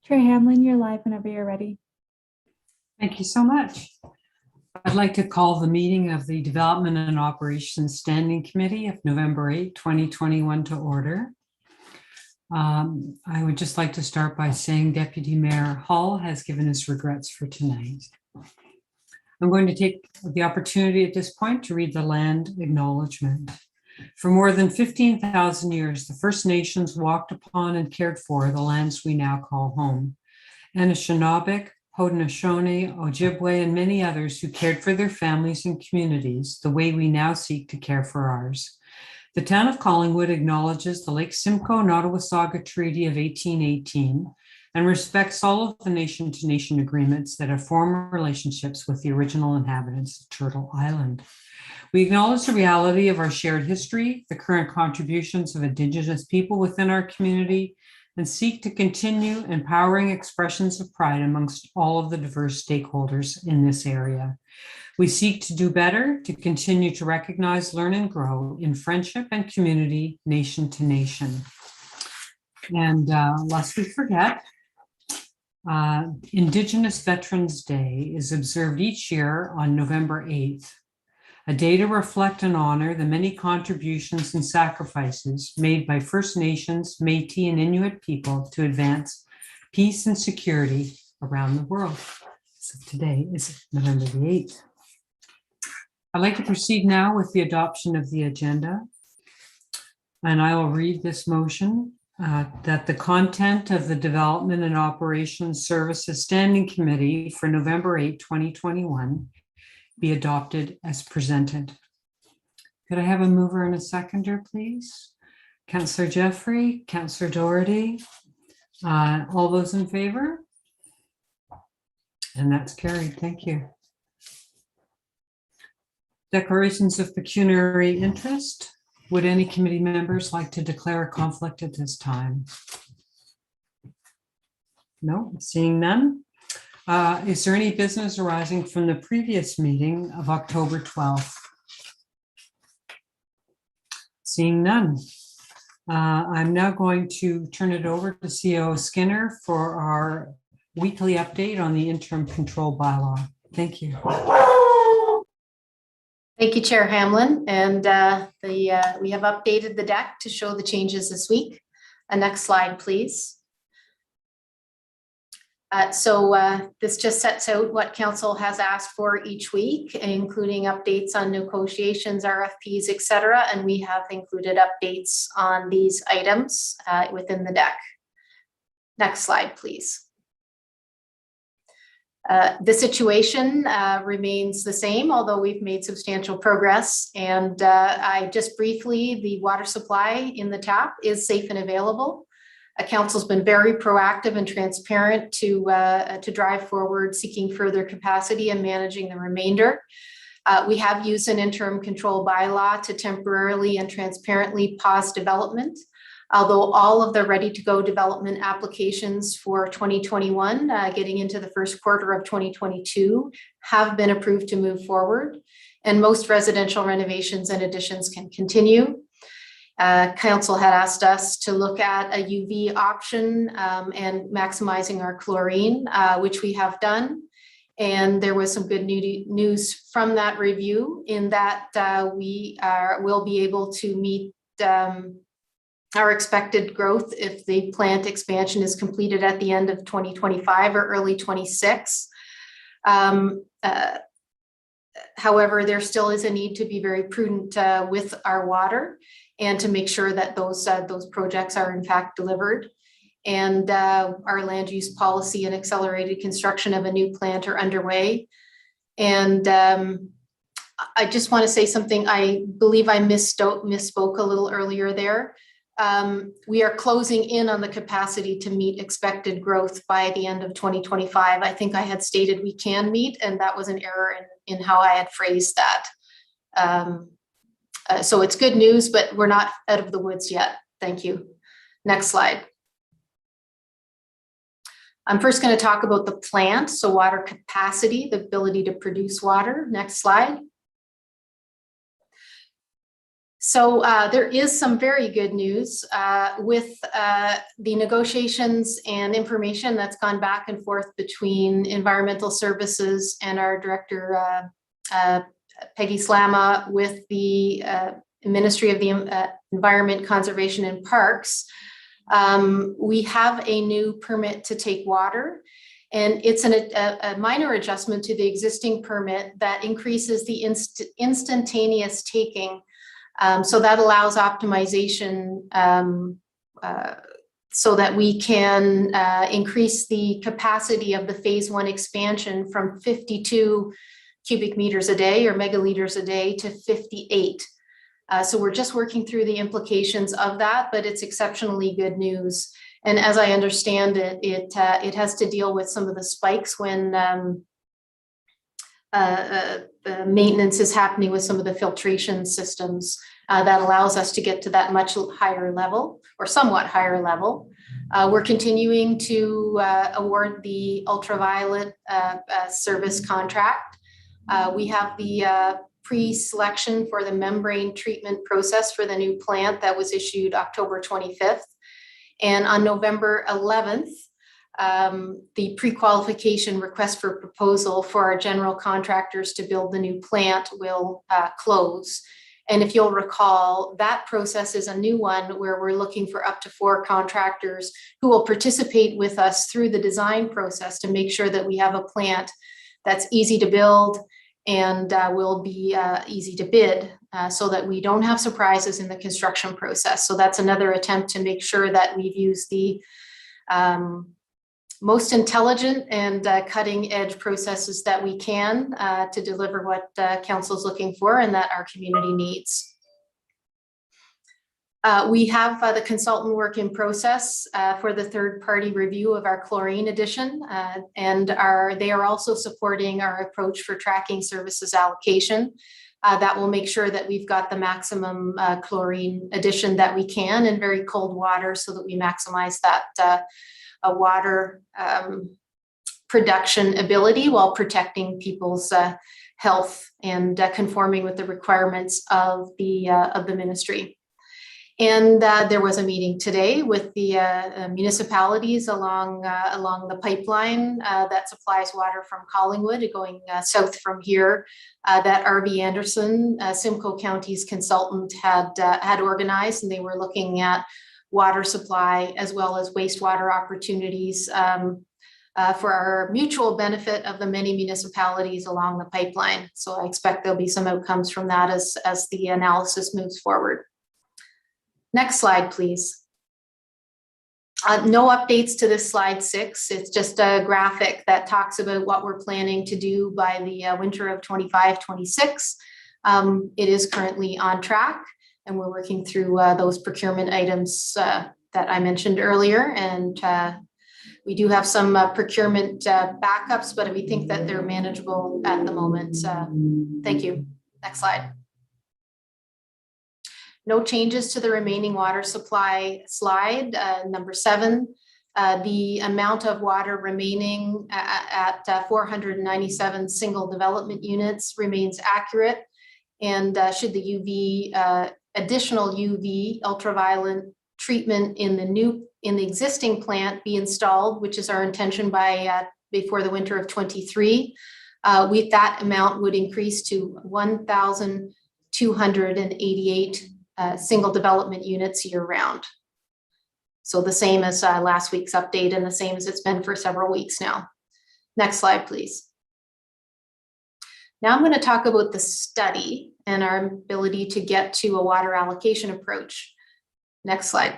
Chair Hamlin, you're live whenever you're ready. Thank you so much. I'd like to call the meeting of the Development and Operations Standing Committee of November 8, 2021 to order. I would just like to start by saying Deputy Mayor Hall has given us regrets for tonight. I'm going to take the opportunity at this point to read the land acknowledgement. For more than 15,000 years, the First Nations walked upon and cared for the lands we now call home. Anishinaabek, Haudenosaunee, Ojibwe, and many others who cared for their families and communities the way we now seek to care for ours. The town of Collingwood acknowledges the Lake Simcoe Nottawasaga Treaty of 1818 and respects all of the nation-to-nation agreements that have formed relationships with the original inhabitants of Turtle Island. We acknowledge the reality of our shared history, the current contributions of Indigenous people within our community, and seek to continue empowering expressions of pride amongst all of the diverse stakeholders in this area. We seek to do better, to continue to recognize, learn, and grow in friendship and community, nation to nation. And lest we forget, Indigenous Veterans Day is observed each year on November 8th, a day to reflect and honor the many contributions and sacrifices made by First Nations, Métis, and Inuit people to advance peace and security around the world. So today is November the 8th. I'd like to proceed now with the adoption of the agenda. And I will read this motion that the content of the Development and Operations Services Standing Committee for November 8, 2021 be adopted as presented. Could I have a mover and a seconder, please? Councillor Jeffrey, Councillor Doherty, all those in favor? And that's carried, thank you. Declarations of pecuniary interest. Would any committee members like to declare a conflict at this time? No, seeing none. Is there any business arising from the previous meeting of October 12th? Seeing none. I'm now going to turn it over to CEO Skinner for our weekly update on the interim control bylaw. Thank you. Thank you, Chair Hamlin. And we have updated the deck to show the changes this week. Next slide, please. This just sets out what Council has asked for each week, including updates on negotiations, RFPs, etc. And we have included updates on these items within the deck. Next slide, please. The situation remains the same, although we've made substantial progress. And I just briefly, the water supply in the tap is safe and available. Council's been very proactive and transparent to drive forward, seeking further capacity and managing the remainder. We have used an interim control bylaw to temporarily and transparently pause development, although all of the ready-to-go development applications for 2021, getting into the first quarter of 2022, have been approved to move forward, and most residential renovations and additions can continue. Council had asked us to look at a UV option and maximizing our chlorine, which we have done. And there was some good news from that review in that we will be able to meet our expected growth if the plant expansion is completed at the end of 2025 or early 26. However, there still is a need to be very prudent with our water and to make sure that those projects are in fact delivered. And our land use policy and accelerated construction of a new plant are underway. And I just want to say something. I believe I misspoke a little earlier there. We are closing in on the capacity to meet expected growth by the end of 2025. I think I had stated we can meet, and that was an error in how I had phrased that. So it's good news, but we're not out of the woods yet. Thank you. Next slide. I'm first going to talk about the plant, so water capacity, the ability to produce water. Next slide. So there is some very good news with the negotiations and information that's gone back and forth between Environmental Services and our Director Peggy Slama with the Ministry of the Environment, Conservation and Parks. We have a new permit to take water, and it's a minor adjustment to the existing permit that increases the instantaneous taking. So that allows optimization so that we can increase the capacity of the phase 1 expansion from 52 cubic meters a day or megaliters a day to 58. So we're just working through the implications of that, but it's exceptionally good news. And as I understand it, it has to deal with some of the spikes when maintenance is happening with some of the filtration systems that allows us to get to that much higher level or somewhat higher level. We're continuing to award the ultraviolet service contract. We have the pre-selection for the membrane treatment process for the new plant that was issued October 25th. And on November 11th, the pre-qualification request for proposal for our general contractors to build the new plant will close. And if you'll recall, that process is a new one where we're looking for up to 4 contractors who will participate with us through the design process to make sure that we have a plant that's easy to build and will be easy to bid so that we don't have surprises in the construction process. So that's another attempt to make sure that we've used the most intelligent and cutting edge processes that we can to deliver what council is looking for and that our community needs. We have the consultant work in process for the third-party review of our chlorine addition, and they are also supporting our approach for tracking services allocation. That will make sure that we've got the maximum chlorine addition that we can in very cold water so that we maximize that water production ability while protecting people's health and conforming with the requirements of the ministry. And there was a meeting today with the municipalities along the pipeline that supplies water from Collingwood going south from here that R.V. Anderson, Simcoe County's consultant, had organized, and they were looking at water supply as well as wastewater opportunities for our mutual benefit of the many municipalities along the pipeline. So I expect there'll be some outcomes from that as the analysis moves forward. Next slide, please. No updates to this slide 6. It's just a graphic that talks about what we're planning to do by the winter of 25-26. It is currently on track, and we're working through those procurement items that I mentioned earlier. And we do have some procurement backups, but we think that they're manageable at the moment. Thank you. Next slide. No changes to the remaining water supply slide. Number 7, the amount of water remaining at 497 single development units remains accurate. And should the additional UV ultraviolet treatment in the existing plant be installed, which is our intention by before the winter of 23, that amount would increase to 1,288 single development units year round. So the same as last week's update and the same as it's been for several weeks now. Next slide, please. Now I'm going to talk about the study and our ability to get to a water allocation approach. Next slide.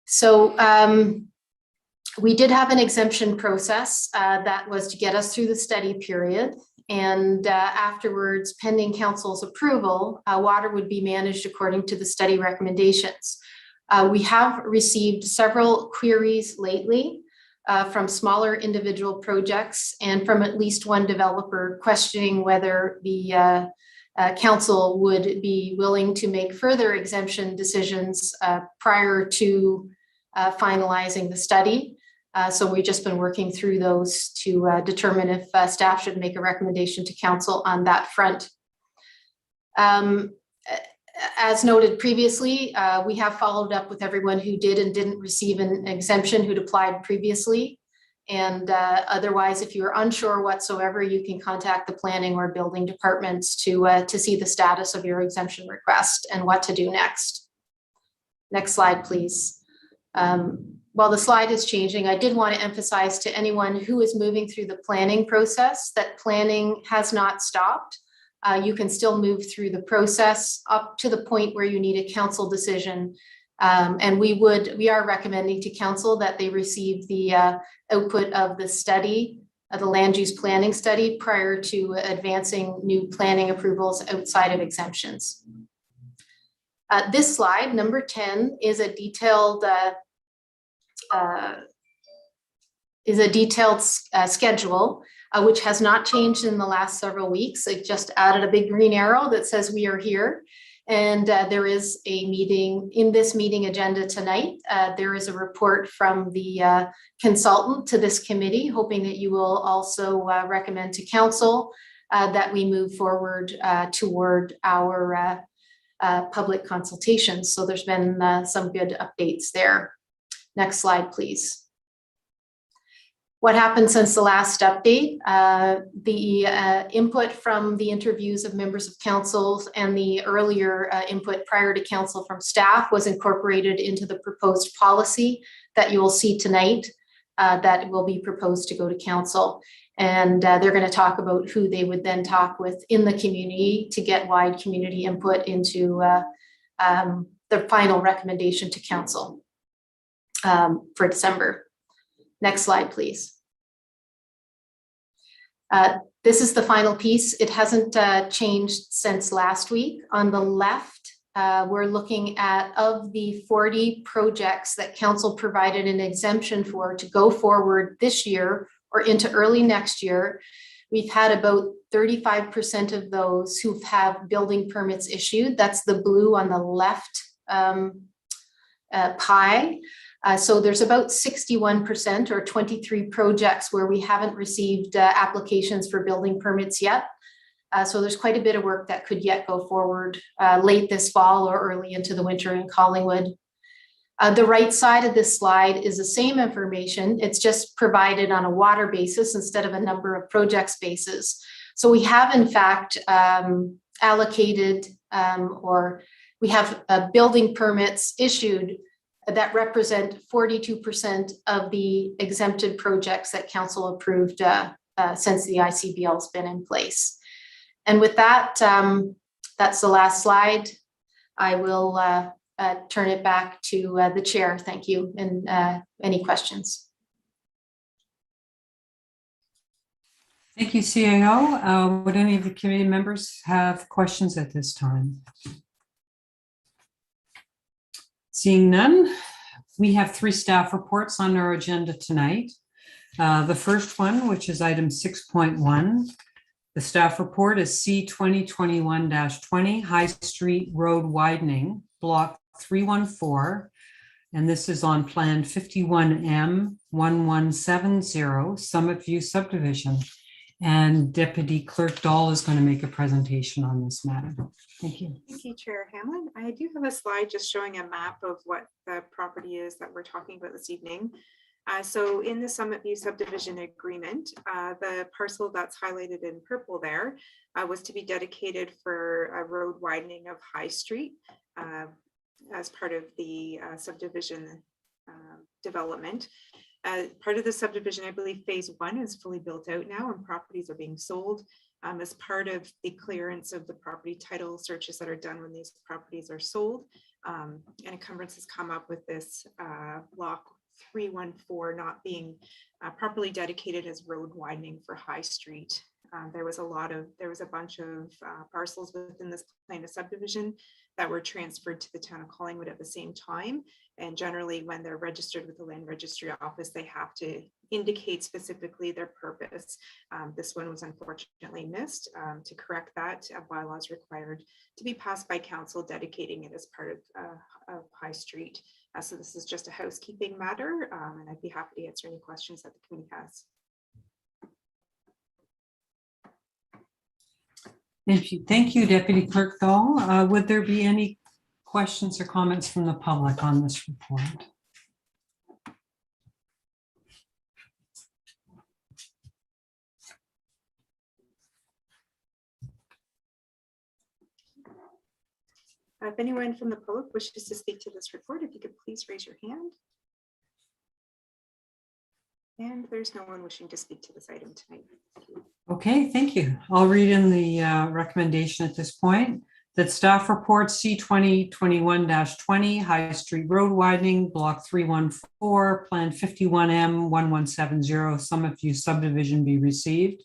So we did have an exemption process that was to get us through the study period. And afterwards, pending council's approval, water would be managed according to the study recommendations. We have received several queries lately from smaller individual projects and from at least one developer questioning whether the council would be willing to make further exemption decisions prior to finalizing the study. So we've just been working through those to determine if staff should make a recommendation to council on that front. As noted previously, we have followed up with everyone who did and didn't receive an exemption who'd applied previously. And otherwise, if you're unsure whatsoever, you can contact the planning or building departments to see the status of your exemption request and what to do next. Next slide, please. While the slide is changing, I did want to emphasize to anyone who is moving through the planning process that planning has not stopped. You can still move through the process up to the point where you need a council decision. And we are recommending to council that they receive the output of the study, the land use planning study, prior to advancing new planning approvals outside of exemptions. This slide, number 10, is a detailed schedule, which has not changed in the last several weeks. It just added a big green arrow that says we are here. And there is a meeting in this meeting agenda tonight. There is a report from the consultant to this committee, hoping that you will also recommend to council that we move forward toward our public consultations. So there's been some good updates there. Next slide, please. What happened since the last update? The input from the interviews of members of council and the earlier input prior to council from staff was incorporated into the proposed policy that you will see tonight that will be proposed to go to council. And they're going to talk about who they would then talk with in the community to get wide community input into the final recommendation to council for December. Next slide, please. This is the final piece. It hasn't changed since last week. On the left, we're looking at of the 40 projects that council provided an exemption for to go forward this year or into early next year. We've had about 35% of those who have building permits issued. That's the blue on the left pie. So there's about 61% or 23 projects where we haven't received applications for building permits yet. So there's quite a bit of work that could yet go forward late this fall or early into the winter in Collingwood. The right side of this slide is the same information. It's just provided on a water basis instead of a number of projects basis. So we have in fact allocated or we have building permits issued that represent 42% of the exempted projects that council approved since the ICBL has been in place. And with that, that's the last slide. I will turn it back to the chair. Thank you. And any questions? Thank you, CAO. Would any of the committee members have questions at this time? Seeing none, we have 3 staff reports on our agenda tonight. The first one, which is item 6.1, the staff report is C 2021-20 High Street Road Widening, Block 314, and this is on Plan 51M 1170 Summit View Subdivision. And Deputy Clerk Dahl is going to make a presentation on this matter. Thank you. Thank you, Chair Hamlin. I do have a slide just showing a map of what the property is that we're talking about this evening. So in the Summit View Subdivision Agreement, the parcel that's highlighted in purple there was to be dedicated for a road widening of High Street as part of the subdivision development. Part of the subdivision, I believe phase 1 is fully built out now and properties are being sold. As part of the clearance of the property title searches that are done when these properties are sold, and encumbrances come up with this block 314 not being properly dedicated as road widening for High Street. There was a bunch of parcels within this plan of subdivision that were transferred to the town of Collingwood at the same time. And generally when they're registered with the land registry office, they have to indicate specifically their purpose. This one was unfortunately missed. To correct that, a bylaw is required to be passed by council dedicating it as part of High Street. So this is just a housekeeping matter, and I'd be happy to answer any questions that the committee has. Thank you, Deputy Clerk Dahl. Would there be any questions or comments from the public on this report? If anyone from the public wishes to speak to this report, if you could please raise your hand. And there's no one wishing to speak to this item tonight. Okay, thank you. I'll read in the recommendation at this point that staff report C 2021-20 High Street Road widening, block 314, plan 51M 1170, Summit View subdivision be received.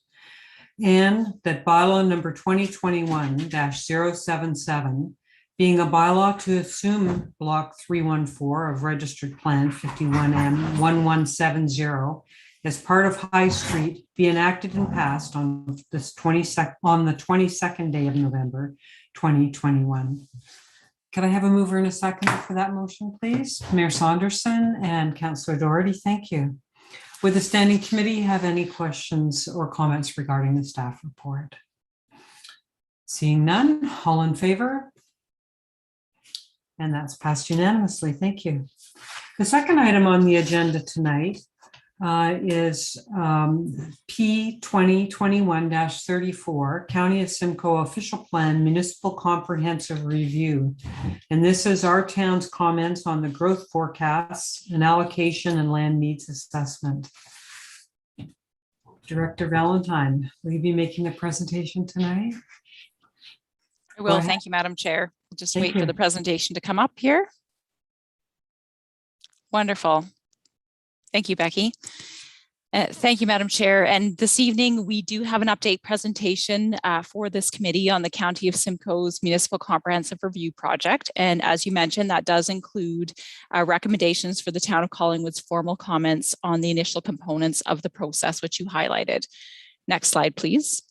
And that bylaw number 2021-077, being a bylaw to assume block 314 of registered plan 51M 1170 as part of High Street, be enacted and passed on the 22nd day of November 2021. Could I have a mover and a second for that motion, please? Mayor Saunderson and Councillor Doherty, thank you. Would the standing committee have any questions or comments regarding the staff report? Seeing none, all in favor? And that's passed unanimously. Thank you. The second item on the agenda tonight is P 2021-34, County of Simcoe Official Plan Municipal Comprehensive Review. And this is our town's comments on the growth forecasts and allocation and land needs assessment. Director Valentine, will you be making a presentation tonight? I will. Thank you, Madam Chair. We'll just wait for the presentation to come up here. Wonderful. Thank you, Becky. Thank you, Madam Chair. And this evening, we do have an update presentation for this committee on the County of Simcoe's Municipal Comprehensive Review Project. And as you mentioned, that does include recommendations for the Town of Collingwood's formal comments on the initial components of the process, which you highlighted. Next slide, please.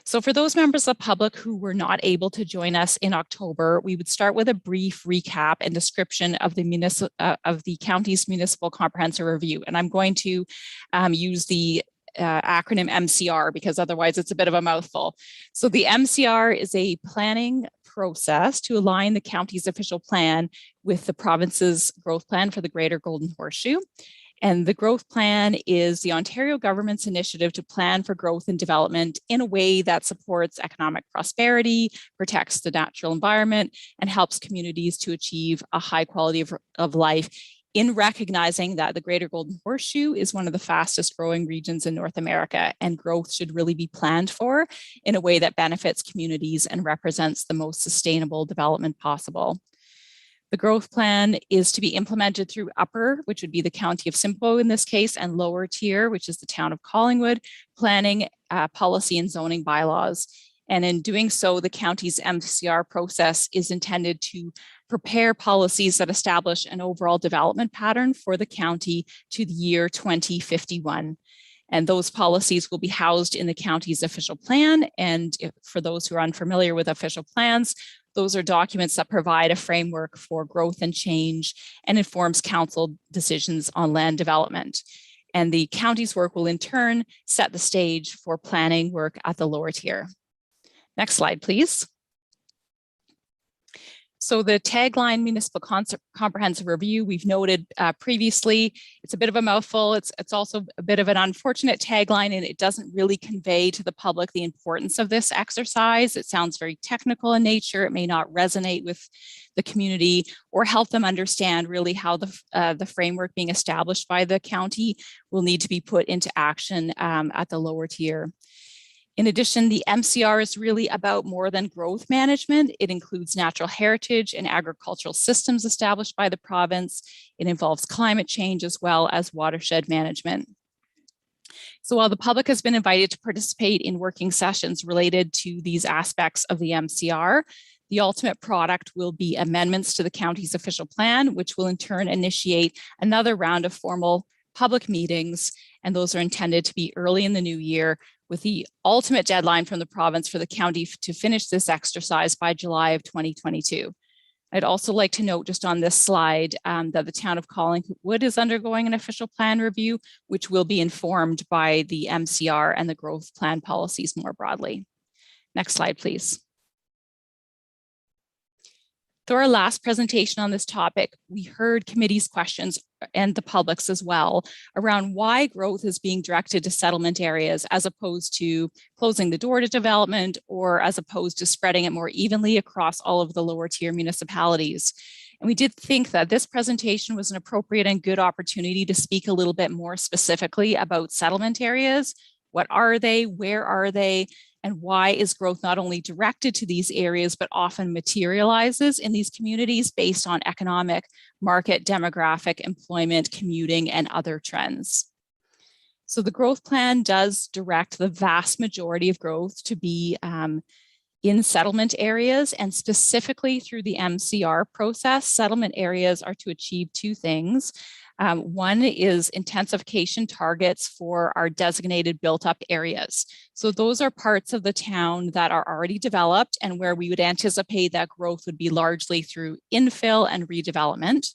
So for those members of the public who were not able to join us in October, we would start with a brief recap and description of the county's municipal comprehensive review. And I'm going to use the acronym MCR because otherwise it's a bit of a mouthful. So the MCR is a planning process to align the county's official plan with the province's growth plan for the Greater Golden Horseshoe. And the growth plan is the Ontario government's initiative to plan for growth and development in a way that supports economic prosperity, protects the natural environment, and helps communities to achieve a high quality of life in recognizing that the Greater Golden Horseshoe is one of the fastest growing regions in North America, and growth should really be planned for in a way that benefits communities and represents the most sustainable development possible. The growth plan is to be implemented through upper, which would be the County of Simcoe in this case, and lower tier, which is the Town of Collingwood, planning, policy and zoning bylaws. And in doing so, the county's MCR process is intended to prepare policies that establish an overall development pattern for the county to the year 2051. And those policies will be housed in the county's official plan. And for those who are unfamiliar with official plans, those are documents that provide a framework for growth and change and informs council decisions on land development. And the county's work will in turn set the stage for planning work at the lower tier. Next slide, please. So the tagline Municipal Comprehensive Review, we've noted previously, it's a bit of a mouthful. It's also a bit of an unfortunate tagline, and it doesn't really convey to the public the importance of this exercise. It sounds very technical in nature. It may not resonate with the community or help them understand really how the framework being established by the county will need to be put into action at the lower tier. In addition, the MCR is really about more than growth management. It includes natural heritage and agricultural systems established by the province. It involves climate change as well as watershed management. So while the public has been invited to participate in working sessions related to these aspects of the MCR, the ultimate product will be amendments to the county's official plan, which will in turn initiate another round of formal public meetings, and those are intended to be early in the new year, with the ultimate deadline from the province for the county to finish this exercise by July of 2022. I'd also like to note just on this slide that the Town of Collingwood is undergoing an official plan review, which will be informed by the MCR and the growth plan policies more broadly. Next slide, please. Through our last presentation on this topic, we heard committee's questions and the public's as well around why growth is being directed to settlement areas as opposed to closing the door to development or as opposed to spreading it more evenly across all of the lower tier municipalities. And we did think that this presentation was an appropriate and good opportunity to speak a little bit more specifically about settlement areas. What are they? Where are they? And why is growth not only directed to these areas, but often materializes in these communities based on economic, market, demographic, employment, commuting, and other trends. So the growth plan does direct the vast majority of growth to be in settlement areas, and specifically through the MCR process. Settlement areas are to achieve two things. One is intensification targets for our designated built up areas. So those are parts of the town that are already developed and where we would anticipate that growth would be largely through infill and redevelopment.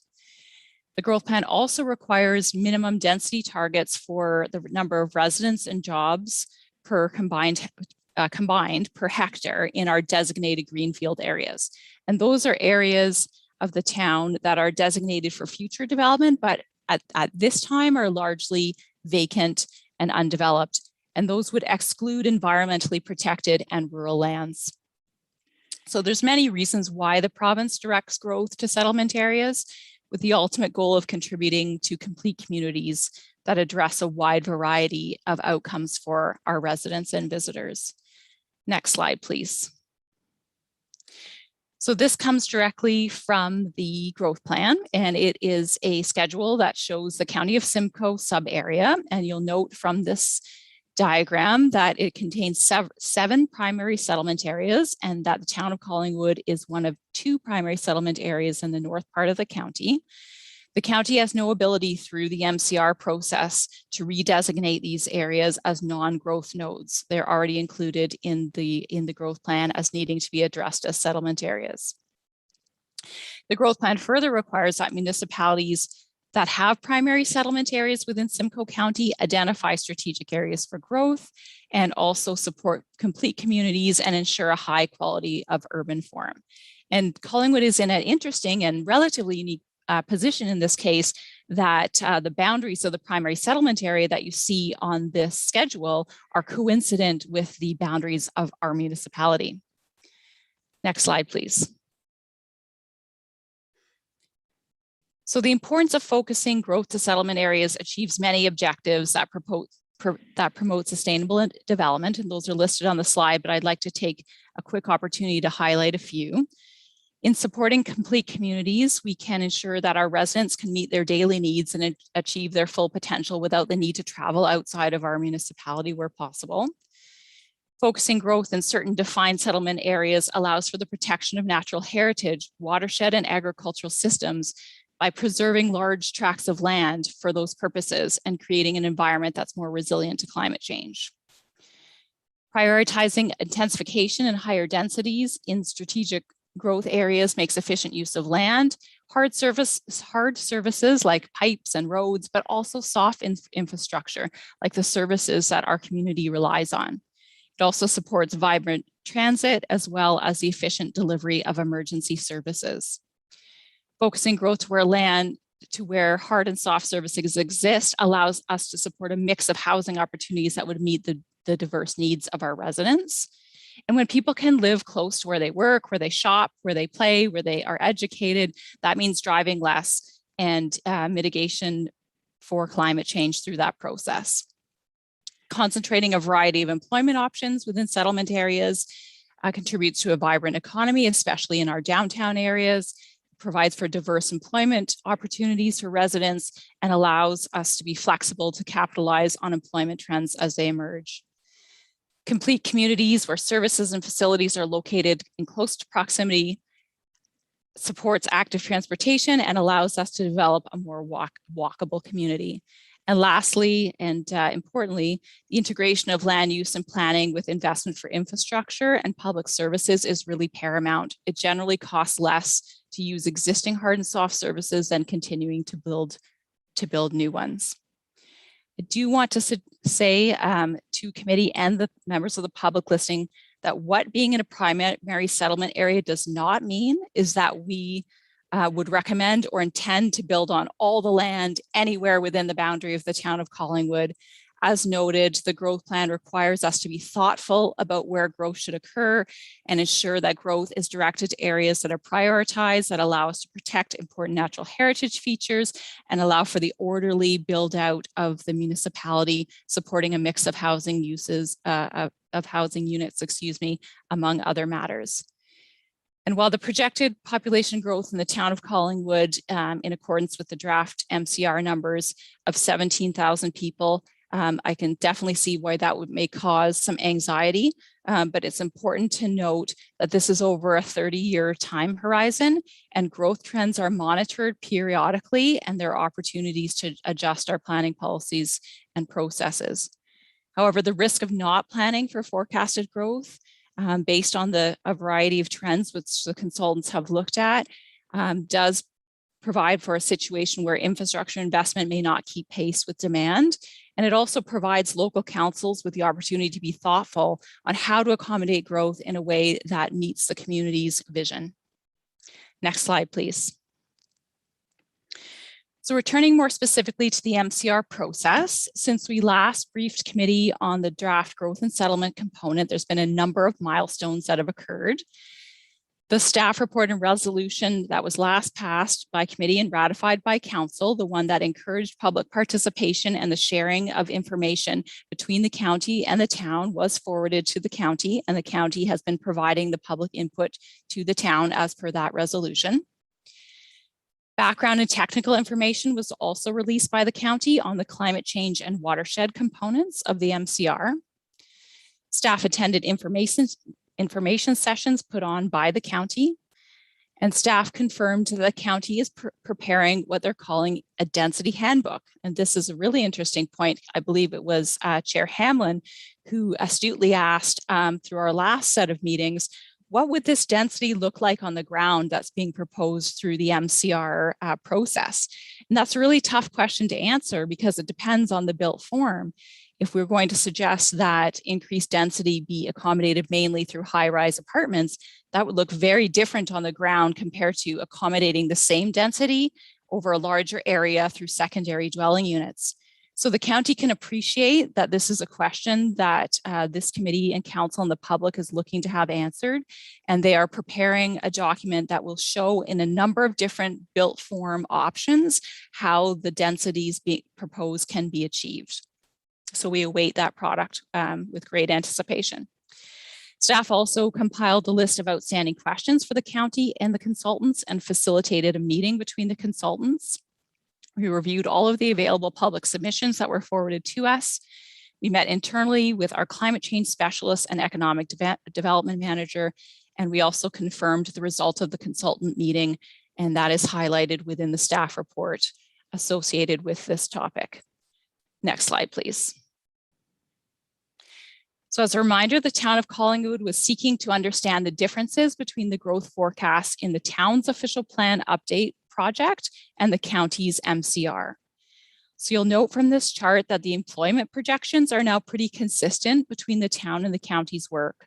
The growth plan also requires minimum density targets for the number of residents and jobs per combined per hectare in our designated greenfield areas. And those are areas of the town that are designated for future development, but at this time are largely vacant and undeveloped. And those would exclude environmentally protected and rural lands. So there's many reasons why the province directs growth to settlement areas, with the ultimate goal of contributing to complete communities that address a wide variety of outcomes for our residents and visitors. Next slide, please. So this comes directly from the growth plan, and it is a schedule that shows the County of Simcoe sub-area. And you'll note from this diagram that it contains seven primary settlement areas, and that the town of Collingwood is one of two primary settlement areas in the north part of the county. The county has no ability through the MCR process to redesignate these areas as non-growth nodes. They're already included in the growth plan as needing to be addressed as settlement areas. The growth plan further requires that municipalities that have primary settlement areas within Simcoe County identify strategic areas for growth and also support complete communities and ensure a high quality of urban form. And Collingwood is in an interesting and relatively unique position in this case, that the boundaries of the primary settlement area that you see on this schedule are coincident with the boundaries of our municipality. Next slide, please. So the importance of focusing growth to settlement areas achieves many objectives that promote sustainable development, and those are listed on the slide, but I'd like to take a quick opportunity to highlight a few. In supporting complete communities, we can ensure that our residents can meet their daily needs and achieve their full potential without the need to travel outside of our municipality where possible. Focusing growth in certain defined settlement areas allows for the protection of natural heritage, watershed, and agricultural systems by preserving large tracts of land for those purposes and creating an environment that's more resilient to climate change. Prioritizing intensification and higher densities in strategic growth areas makes efficient use of land, hard services like pipes and roads, but also soft infrastructure like the services that our community relies on. It also supports vibrant transit as well as the efficient delivery of emergency services. Focusing growth to where hard and soft services exist allows us to support a mix of housing opportunities that would meet the diverse needs of our residents. And when people can live close to where they work, where they shop, where they play, where they are educated, that means driving less and mitigation for climate change through that process. Concentrating a variety of employment options within settlement areas contributes to a vibrant economy, especially in our downtown areas, provides for diverse employment opportunities for residents, and allows us to be flexible to capitalize on employment trends as they emerge. Complete communities where services and facilities are located in close proximity supports active transportation and allows us to develop a more walkable community. And lastly, and importantly, the integration of land use and planning with investment for infrastructure and public services is really paramount. It generally costs less to use existing hard and soft services than continuing to build new ones. I do want to say to committee and the members of the public listening that what being in a primary settlement area does not mean is that we would recommend or intend to build on all the land anywhere within the boundary of the town of Collingwood. As noted, the growth plan requires us to be thoughtful about where growth should occur and ensure that growth is directed to areas that are prioritized, that allow us to protect important natural heritage features and allow for the orderly build out of the municipality, supporting a mix of housing uses, of housing units, among other matters. And while the projected population growth in the town of Collingwood, in accordance with the draft MCR numbers of 17,000 people, I can definitely see why that may cause some anxiety, but it's important to note that this is over a 30-year time horizon and growth trends are monitored periodically and there are opportunities to adjust our planning policies and processes. However, the risk of not planning for forecasted growth based on a variety of trends which the consultants have looked at does provide for a situation where infrastructure investment may not keep pace with demand. And it also provides local councils with the opportunity to be thoughtful on how to accommodate growth in a way that meets the community's vision. Next slide, please. So returning more specifically to the MCR process, since we last briefed committee on the draft growth and settlement component, there's been a number of milestones that have occurred. The staff report and resolution that was last passed by committee and ratified by council, the one that encouraged public participation and the sharing of information between the county and the town, was forwarded to the county, and the county has been providing the public input to the town as per that resolution. Background and technical information was also released by the county on the climate change and watershed components of the MCR. Staff attended information sessions put on by the county, and staff confirmed that the county is preparing what they're calling a density handbook. And this is a really interesting point. I believe it was Chair Hamlin who astutely asked through our last set of meetings, what would this density look like on the ground that's being proposed through the MCR process? And that's a really tough question to answer because it depends on the built form. If we're going to suggest that increased density be accommodated mainly through high-rise apartments, that would look very different on the ground compared to accommodating the same density over a larger area through secondary dwelling units. So the county can appreciate that this is a question that this committee and council and the public is looking to have answered, and they are preparing a document that will show in a number of different built form options how the densities being proposed can be achieved. So we await that product with great anticipation. Staff also compiled a list of outstanding questions for the county and the consultants and facilitated a meeting between the consultants. We reviewed all of the available public submissions that were forwarded to us. We met internally with our climate change specialist and economic development manager, and we also confirmed the result of the consultant meeting, and that is highlighted within the staff report associated with this topic. Next slide, please. So as a reminder, the town of Collingwood was seeking to understand the differences between the growth forecasts in the town's official plan update project and the county's MCR. So you'll note from this chart that the employment projections are now pretty consistent between the town and the county's work.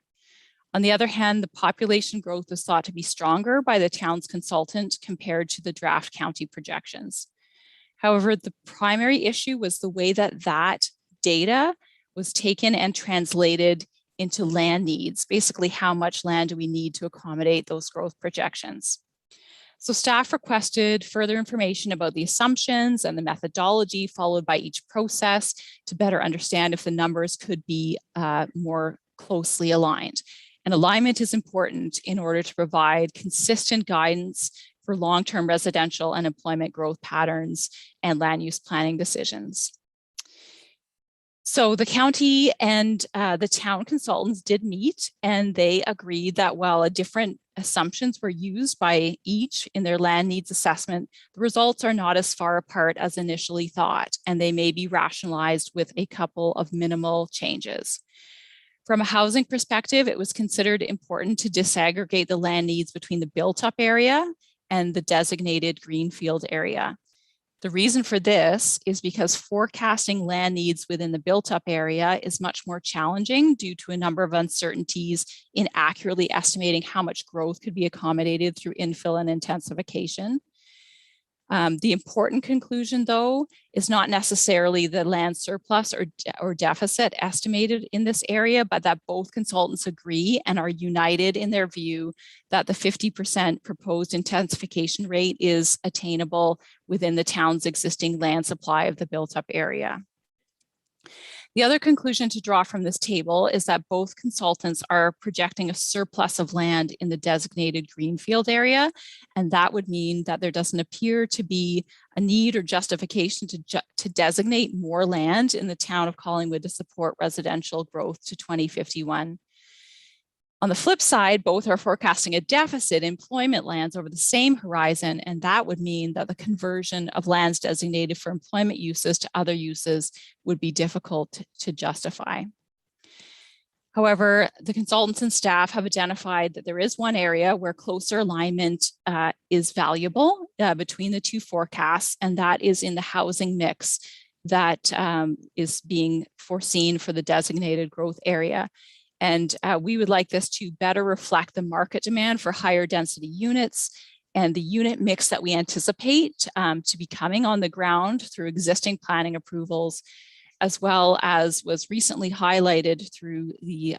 On the other hand, the population growth was thought to be stronger by the town's consultant compared to the draft county projections. However, the primary issue was the way that that data was taken and translated into land needs. Basically, how much land do we need to accommodate those growth projections? So staff requested further information about the assumptions and the methodology followed by each process to better understand if the numbers could be more closely aligned. And alignment is important in order to provide consistent guidance for long-term residential and employment growth patterns and land use planning decisions. So the county and the town consultants did meet, and they agreed that while different assumptions were used by each in their land needs assessment, the results are not as far apart as initially thought, and they may be rationalized with a couple of minimal changes. From a housing perspective, it was considered important to disaggregate the land needs between the built-up area and the designated greenfield area. The reason for this is because forecasting land needs within the built-up area is much more challenging due to a number of uncertainties in accurately estimating how much growth could be accommodated through infill and intensification. The important conclusion, though, is not necessarily the land surplus or deficit estimated in this area, but that both consultants agree and are united in their view that the 50% proposed intensification rate is attainable within the town's existing land supply of the built-up area. The other conclusion to draw from this table is that both consultants are projecting a surplus of land in the designated greenfield area, and that would mean that there doesn't appear to be a need or justification to designate more land in the town of Collingwood to support residential growth to 2051. On the flip side, both are forecasting a deficit in employment lands over the same horizon, and that would mean that the conversion of lands designated for employment uses to other uses would be difficult to justify. However, the consultants and staff have identified that there is one area where closer alignment is valuable between the two forecasts, and that is in the housing mix that is being foreseen for the designated growth area. And we would like this to better reflect the market demand for higher density units and the unit mix that we anticipate to be coming on the ground through existing planning approvals, as well as was recently highlighted through the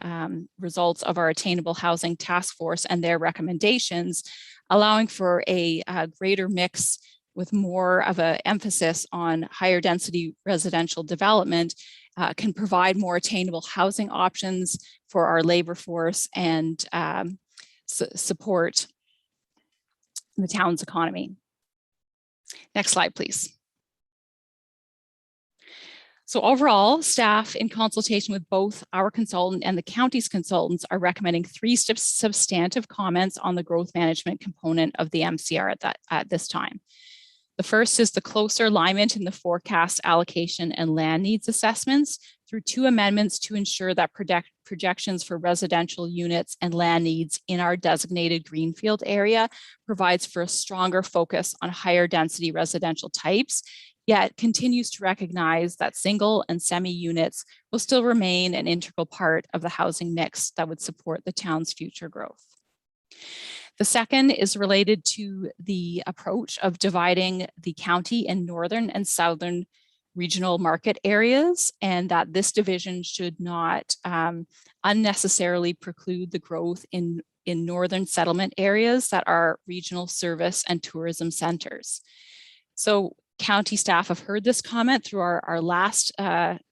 results of our Attainable Housing Task Force and their recommendations, allowing for a greater mix with more of an emphasis on higher density residential development, can provide more attainable housing options for our labor force and support the town's economy. Next slide, please. So overall, staff in consultation with both our consultant and the county's consultants are recommending 3 substantive comments on the growth management component of the MCR at this time. The first is the closer alignment in the forecast, allocation, and land needs assessments through 2 amendments to ensure that projections for residential units and land needs in our designated greenfield area provides for a stronger focus on higher density residential types, yet continues to recognize that single and semi units will still remain an integral part of the housing mix that would support the town's future growth. The second is related to the approach of dividing the county in northern and southern regional market areas, and that this division should not unnecessarily preclude the growth in northern settlement areas that are regional service and tourism centers. So county staff have heard this comment through our last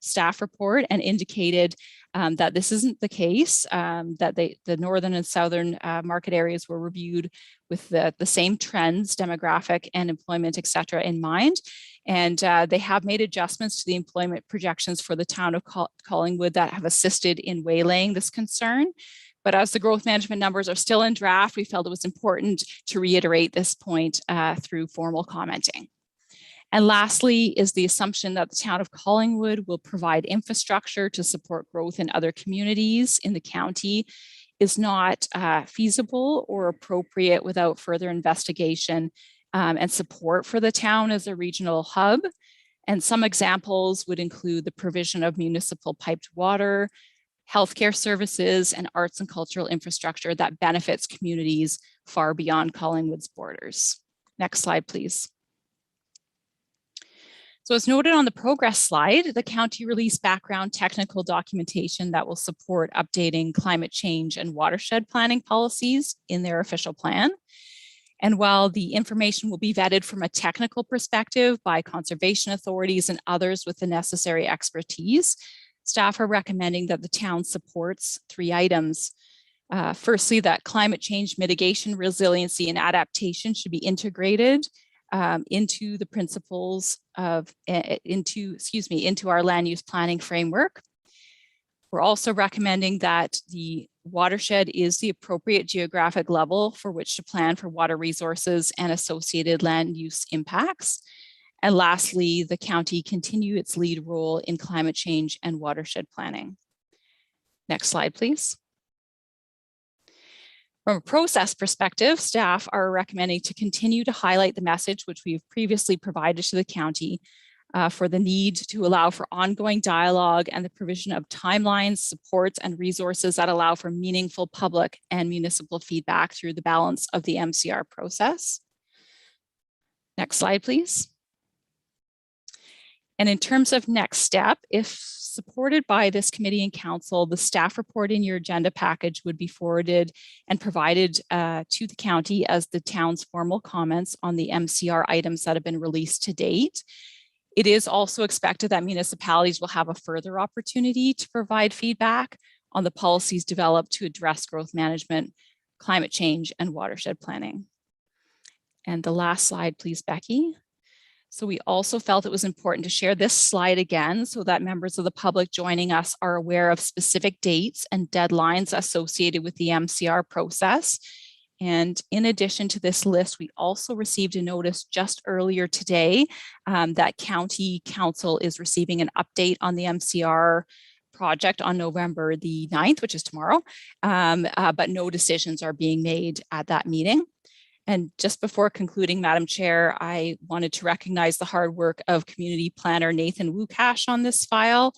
staff report and indicated that this isn't the case, that the northern and southern market areas were reviewed with the same trends, demographic and employment, et cetera, in mind. And they have made adjustments to the employment projections for the town of Collingwood that have assisted in waylaying this concern. But as the growth management numbers are still in draft, we felt it was important to reiterate this point through formal commenting. And lastly is the assumption that the town of Collingwood will provide infrastructure to support growth in other communities in the county is not feasible or appropriate without further investigation and support for the town as a regional hub. And some examples would include the provision of municipal piped water, healthcare services, and arts and cultural infrastructure that benefits communities far beyond Collingwood's borders. Next slide, please. So as noted on the progress slide, the county released background technical documentation that will support updating climate change and watershed planning policies in their official plan. And while the information will be vetted from a technical perspective by conservation authorities and others with the necessary expertise, staff are recommending that the town supports 3 items. Firstly, that climate change mitigation, resiliency, and adaptation should be integrated into the principles of, into our land use planning framework. We're also recommending that the watershed is the appropriate geographic level for which to plan for water resources and associated land use impacts. And lastly, the county continue its lead role in climate change and watershed planning. Next slide, please. From a process perspective, staff are recommending to continue to highlight the message which we've previously provided to the county for the need to allow for ongoing dialogue and the provision of timelines, supports, and resources that allow for meaningful public and municipal feedback through the balance of the MCR process. Next slide, please. And in terms of next step, if supported by this committee and council, the staff report in your agenda package would be forwarded and provided to the county as the town's formal comments on the MCR items that have been released to date. It is also expected that municipalities will have a further opportunity to provide feedback on the policies developed to address growth management, climate change, and watershed planning. And the last slide, please, Becky. So we also felt it was important to share this slide again so that members of the public joining us are aware of specific dates and deadlines associated with the MCR process. And in addition to this list, we also received a notice just earlier today that County Council is receiving an update on the MCR project on November the 9th, which is tomorrow, but no decisions are being made at that meeting. And just before concluding, Madam Chair, I wanted to recognize the hard work of community planner Nathan Wukash on this file.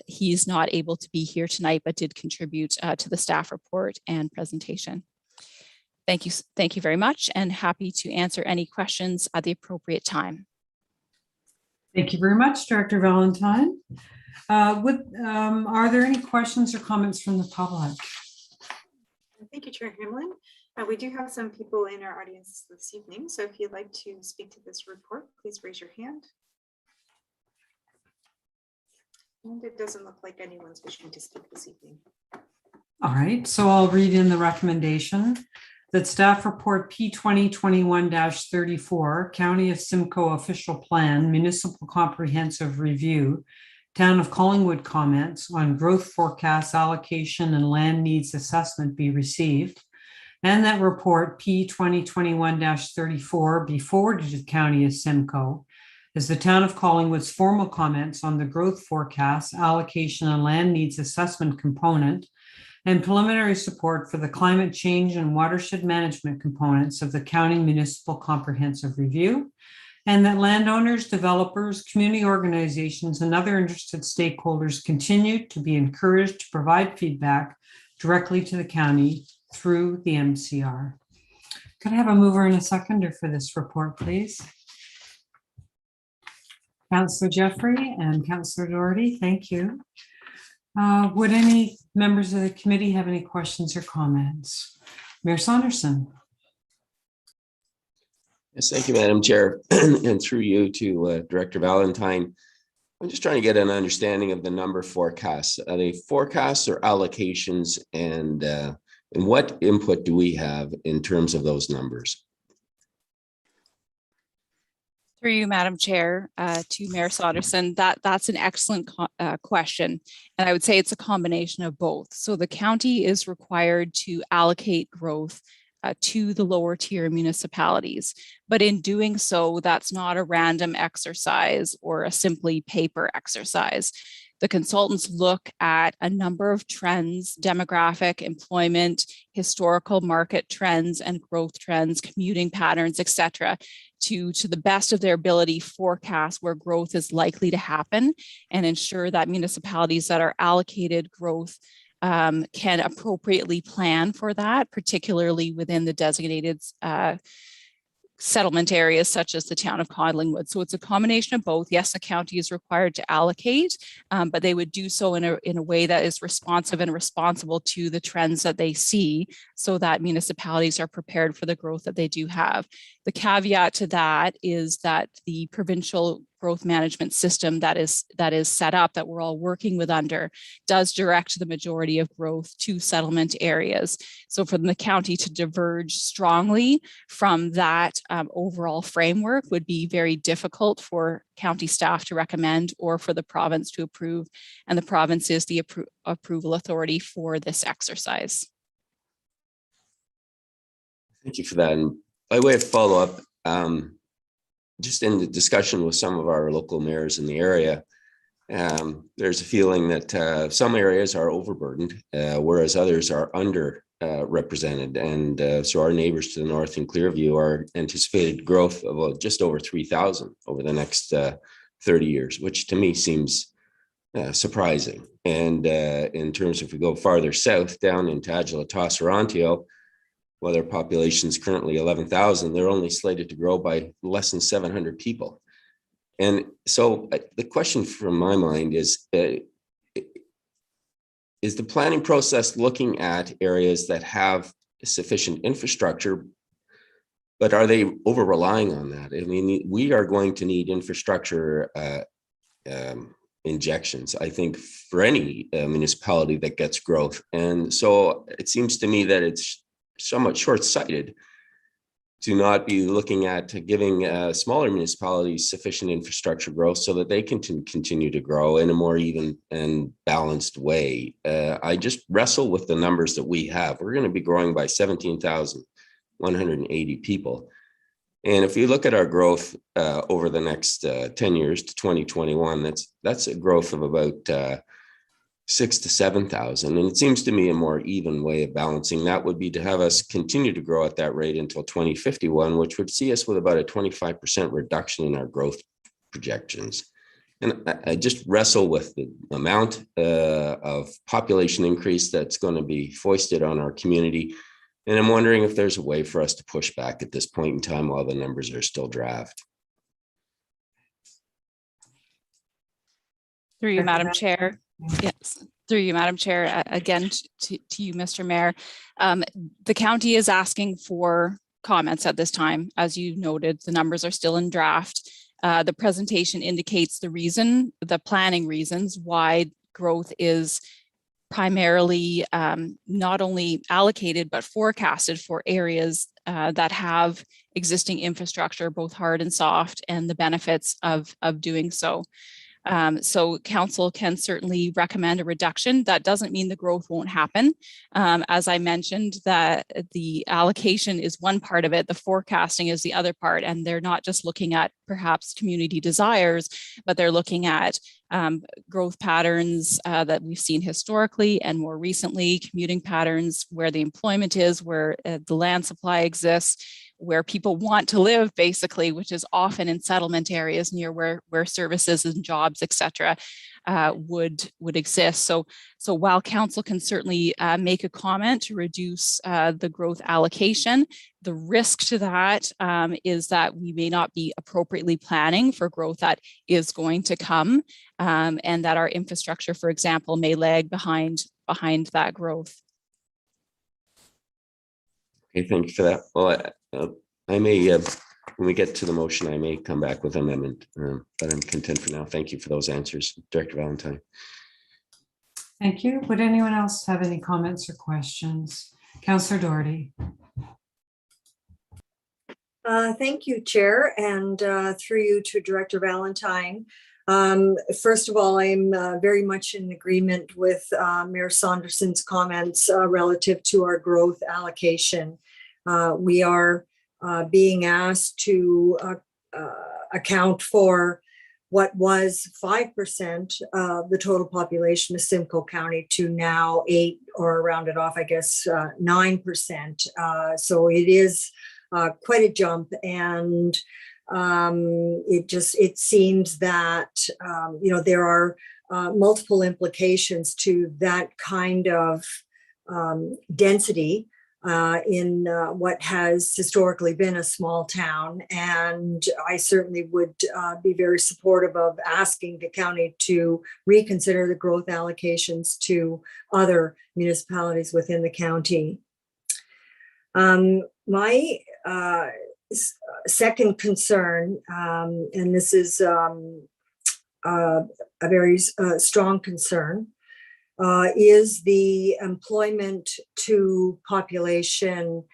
He's not able to be here tonight, but did contribute to the staff report and presentation. Thank you very much, and happy to answer any questions at the appropriate time. Thank you very much, Director Valentine. Are there any questions or comments from the public? Thank you, Chair Hamlin. We do have some people in our audience this evening, so if you'd like to speak to this report, please raise your hand. And it doesn't look like anyone's wishing to speak this evening. All right, so I'll read in the recommendation that staff report P 2021-34, County of Simcoe Official Plan, Municipal Comprehensive Review, Town of Collingwood comments on growth forecasts, allocation, and land needs assessment be received, and that report P 2021-34 be forwarded to the County of Simcoe as the Town of Collingwood's formal comments on the growth forecast, allocation, and land needs assessment component, and preliminary support for the climate change and watershed management components of the County Municipal Comprehensive Review, and that landowners, developers, community organizations, and other interested stakeholders continue to be encouraged to provide feedback directly to the county through the MCR. Could I have a mover and a seconder for this report, please? Councillor Jeffrey and Councillor Doherty, thank you. Would any members of the committee have any questions or comments? Mayor Saunderson. Yes, thank you, Madam Chair, and through you to Director Valentine. I'm just trying to get an understanding of the number forecasts. Are they forecasts or allocations, and what input do we have in terms of those numbers? Through you, Madam Chair, to Mayor Saunderson, that's an excellent question. And I would say it's a combination of both. So the county is required to allocate growth to the lower tier municipalities. But in doing so, that's not a random exercise or a simply paper exercise. The consultants look at a number of trends, demographic, employment, historical market trends and growth trends, commuting patterns, et cetera, to the best of their ability forecast where growth is likely to happen and ensure that municipalities that are allocated growth can appropriately plan for that, particularly within the designated settlement areas such as the town of Collingwood. So it's a combination of both. Yes, the county is required to allocate, but they would do so in a way that is responsive and responsible to the trends that they see so that municipalities are prepared for the growth that they do have. The caveat to that is that the provincial growth management system that is set up, that we're all working with under, does direct the majority of growth to settlement areas. So for the county to diverge strongly from that overall framework would be very difficult for county staff to recommend or for the province to approve. And the province is the approval authority for this exercise. Thank you for that. And by way of follow-up, just in the discussion with some of our local mayors in the area, there's a feeling that some areas are overburdened, whereas others are under represented. And so our neighbors to the north in Clearview are anticipated growth of just over 3,000 over the next 30 years, which to me seems surprising. And in terms, if we go farther south down into Agila-Toss or Ontio, while their population is currently 11,000, they're only slated to grow by less than 700 people. And so the question from my mind is the planning process looking at areas that have sufficient infrastructure, but are they over relying on that? I mean, we are going to need infrastructure injections, I think, for any municipality that gets growth. And so it seems to me that it's somewhat short-sighted to not be looking at giving smaller municipalities sufficient infrastructure growth so that they can continue to grow in a more even and balanced way. I just wrestle with the numbers that we have. We're going to be growing by 17,180 people. And if you look at our growth over the next 10 years to 2021, that's a growth of about 6,000 to 7,000. And it seems to me a more even way of balancing that would be to have us continue to grow at that rate until 2051, which would see us with about a 25% reduction in our growth projections. And I just wrestle with the amount of population increase that's going to be foisted on our community. And I'm wondering if there's a way for us to push back at this point in time while the numbers are still draft. Through you, Madam Chair. Yes, through you, Madam Chair. Again, to you, Mr. Mayor. The county is asking for comments at this time. As you noted, the numbers are still in draft. The presentation indicates the planning reasons why growth is primarily not only allocated, but forecasted for areas that have existing infrastructure, both hard and soft, and the benefits of doing so. So council can certainly recommend a reduction. That doesn't mean the growth won't happen. As I mentioned, that the allocation is one part of it, the forecasting is the other part, and they're not just looking at perhaps community desires, but they're looking at growth patterns that we've seen historically and more recently, commuting patterns, where the employment is, where the land supply exists, where people want to live, basically, which is often in settlement areas near where services and jobs, et cetera, would exist. So while council can certainly make a comment to reduce the growth allocation, the risk to that is that we may not be appropriately planning for growth that is going to come, and that our infrastructure, for example, may lag behind that growth. Okay, thank you for that. Well, I may, when we get to the motion, I may come back with an amendment, but I'm content for now. Thank you for those answers, Director Valentine. Thank you. Would anyone else have any comments or questions? Councillor Doherty. Thank you, Chair, and through you to Director Valentine. First of all, I'm very much in agreement with Mayor Saunderson's comments relative to our growth allocation. We are being asked to account for what was 5% of the total population of Simcoe County to now 8, or rounded off, I guess, 9%. So it is quite a jump, and it seems that there are multiple implications to that kind of density in what has historically been a small town. And I certainly would be very supportive of asking the county to reconsider the growth allocations to other municipalities within the county. My second concern, and this is a very strong concern, is the employment to population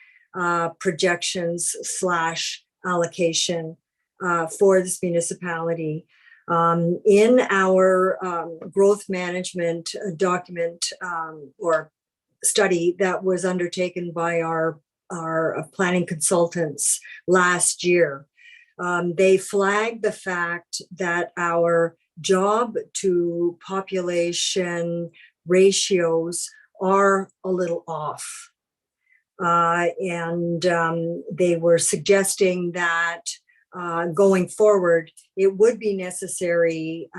projections / allocation for this municipality. In our growth management document or study that was undertaken by our planning consultants last year, they flagged the fact that our job to population ratios are a little off. They were suggesting that going forward, it would be necessary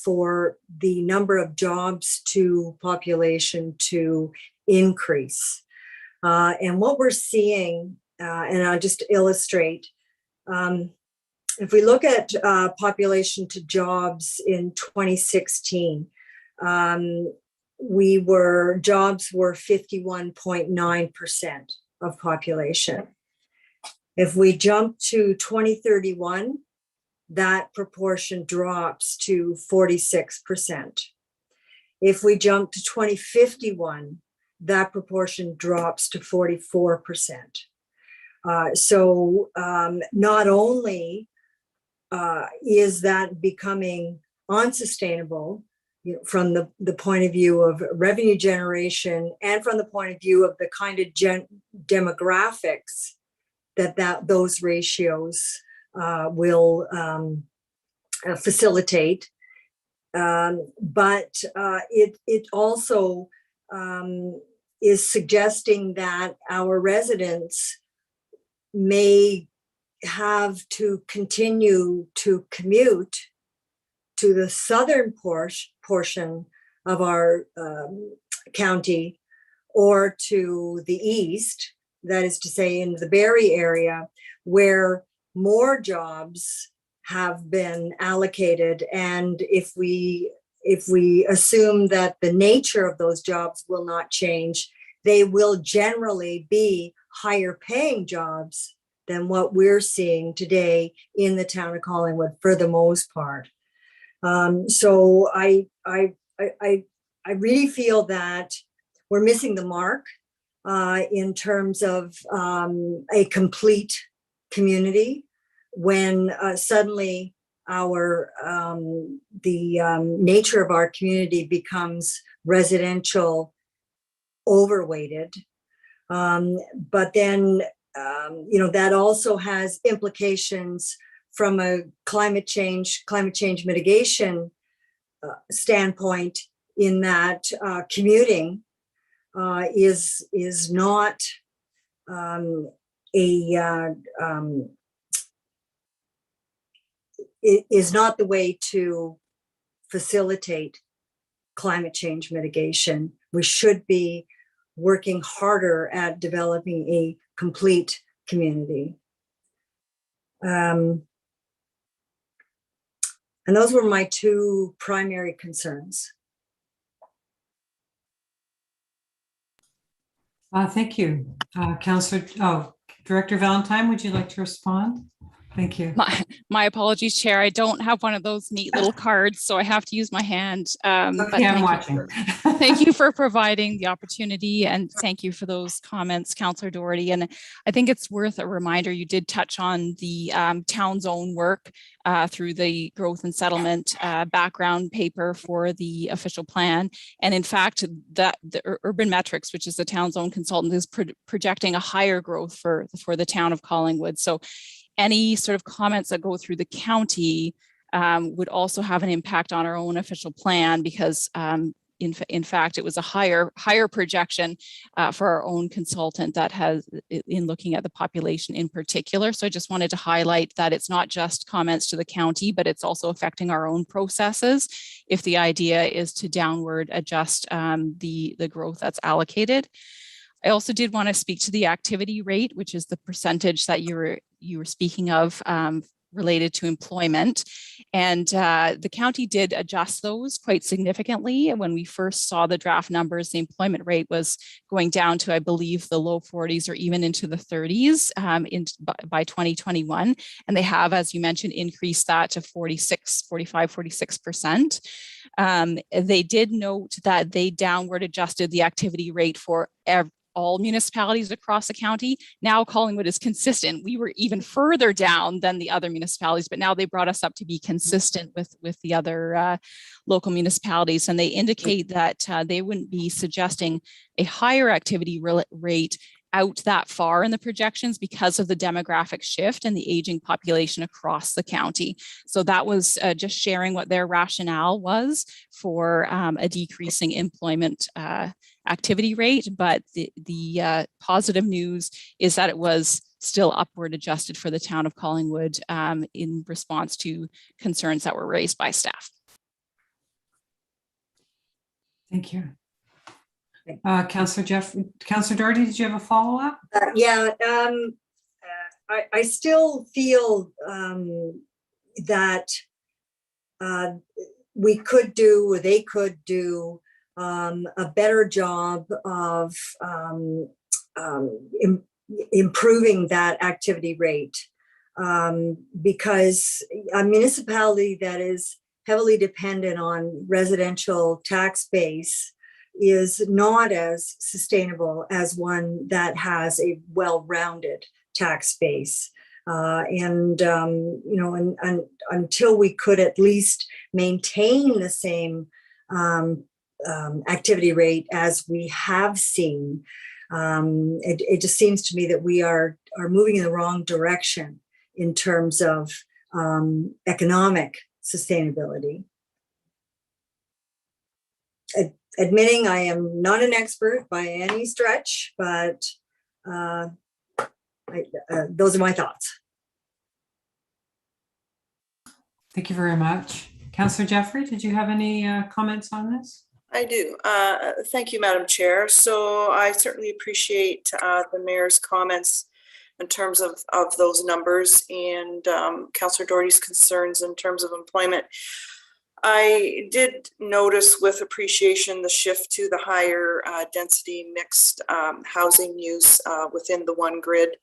for the number of jobs to population to increase. And what we're seeing, and I'll just illustrate, if we look at population to jobs in 2016, jobs were 51.9% of population. If we jump to 2031, that proportion drops to 46%. If we jump to 2051, that proportion drops to 44%. So not only is that becoming unsustainable, from the point of view of revenue generation and from the point of view of the kind of demographics that those ratios will facilitate, but it also is suggesting that our residents may have to continue to commute to the southern portion of our county or to the east, that is to say in the Barrie area, where more jobs have been allocated. And if we assume that the nature of those jobs will not change, they will generally be higher paying jobs than what we're seeing today in the town of Collingwood for the most part. So I really feel that we're missing the mark in terms of a complete community when suddenly the nature of our community becomes residential overweighted. But then that also has implications from a climate change mitigation standpoint, in that commuting is not is not the way to facilitate climate change mitigation. We should be working harder at developing a complete community. And those were my two primary concerns. Thank you. Director Valentine, would you like to respond? Thank you. My apologies, Chair. I don't have one of those neat little cards, so I have to use my hand. Okay, I'm watching. Thank you for providing the opportunity, and thank you for those comments, Councillor Doherty. And I think it's worth a reminder, you did touch on the town's own work through the growth and settlement background paper for the official plan. And in fact, the Urban Metrics, which is the town's own consultant, is projecting a higher growth for the town of Collingwood. So any sort of comments that go through the county would also have an impact on our own official plan, because in fact, it was a higher projection for our own consultant that has, in looking at the population in particular. So I just wanted to highlight that it's not just comments to the county, but it's also affecting our own processes if the idea is to downward adjust the growth that's allocated. I also did want to speak to the activity rate, which is the percentage that you were speaking of related to employment. And the county did adjust those quite significantly. And when we first saw the draft numbers, the employment rate was going down to, I believe, the low 40s or even into the 30s by 2021. And they have, as you mentioned, increased that to 46%. They did note that they downward adjusted the activity rate for all municipalities across the county. Now Collingwood is consistent. We were even further down than the other municipalities, but now they brought us up to be consistent with the other local municipalities. And they indicate that they wouldn't be suggesting a higher activity rate out that far in the projections because of the demographic shift and the aging population across the county. So that was just sharing what their rationale was for a decreasing employment activity rate, but the positive news is that it was still upward adjusted for the town of Collingwood in response to concerns that were raised by staff. Thank you. Councillor Doherty, did you have a follow-up? I still feel that we could do, or they could do a better job of improving that activity rate, because a municipality that is heavily dependent on residential tax base is not as sustainable as one that has a well-rounded tax base. Until we could at least maintain the same activity rate as we have seen, it just seems to me that we are moving in the wrong direction in terms of economic sustainability. Admitting I am not an expert by any stretch, but those are my thoughts. Thank you very much. Councillor Jeffrey, did you have any comments on this? I do. Thank you, Madam Chair. So I certainly appreciate the Mayor's comments in terms of those numbers and Councillor Doherty's concerns in terms of employment. I did notice with appreciation the shift to the higher density mixed housing use within the one grid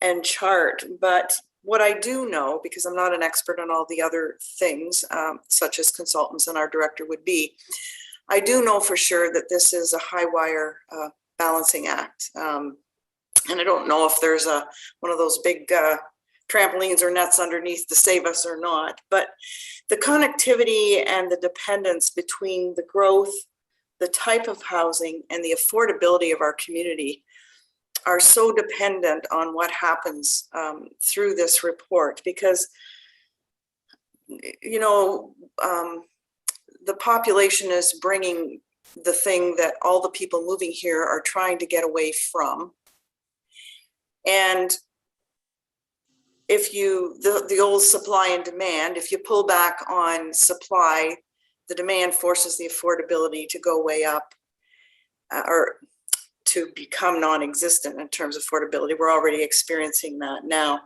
and chart. But what I do know, because I'm not an expert on all the other things, such as consultants and our director would be, I do know for sure that this is a high wire balancing act. And I don't know if there's one of those big trampolines or nets underneath to save us or not, but the connectivity and the dependence between the growth, the type of housing, and the affordability of our community are so dependent on what happens through this report, because the population is bringing the thing that all the people moving here are trying to get away from. And if the old supply and demand, if you pull back on supply, the demand forces the affordability to go way up or to become non-existent in terms of affordability. We're already experiencing that now.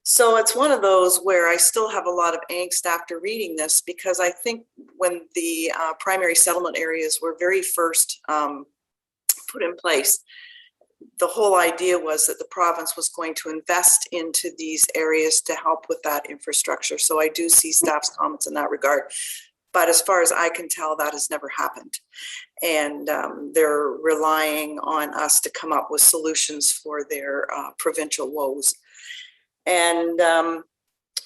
So it's one of those where I still have a lot of angst after reading this, because I think when the primary settlement areas were very first put in place, the whole idea was that the province was going to invest into these areas to help with that infrastructure. So I do see staff's comments in that regard. But as far as I can tell, that has never happened. And they're relying on us to come up with solutions for their provincial woes. And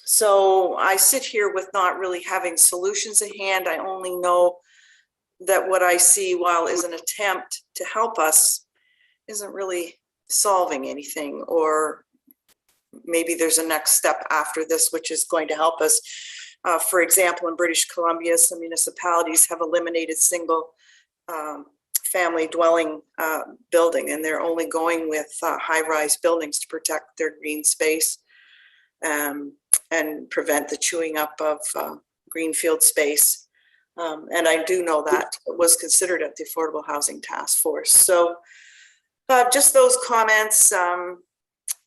so I sit here with not really having solutions at hand. I only know that what I see, while is an attempt to help us, isn't really solving anything, or maybe there's a next step after this, which is going to help us. For example, in British Columbia, some municipalities have eliminated single family dwelling building, and they're only going with high-rise buildings to protect their green space and prevent the chewing up of greenfield space. And I do know that was considered at the Affordable Housing Task Force. So just those comments, and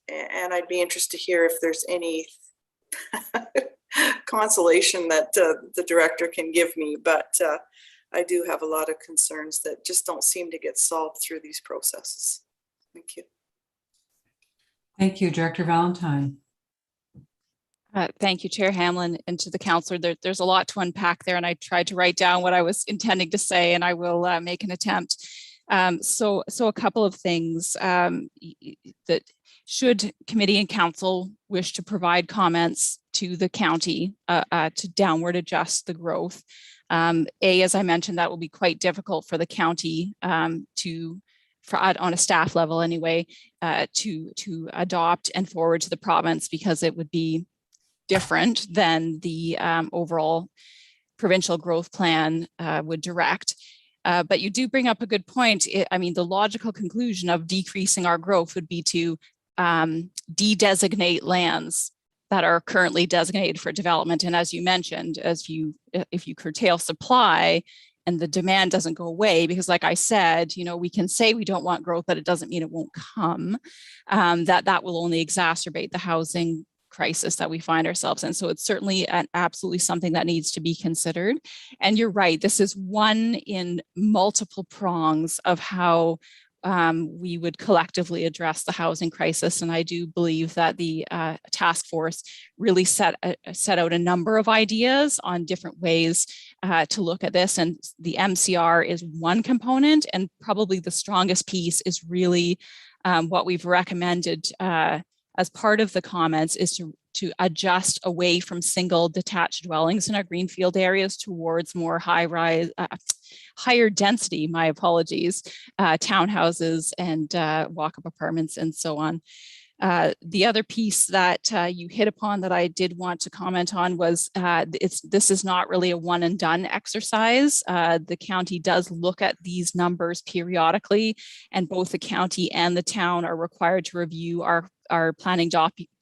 I'd be interested to hear if there's any consolation that the director can give me, but I do have a lot of concerns that just don't seem to get solved through these processes. Thank you. Thank you, Director Valentine. Thank you, Chair Hamlin, and to the councillor. There's a lot to unpack there, and I tried to write down what I was intending to say, and I will make an attempt. So a couple of things that should committee and council wish to provide comments to the county to downward adjust the growth. As I mentioned, that will be quite difficult for the county on a staff level anyway, to adopt and forward to the province, because it would be different than the overall provincial growth plan would direct. But you do bring up a good point. I mean, the logical conclusion of decreasing our growth would be to de-designate lands that are currently designated for development. And as you mentioned, if you curtail supply and the demand doesn't go away, because like I said, you know, we can say we don't want growth, but it doesn't mean it won't come, that will only exacerbate the housing crisis that we find ourselves in. So it's certainly absolutely something that needs to be considered. And you're right, this is one in multiple prongs of how we would collectively address the housing crisis. And I do believe that the task force really set out a number of ideas on different ways to look at this. And the MCR is one component, and probably the strongest piece is really what we've recommended as part of the comments is to adjust away from single detached dwellings in our greenfield areas towards more higher density, my apologies, townhouses and walk-up apartments and so on. The other piece that you hit upon that I did want to comment on was this is not really a one and done exercise. The county does look at these numbers periodically, and both the county and the town are required to review our planning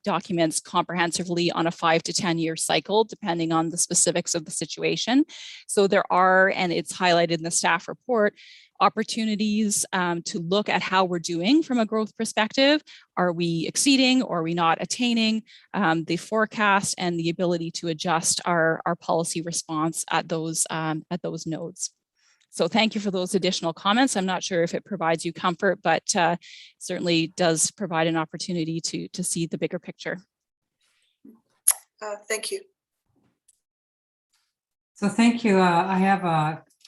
documents comprehensively on a 5 to 10 year cycle, depending on the specifics of the situation. So there are, and it's highlighted in the staff report, opportunities to look at how we're doing from a growth perspective. Are we exceeding or are we not attaining the forecast, and the ability to adjust our policy response at those nodes. So thank you for those additional comments. I'm not sure if it provides you comfort, but certainly does provide an opportunity to see the bigger picture. Thank you. So thank you. I have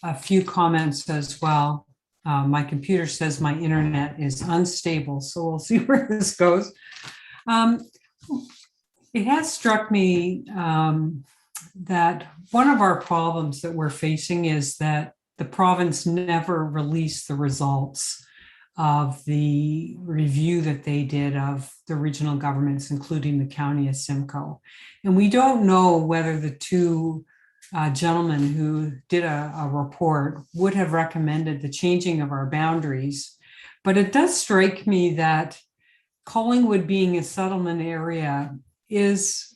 a few comments as well. My computer says my internet is unstable, so we'll see where this goes. It has struck me that one of our problems that we're facing is that the province never released the results of the review that they did of the regional governments, including the county of Simcoe. And we don't know whether the two gentlemen who did a report would have recommended the changing of our boundaries. But it does strike me that Collingwood being a settlement area it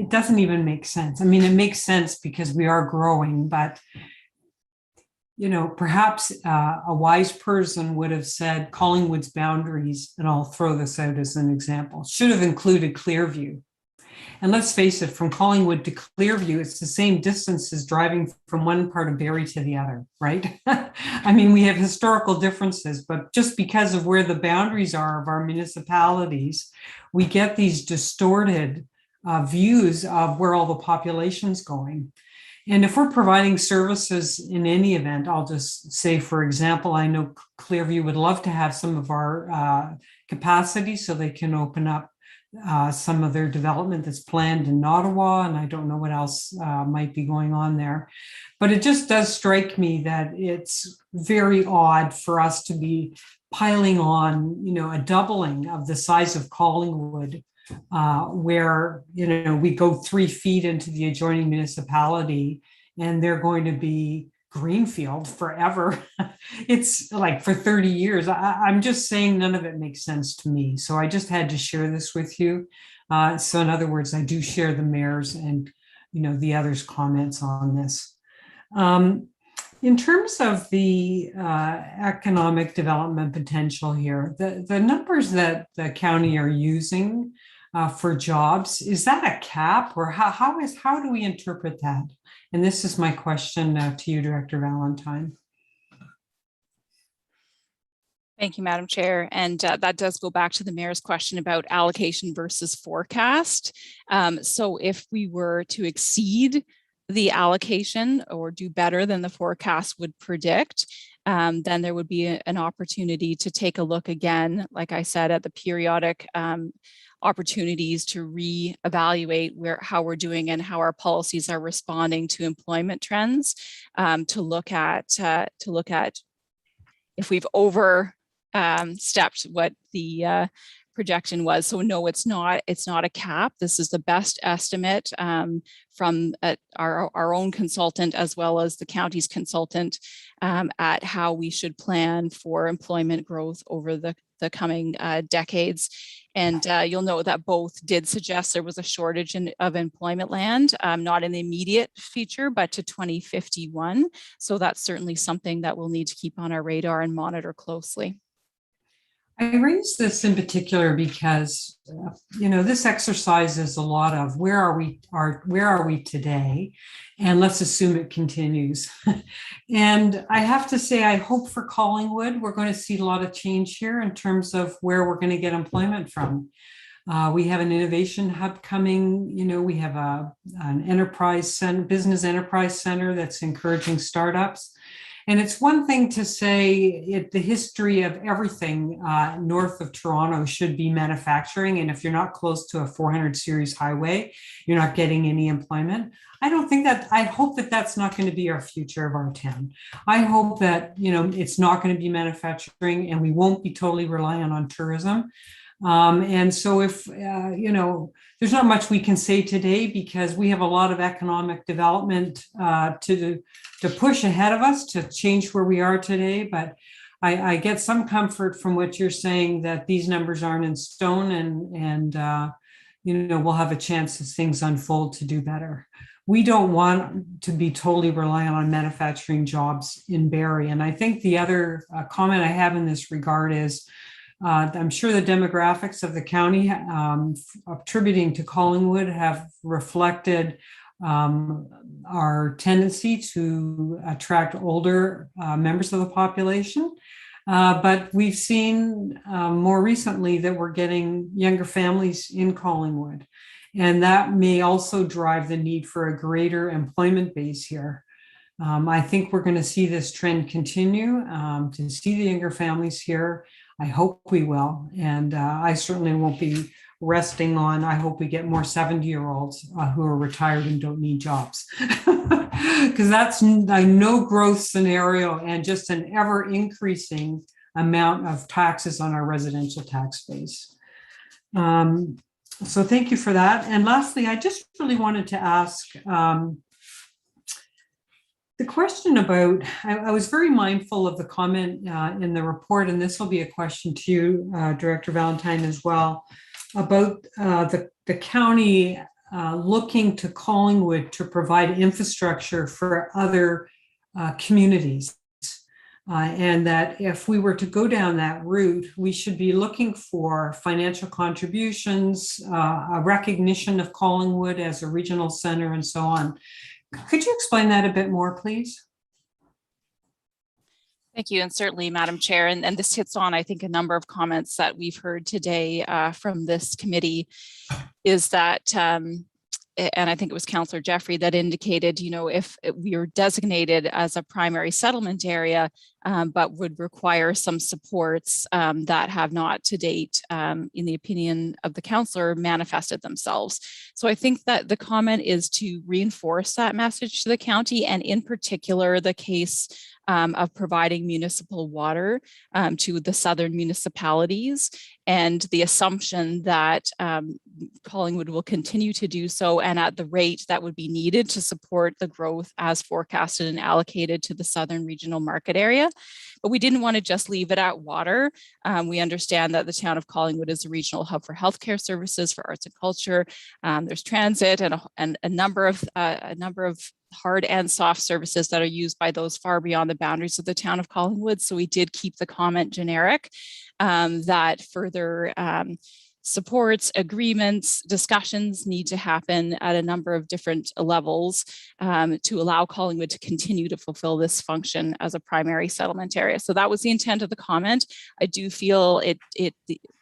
doesn't even make sense. I mean, it makes sense because we are growing, but you know, perhaps a wise person would have said Collingwood's boundaries, and I'll throw this out as an example, should have included Clearview. And let's face it, from Collingwood to Clearview, it's the same distance as driving from one part of Barrie to the other, right? I mean, we have historical differences, but just because of where the boundaries are of our municipalities, we get these distorted views of where all the population's going. And if we're providing services in any event, I'll just say, for example, I know Clearview would love to have some of our capacity so they can open up some of their development that's planned in Ottawa, and I don't know what else might be going on there. But it just does strike me that it's very odd for us to be piling on, you know, a doubling of the size of Collingwood, where, you know, we go 3 feet into the adjoining municipality and they're going to be greenfield forever. It's like for 30 years. I'm just saying none of it makes sense to me. So I just had to share this with you. So in other words, I do share the mayor's and, you know, the others' comments on this. In terms of the economic development potential here, the numbers that the county are using for jobs, is that a cap, or how do we interpret that? And this is my question to you, Director Valentine. Thank you, Madam Chair. And that does go back to the mayor's question about allocation versus forecast. So if we were to exceed the allocation or do better than the forecast would predict, then there would be an opportunity to take a look again, like I said, at the periodic opportunities to reevaluate how we're doing and how our policies are responding to employment trends, to look at if we've overstepped what the projection was. So no, it's not a cap. This is the best estimate from our own consultant as well as the county's consultant at how we should plan for employment growth over the coming decades. And you'll note that both did suggest there was a shortage of employment land, not in the immediate future, but to 2051. So that's certainly something that we'll need to keep on our radar and monitor closely. I raise this in particular because, this exercise is a lot of where are we today? And let's assume it continues. And I have to say, I hope for Collingwood, we're going to see a lot of change here in terms of where we're going to get employment from. We have an innovation hub coming, we have an enterprise center, business enterprise center that's encouraging startups. And it's one thing to say the history of everything north of Toronto should be manufacturing. And if you're not close to a 400 series highway, you're not getting any employment. I hope that that's not going to be our future of our town. I hope that, it's not going to be manufacturing and we won't be totally reliant on tourism. And so if, there's not much we can say today because we have a lot of economic development to push ahead of us to change where we are today. But I get some comfort from what you're saying that these numbers aren't in stone and we'll have a chance as things unfold to do better. We don't want to be totally reliant on manufacturing jobs in Barrie. And I think the other comment I have in this regard is I'm sure the demographics of the county attributing to Collingwood have reflected our tendency to attract older members of the population. But we've seen more recently that we're getting younger families in Collingwood. And that may also drive the need for a greater employment base here. I think we're going to see this trend continue to see the younger families here. I hope we will. And I certainly won't be resting on, I hope we get more 70-year-olds who are retired and don't need jobs. Because that's a no growth scenario and just an ever increasing amount of taxes on our residential tax base. So thank you for that. And lastly, I just really wanted to ask the question about, I was very mindful of the comment in the report, and this will be a question to you, Director Valentine, as well, about the county looking to Collingwood to provide infrastructure for other communities. And that if we were to go down that route, we should be looking for financial contributions, a recognition of Collingwood as a regional center, and so on. Could you explain that a bit more, please? Thank you, and certainly, Madam Chair, and this hits on, I think, a number of comments that we've heard today from this committee, is that, and I think it was Councillor Jeffrey that indicated, if we are designated as a primary settlement area, but would require some supports that have not to date, in the opinion of the councillor, manifested themselves. So I think that the comment is to reinforce that message to the county, and in particular, the case of providing municipal water to the southern municipalities, and the assumption that Collingwood will continue to do so and at the rate that would be needed to support the growth as forecasted and allocated to the southern regional market area. But we didn't want to just leave it at water. We understand that the town of Collingwood is a regional hub for healthcare services, for arts and culture. There's transit and a number of hard and soft services that are used by those far beyond the boundaries of the town of Collingwood. So we did keep the comment generic, that further supports, agreements, discussions need to happen at a number of different levels to allow Collingwood to continue to fulfill this function as a primary settlement area. So that was the intent of the comment. I do feel it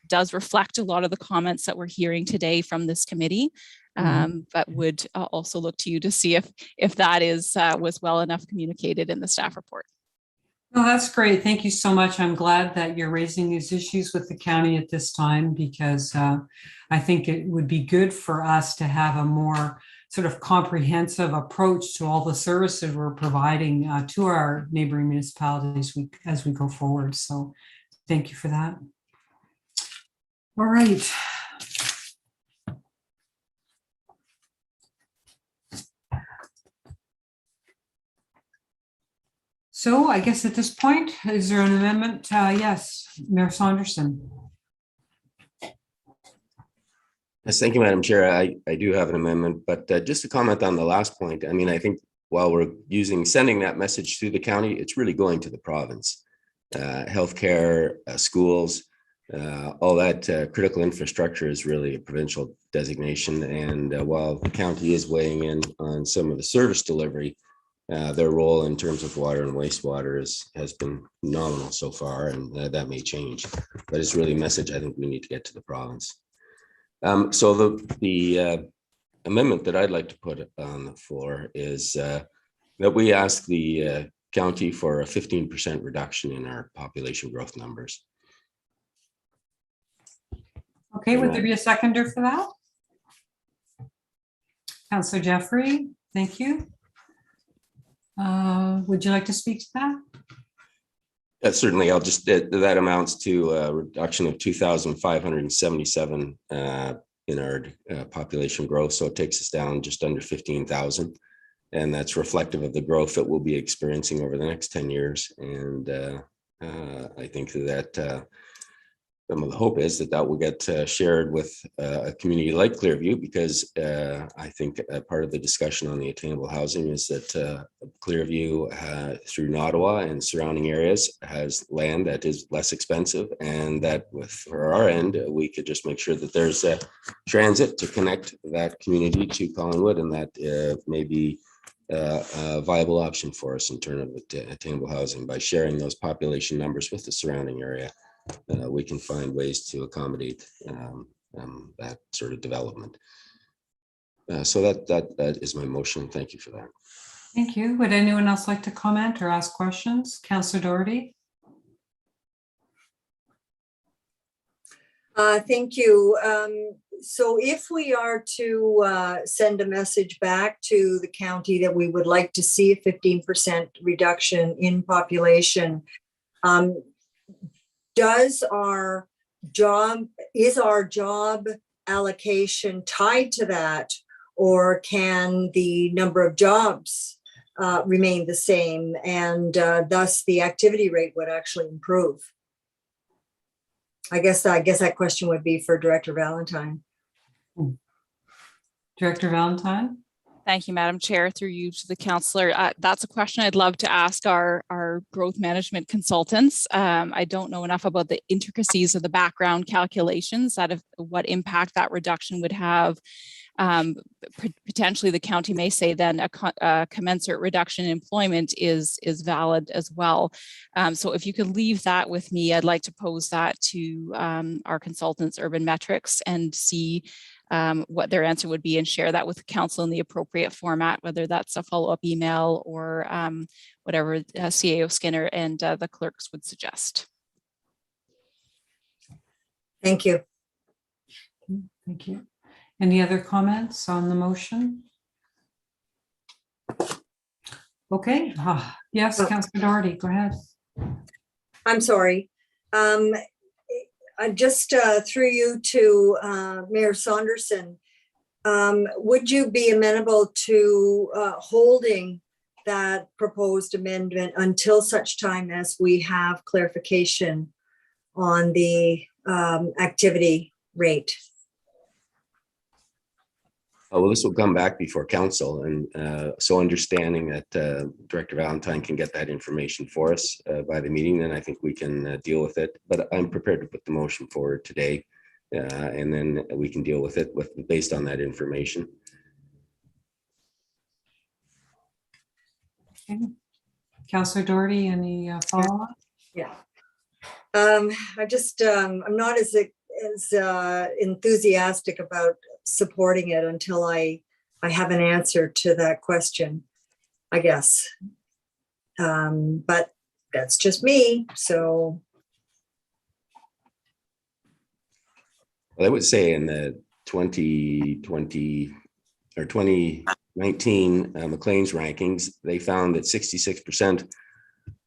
does reflect a lot of the comments that we're hearing today from this committee. But would also look to you to see if that was well enough communicated in the staff report. No, that's great. Thank you so much. I'm glad that you're raising these issues with the county at this time, because I think it would be good for us to have a more sort of comprehensive approach to all the services we're providing to our neighboring municipalities as we go forward. So thank you for that. All right. So I guess at this point, is there an amendment? Yes, Mayor Saunderson. Yes, thank you, Madam Chair. I do have an amendment, but just to comment on the last point, I mean, I think while we're sending that message to the county, it's really going to the province. Healthcare, schools, all that critical infrastructure is really a provincial designation. And while the county is weighing in on some of the service delivery, their role in terms of water and wastewater has been nominal so far, and that may change. But it's really a message I think we need to get to the province. So the amendment that I'd like to put on the floor is that we ask the county for a 15% reduction in our population growth numbers. Okay, would there be a seconder for that? Councillor Jeffrey, thank you. Would you like to speak to that? Certainly, I'll just, that amounts to a reduction of 2,577 in our population growth. So it takes us down just under 15,000. And that's reflective of the growth that we'll be experiencing over the next 10 years. And I think that some of the hope is that will get shared with a community like Clearview, because I think part of the discussion on the attainable housing is that Clearview through Ottawa and surrounding areas has land that is less expensive, and that for our end, we could just make sure that there's a transit to connect that community to Collingwood, and that may be a viable option for us in terms of attainable housing. By sharing those population numbers with the surrounding area, we can find ways to accommodate that sort of development. So that is my motion. Thank you for that. Thank you. Would anyone else like to comment or ask questions? Councillor Doherty. Thank you. So if we are to send a message back to the county that we would like to see a 15% reduction in population, is our job allocation tied to that, or can the number of jobs remain the same, and thus the activity rate would actually improve? I guess that question would be for Director Valentine. Director Valentine. Thank you, Madam Chair, through you to the councillor. That's a question I'd love to ask our growth management consultants. I don't know enough about the intricacies of the background calculations that what impact that reduction would have. Potentially the county may say then a commensurate reduction in employment is valid as well. So if you could leave that with me, I'd like to pose that to our consultants, Urban Metrics, and see what their answer would be, and share that with the council in the appropriate format, whether that's a follow-up email or whatever CAO Skinner and the clerks would suggest. Thank you. Thank you. Any other comments on the motion? Okay. Yes, Councillor Doherty, go ahead. I'm sorry. I just through you to Mayor Saunderson. Would you be amenable to holding that proposed amendment until such time as we have clarification on the activity rate? Well, this will come back before council, and so understanding that Director Valentine can get that information for us by the meeting, then I think we can deal with it. But I'm prepared to put the motion forward today, and then we can deal with it based on that information. Okay. Councillor Doherty, any follow-up? Yeah. I just I'm not as enthusiastic about supporting it until I have an answer to that question, I guess. But that's just me. So Well, I would say in the 2020 or 2019 Maclean's rankings, they found that 66%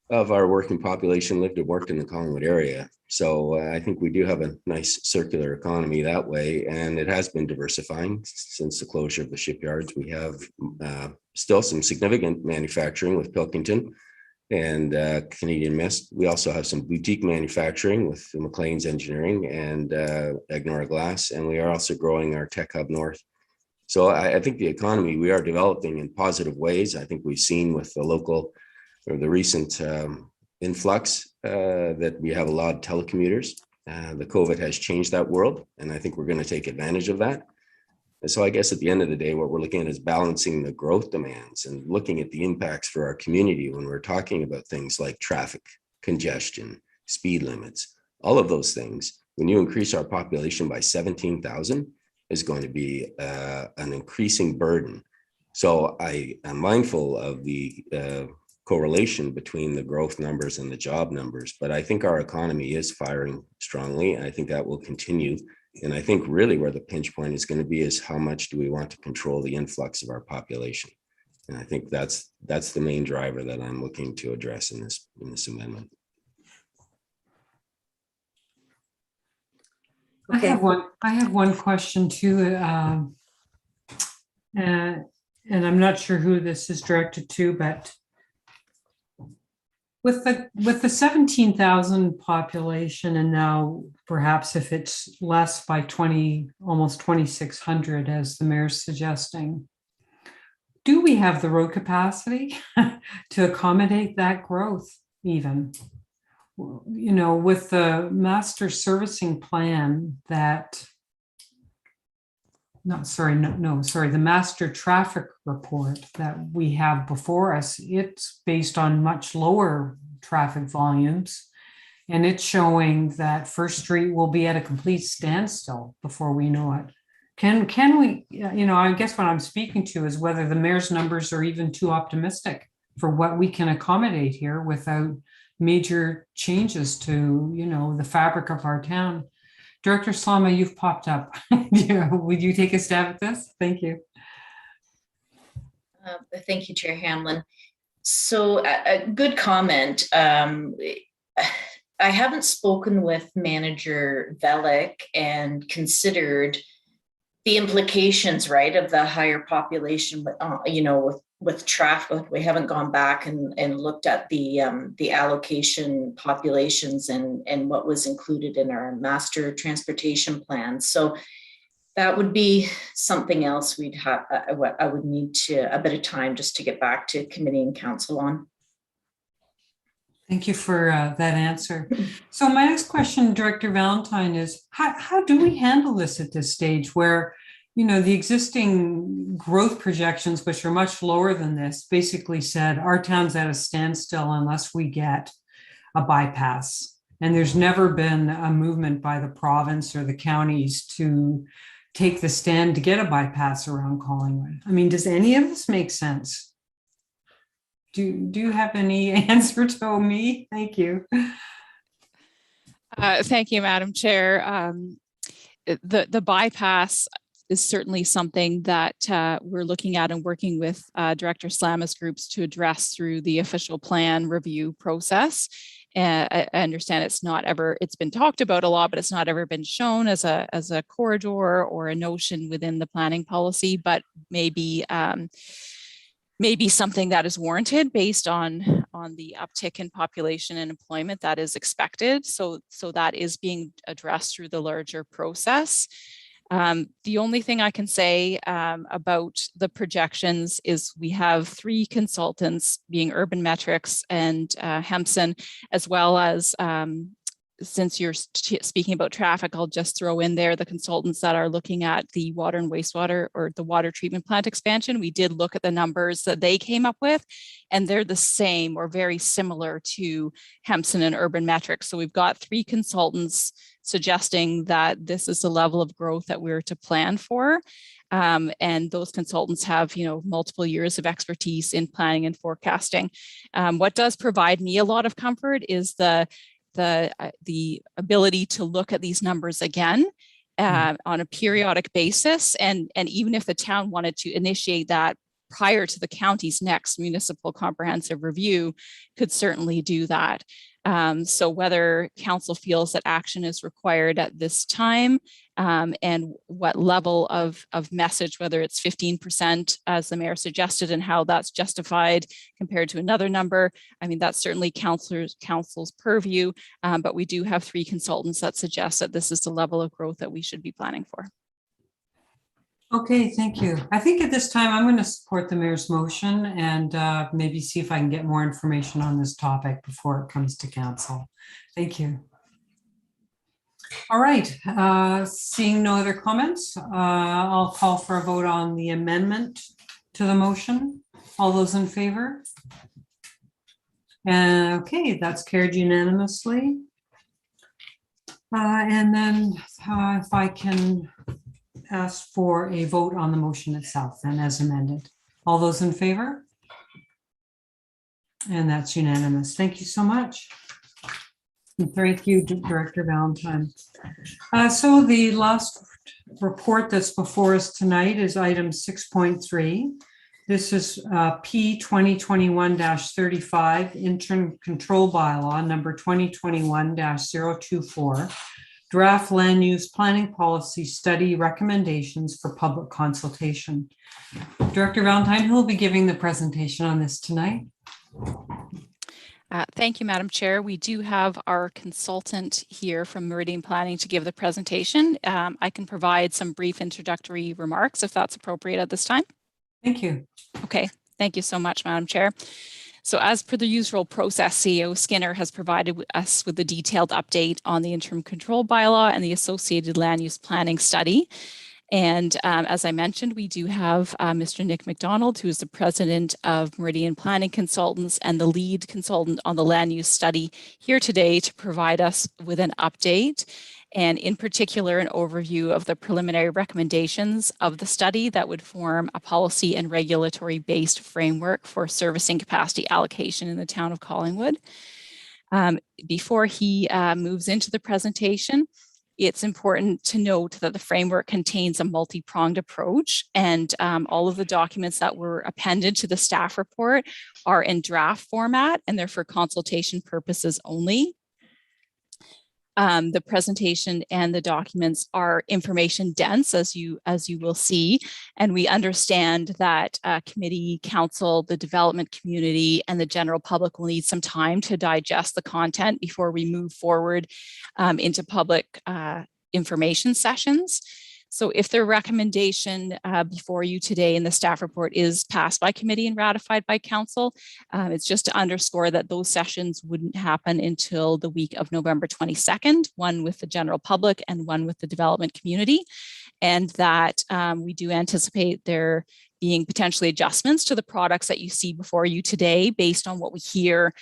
of our working population lived and worked in the Collingwood area. So I think we do have a nice circular economy that way, and it has been diversifying since the closure of the shipyards. We have still some significant manufacturing with Pilkington and Canadian Mist. We also have some boutique manufacturing with McLean's Engineering and Agnora Glass, and we are also growing our Tech Hub North. So I think the economy, we are developing in positive ways. I think we've seen with the local or the recent influx that we have a lot of telecommuters. The COVID has changed that world, and I think we're going to take advantage of that. And so I guess at the end of the day, what we're looking at is balancing the growth demands and looking at the impacts for our community when we're talking about things like traffic, congestion, speed limits, all of those things. When you increase our population by 17,000, is going to be an increasing burden. So I am mindful of the correlation between the growth numbers and the job numbers, but I think our economy is firing strongly. I think that will continue. And I think really where the pinch point is going to be is how much do we want to control the influx of our population? And I think that's the main driver that I'm looking to address in this amendment. Okay. I have one question too, and I'm not sure who this is directed to, but with the 17,000 population, and now perhaps if it's less by almost 2,600, as the mayor's suggesting, do we have the road capacity to accommodate that growth even? You know, with the master servicing plan the master traffic report that we have before us, it's based on much lower traffic volumes. And it's showing that First Street will be at a complete standstill before we know it. Can we, you know, I guess what I'm speaking to is whether the mayor's numbers are even too optimistic for what we can accommodate here without major changes to, you know, the fabric of our town. Director Slama, you've popped up. Would you take a stab at this? Thank you. Thank you, Chair Hamlin. So a good comment. I haven't spoken with Manager Velick and considered the implications, right, of the higher population, you know, with traffic. We haven't gone back and looked at the allocation populations and what was included in our master transportation plan. So that would be something else we'd have. I would need a bit of time just to get back to committee and council on. Thank you for that answer. So my next question, Director Valentine, is how do we handle this at this stage where, you know, the existing growth projections, which are much lower than this, basically said our town's at a standstill unless we get a bypass. And there's never been a movement by the province or the counties to take the stand to get a bypass around Collingwood. I mean, does any of this make sense? Do you have any answer to me? Thank you. Thank you, Madam Chair. The bypass is certainly something that we're looking at and working with Director Slama's groups to address through the official plan review process. I understand it's been talked about a lot, but it's not ever been shown as a corridor or a notion within the planning policy, but maybe something that is warranted based on the uptick in population and employment that is expected. So that is being addressed through the larger process. The only thing I can say about the projections is we have 3 consultants, being Urban Metrics and Hempson, as well as, since you're speaking about traffic, I'll just throw in there the consultants that are looking at the water and wastewater or the water treatment plant expansion. We did look at the numbers that they came up with, and they're the same or very similar to Hempson and Urban Metrics. So we've got 3 consultants suggesting that this is the level of growth that we're to plan for. And those consultants have, you know, multiple years of expertise in planning and forecasting. What does provide me a lot of comfort is the ability to look at these numbers again on a periodic basis. And even if the town wanted to initiate that prior to the county's next municipal comprehensive review could certainly do that. So whether council feels that action is required at this time, and what level of message, whether it's 15% as the mayor suggested and how that's justified compared to another number. I mean, that's certainly council's purview, but we do have 3 consultants that suggest that this is the level of growth that we should be planning for. Okay, thank you. I think at this time I'm going to support the mayor's motion and maybe see if I can get more information on this topic before it comes to council. Thank you. All right, seeing no other comments, I'll call for a vote on the amendment to the motion. All those in favor? Okay, that's carried unanimously. And then if I can ask for a vote on the motion itself then as amended. All those in favor? And that's unanimous. Thank you so much. And thank you, Director Valentine. So the last report that's before us tonight is item 6.3. This is P 2021-35 Interim Control Bylaw number 2021-024. Draft Land Use Planning Policy Study Recommendations for Public Consultation. Director Valentine, who will be giving the presentation on this tonight? Thank you, Madam Chair. We do have our consultant here from Meridian Planning to give the presentation. I can provide some brief introductory remarks if that's appropriate at this time. Thank you. Okay, thank you so much, Madam Chair. So as per the usual process, CEO Skinner has provided us with a detailed update on the interim control bylaw and the associated land use planning study. And as I mentioned, we do have Mr. Nick McDonald, who is the president of Meridian Planning Consultants and the lead consultant on the land use study here today to provide us with an update. And in particular, an overview of the preliminary recommendations of the study that would form a policy and regulatory based framework for servicing capacity allocation in the town of Collingwood. Before he moves into the presentation, it's important to note that the framework contains a multi-pronged approach, and all of the documents that were appended to the staff report are in draft format and they're for consultation purposes only. The presentation and the documents are information dense, as you will see, and we understand that committee, council, the development community, and the general public will need some time to digest the content before we move forward into public information sessions. So if the recommendation before you today in the staff report is passed by committee and ratified by council, it's just to underscore that those sessions wouldn't happen until the week of November 22nd, one with the general public and one with the development community. And that we do anticipate there being potentially adjustments to the products that you see before you today based on what we hear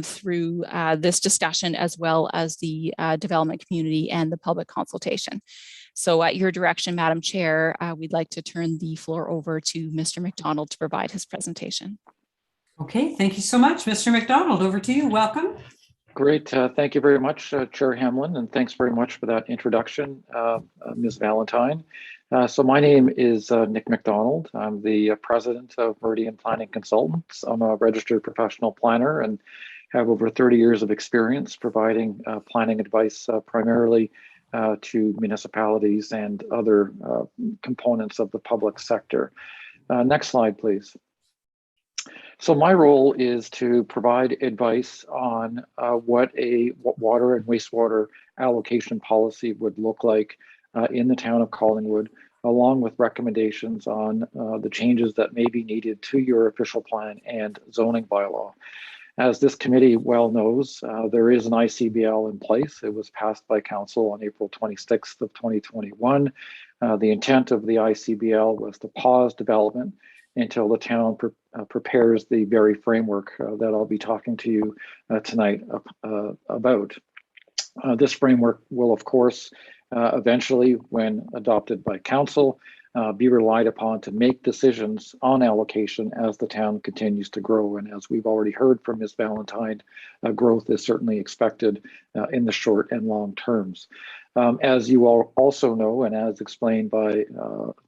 through this discussion, as well as the development community and the public consultation. So at your direction, Madam Chair, we'd like to turn the floor over to Mr. McDonald to provide his presentation. Okay, thank you so much. Mr. McDonald, over to you. Welcome. Great. Thank you very much, Chair Hamlin, and thanks very much for that introduction, Ms. Valentine. So my name is Nick McDonald. I'm the president of Meridian Planning Consultants. I'm a registered professional planner and have over 30 years of experience providing planning advice primarily to municipalities and other components of the public sector. Next slide, please. So my role is to provide advice on what a water and wastewater allocation policy would look like in the town of Collingwood, along with recommendations on the changes that may be needed to your official plan and zoning bylaw. As this committee well knows, there is an ICBL in place. It was passed by council on April 26th of 2021. The intent of the ICBL was to pause development until the town prepares the very framework that I'll be talking to you tonight about. This framework will, of course, eventually, when adopted by council, be relied upon to make decisions on allocation as the town continues to grow. And as we've already heard from Ms. Valentine, growth is certainly expected in the short and long terms. As you all also know, and as explained by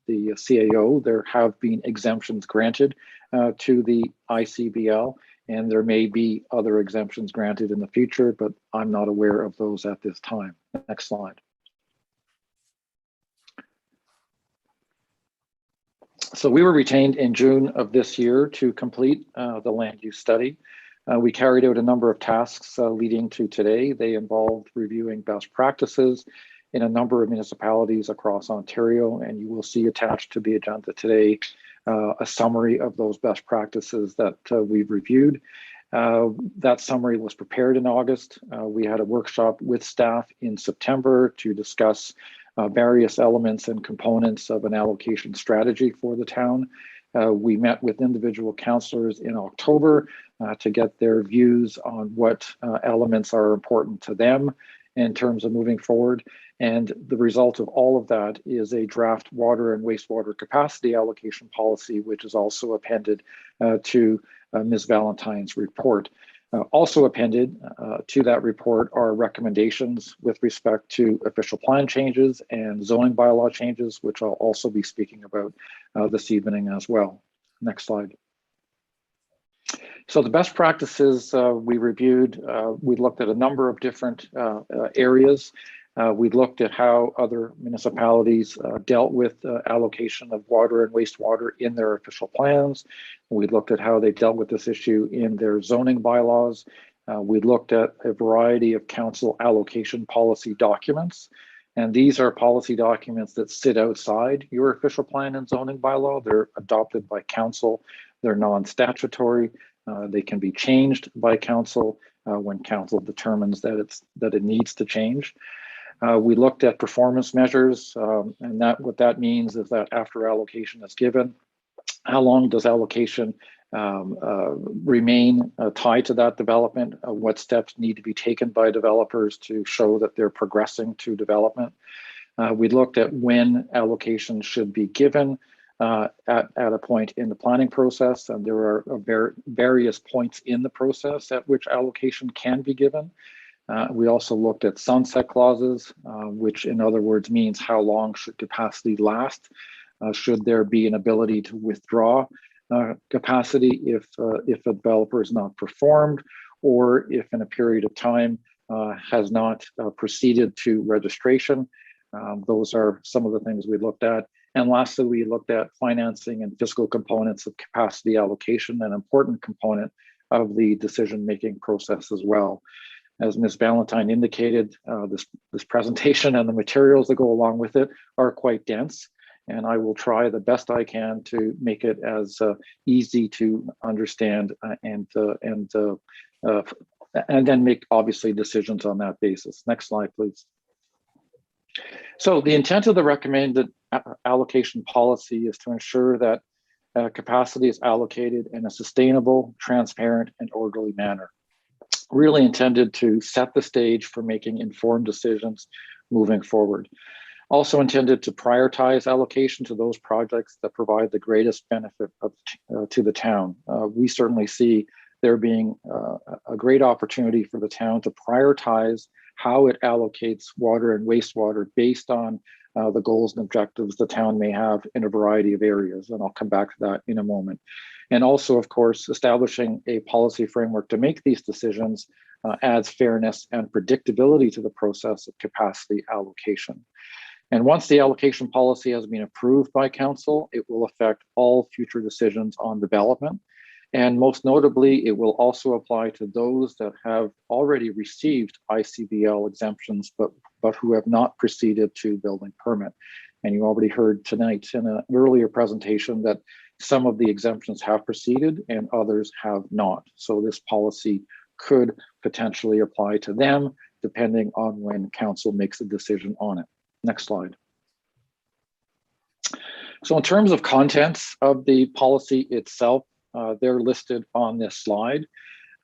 the CAO, there have been exemptions granted to the ICBL, and there may be other exemptions granted in the future, but I'm not aware of those at this time. Next slide. So we were retained in June of this year to complete the land use study. We carried out a number of tasks leading to today. They involved reviewing best practices in a number of municipalities across Ontario, and you will see attached to the agenda today a summary of those best practices that we've reviewed. That summary was prepared in August. We had a workshop with staff in September to discuss various elements and components of an allocation strategy for the town. We met with individual councillors in October to get their views on what elements are important to them in terms of moving forward. And the result of all of that is a draft water and wastewater capacity allocation policy, which is also appended to Ms. Valentine's report. Also appended to that report are recommendations with respect to official plan changes and zoning bylaw changes, which I'll also be speaking about this evening as well. Next slide. So the best practices we reviewed, we looked at a number of different areas. We looked at how other municipalities dealt with allocation of water and wastewater in their official plans. We looked at how they dealt with this issue in their zoning bylaws. We looked at a variety of council allocation policy documents. And these are policy documents that sit outside your official plan and zoning bylaw. They're adopted by council. They're non-statutory. They can be changed by council when council determines that it needs to change. We looked at performance measures, and what that means is that after allocation is given, how long does allocation remain tied to that development? What steps need to be taken by developers to show that they're progressing to development? We looked at when allocation should be given at a point in the planning process, and there are various points in the process at which allocation can be given. We also looked at sunset clauses, which in other words means how long should capacity last? Should there be an ability to withdraw capacity if a developer is not performed, or if in a period of time has not proceeded to registration? Those are some of the things we looked at. And lastly, we looked at financing and fiscal components of capacity allocation, an important component of the decision-making process as well. As Ms. Valentine indicated, this presentation and the materials that go along with it are quite dense, and I will try the best I can to make it as easy to understand and then make obviously decisions on that basis. Next slide, please. So the intent of the recommended allocation policy is to ensure that capacity is allocated in a sustainable, transparent, and orderly manner. Really intended to set the stage for making informed decisions moving forward. Also intended to prioritize allocation to those projects that provide the greatest benefit to the town. We certainly see there being a great opportunity for the town to prioritize how it allocates water and wastewater based on the goals and objectives the town may have in a variety of areas. And I'll come back to that in a moment. And also, of course, establishing a policy framework to make these decisions adds fairness and predictability to the process of capacity allocation. And once the allocation policy has been approved by council, it will affect all future decisions on development. And most notably, it will also apply to those that have already received ICBL exemptions, but who have not proceeded to building permit. And you already heard tonight in an earlier presentation that some of the exemptions have proceeded and others have not. So this policy could potentially apply to them depending on when council makes a decision on it. Next slide. So in terms of contents of the policy itself, they're listed on this slide.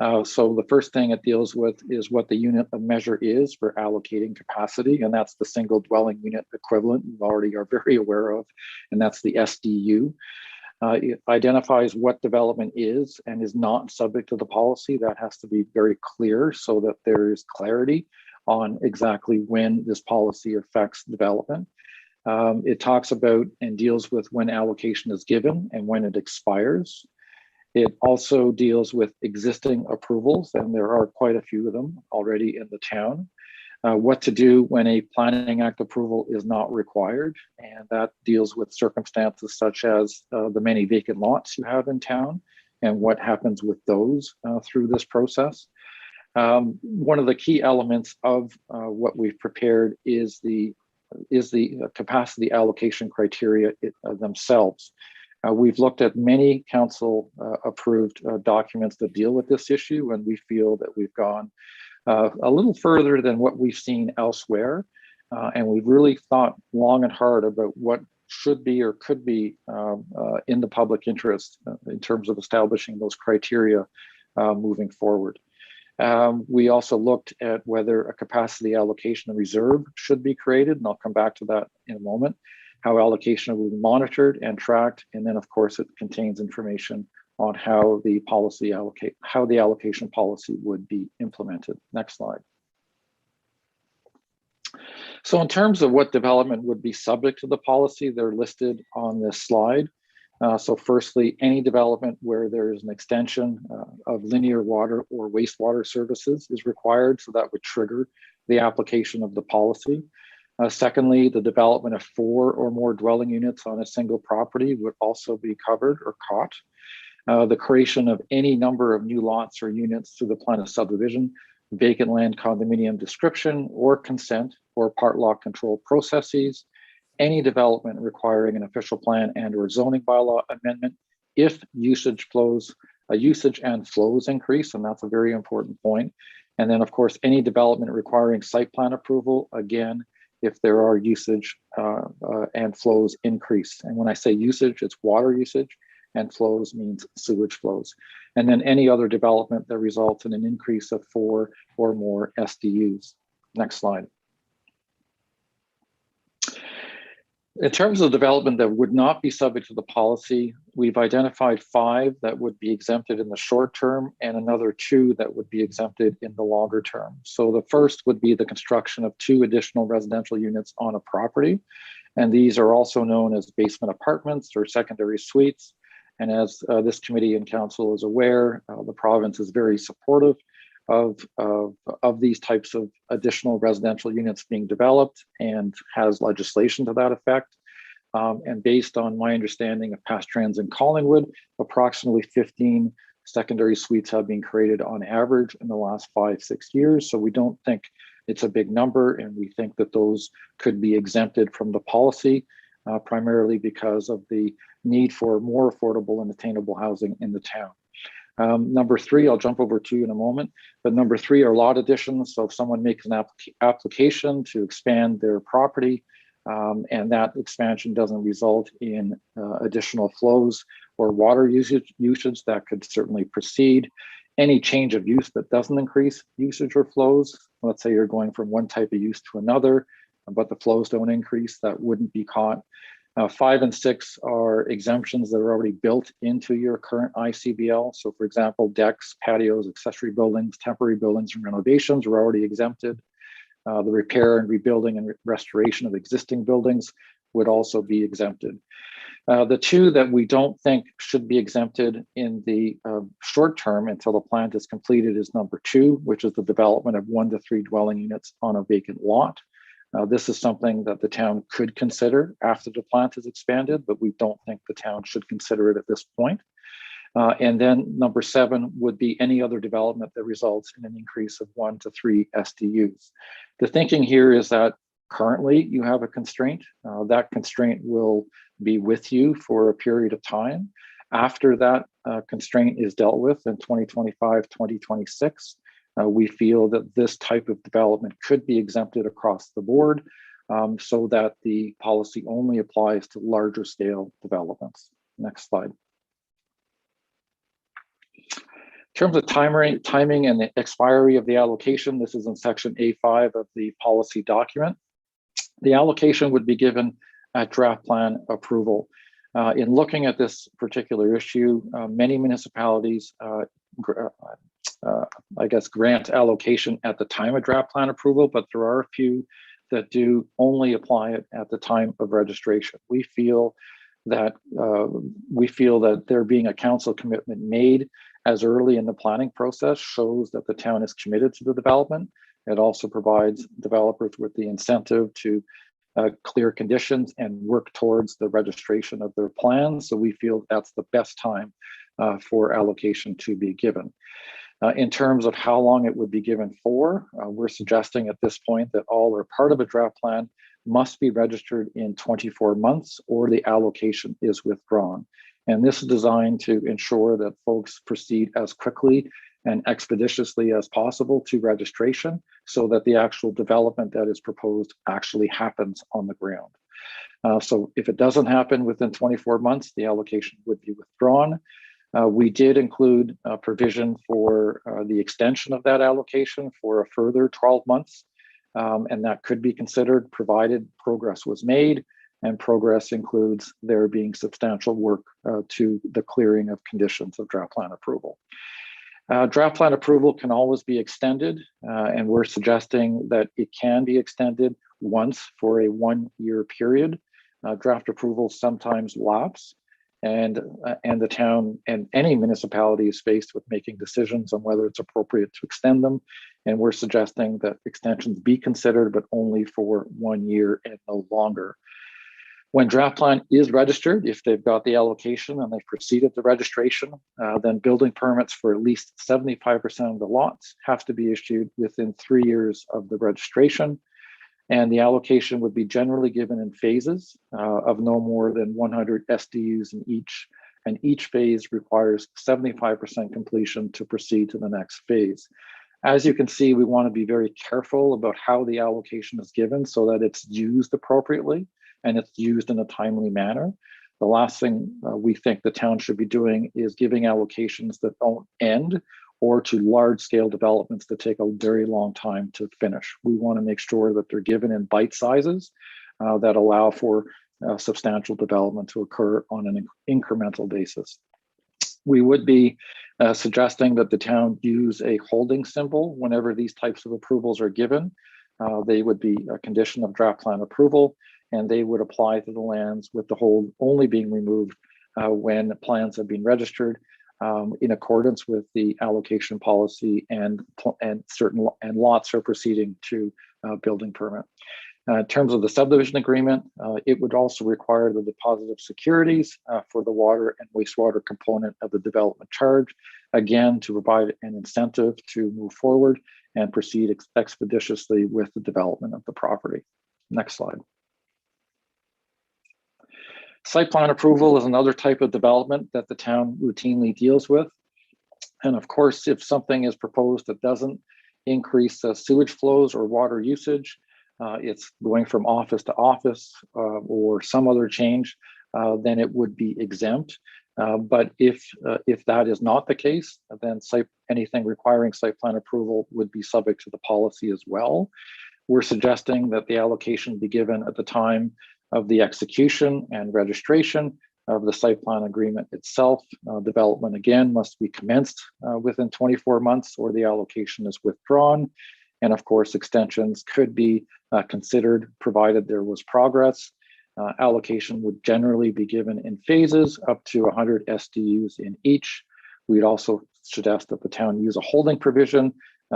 So the first thing it deals with is what the unit of measure is for allocating capacity, and that's the single dwelling unit equivalent you already are very aware of, and that's the SDU. It identifies what development is and is not subject to the policy. That has to be very clear so that there is clarity on exactly when this policy affects development. It talks about and deals with when allocation is given and when it expires. It also deals with existing approvals, and there are quite a few of them already in the town. What to do when a Planning Act approval is not required, and that deals with circumstances such as the many vacant lots you have in town and what happens with those through this process. One of the key elements of what we've prepared is the capacity allocation criteria themselves. We've looked at many council approved documents that deal with this issue, and we feel that we've gone a little further than what we've seen elsewhere. And we've really thought long and hard about what should be or could be in the public interest in terms of establishing those criteria moving forward. We also looked at whether a capacity allocation reserve should be created, and I'll come back to that in a moment, how allocation will be monitored and tracked, and then of course it contains information on how the allocation policy would be implemented. Next slide. So in terms of what development would be subject to the policy, they're listed on this slide. So firstly, any development where there is an extension of linear water or wastewater services is required, so that would trigger the application of the policy. Secondly, the development of 4 or more dwelling units on a single property would also be covered or caught. The creation of any number of new lots or units through the plan of subdivision, vacant land condominium description or consent or part lot control processes, any development requiring an official plan and or zoning bylaw amendment if usage and flows increase, and that's a very important point. And then of course, any development requiring site plan approval, again, if there are usage and flows increase. And when I say usage, it's water usage, and flows means sewage flows. And then any other development that results in an increase of 4 or more SDUs. Next slide. In terms of development that would not be subject to the policy, we've identified 5 that would be exempted in the short term and another 2 that would be exempted in the longer term. So the first would be the construction of 2 additional residential units on a property. And these are also known as basement apartments or secondary suites. And as this committee and council is aware, the province is very supportive of these types of additional residential units being developed and has legislation to that effect. And based on my understanding of past trends in Collingwood, approximately 15 secondary suites have been created on average in the last 5-6 years. So we don't think it's a big number, and we think that those could be exempted from the policy, primarily because of the need for more affordable and attainable housing in the town. Number 3, I'll jump over to in a moment, but number 3 are lot additions. So if someone makes an application to expand their property and that expansion doesn't result in additional flows or water usage, that could certainly proceed. Any change of use that doesn't increase usage or flows, let's say you're going from one type of use to another, but the flows don't increase, that wouldn't be caught. 5 and 6 are exemptions that are already built into your current ICBL. So for example, decks, patios, accessory buildings, temporary buildings, and renovations are already exempted. The repair and rebuilding and restoration of existing buildings would also be exempted. The 2 that we don't think should be exempted in the short term until the plant is completed is number 2, which is the development of 1 to 3 dwelling units on a vacant lot. This is something that the town could consider after the plant is expanded, but we don't think the town should consider it at this point. And then number 7 would be any other development that results in an increase of 1 to 3 SDUs. The thinking here is that currently you have a constraint. That constraint will be with you for a period of time. After that constraint is dealt with in 2025, 2026, we feel that this type of development could be exempted across the board so that the policy only applies to larger scale developments. Next slide. In terms of timing and the expiry of the allocation, this is in section A5 of the policy document. The allocation would be given at draft plan approval. In looking at this particular issue, many municipalities, I guess, grant allocation at the time of draft plan approval, but there are a few that do only apply it at the time of registration. We feel that there being a council commitment made as early in the planning process shows that the town is committed to the development. It also provides developers with the incentive to clear conditions and work towards the registration of their plans. So we feel that's the best time for allocation to be given. In terms of how long it would be given for, we're suggesting at this point that all or part of a draft plan must be registered in 24 months or the allocation is withdrawn. And this is designed to ensure that folks proceed as quickly and expeditiously as possible to registration so that the actual development that is proposed actually happens on the ground. So if it doesn't happen within 24 months, the allocation would be withdrawn. We did include a provision for the extension of that allocation for a further 12 months, and that could be considered provided progress was made, and progress includes there being substantial work to the clearing of conditions of draft plan approval. Draft plan approval can always be extended, and we're suggesting that it can be extended once for a 1-year period. Draft approvals sometimes lapse, and the town and any municipality is faced with making decisions on whether it's appropriate to extend them. And we're suggesting that extensions be considered, but only for 1 year and no longer. When draft plan is registered, if they've got the allocation and they've proceeded to registration, then building permits for at least 75% of the lots have to be issued within 3 years of the registration. And the allocation would be generally given in phases of no more than 100 SDUs in each. And each phase requires 75% completion to proceed to the next phase. As you can see, we want to be very careful about how the allocation is given so that it's used appropriately and it's used in a timely manner. The last thing we think the town should be doing is giving allocations that don't end or to large scale developments that take a very long time to finish. We want to make sure that they're given in bite sizes that allow for substantial development to occur on an incremental basis. We would be suggesting that the town use a holding symbol whenever these types of approvals are given. They would be a condition of draft plan approval, and they would apply to the lands with the hold only being removed when plans have been registered in accordance with the allocation policy and lots are proceeding to building permit. In terms of the subdivision agreement, it would also require the deposit of securities for the water and wastewater component of the development charge, again, to provide an incentive to move forward and proceed expeditiously with the development of the property. Next slide. Site plan approval is another type of development that the town routinely deals with. And of course, if something is proposed that doesn't increase sewage flows or water usage, it's going from office to office or some other change, then it would be exempt. But if that is not the case, then anything requiring site plan approval would be subject to the policy as well. We're suggesting that the allocation be given at the time of the execution and registration of the site plan agreement itself. Development again must be commenced within 24 months or the allocation is withdrawn. And of course, extensions could be considered provided there was progress. Allocation would generally be given in phases up to 100 SDUs in each. We'd also suggest that the town use a holding provision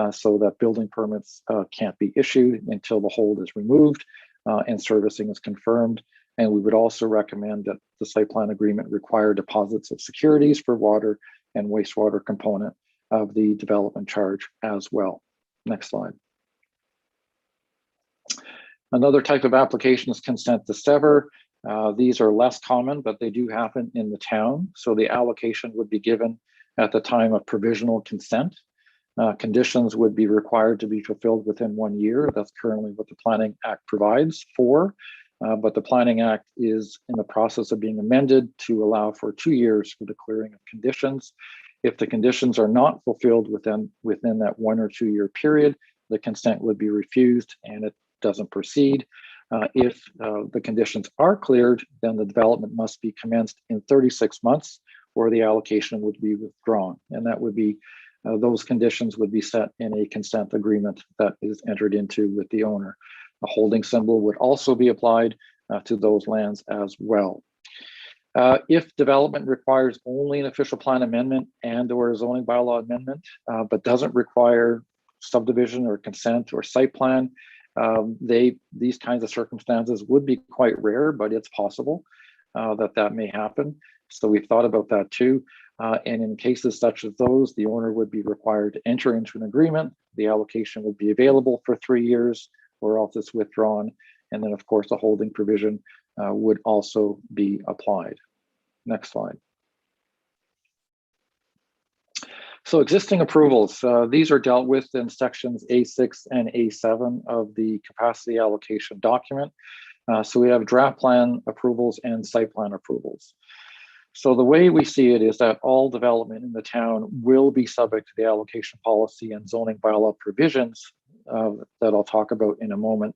so that building permits can't be issued until the hold is removed and servicing is confirmed. And we would also recommend that the site plan agreement require deposits of securities for water and wastewater component of the development charge as well. Next slide. Another type of application is consent to sever. These are less common, but they do happen in the town. So the allocation would be given at the time of provisional consent. Conditions would be required to be fulfilled within 1 year. That's currently what the Planning Act provides for. But the Planning Act is in the process of being amended to allow for 2 years for the clearing of conditions. If the conditions are not fulfilled within that 1 or 2 year period, the consent would be refused and it doesn't proceed. If the conditions are cleared, then the development must be commenced in 36 months or the allocation would be withdrawn. And that would be, those conditions would be set in a consent agreement that is entered into with the owner. A holding symbol would also be applied to those lands as well. If development requires only an official plan amendment and or a zoning bylaw amendment, but doesn't require subdivision or consent or site plan, these kinds of circumstances would be quite rare, but it's possible that may happen. So we've thought about that too. And in cases such as those, the owner would be required to enter into an agreement. The allocation would be available for 3 years or else it's withdrawn. And then of course, a holding provision would also be applied. Next slide. So existing approvals, these are dealt with in sections A6 and A7 of the capacity allocation document. So we have draft plan approvals and site plan approvals. So the way we see it is that all development in the town will be subject to the allocation policy and zoning bylaw provisions that I'll talk about in a moment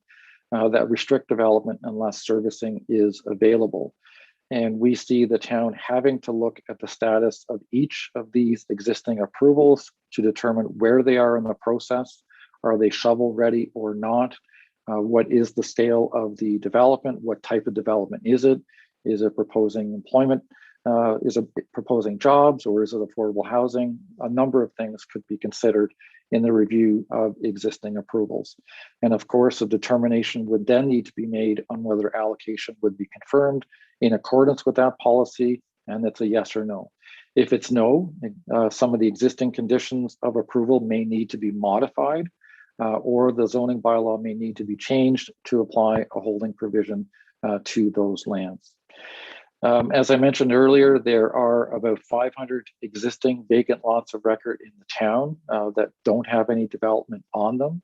that restrict development unless servicing is available. And we see the town having to look at the status of each of these existing approvals to determine where they are in the process. Are they shovel ready or not? What is the scale of the development? What type of development is it? Is it proposing employment? Is it proposing jobs or is it affordable housing? A number of things could be considered in the review of existing approvals. And of course, a determination would then need to be made on whether allocation would be confirmed in accordance with that policy, and it's a yes or no. If it's no, some of the existing conditions of approval may need to be modified, or the zoning bylaw may need to be changed to apply a holding provision to those lands. As I mentioned earlier, there are about 500 existing vacant lots of record in the town that don't have any development on them.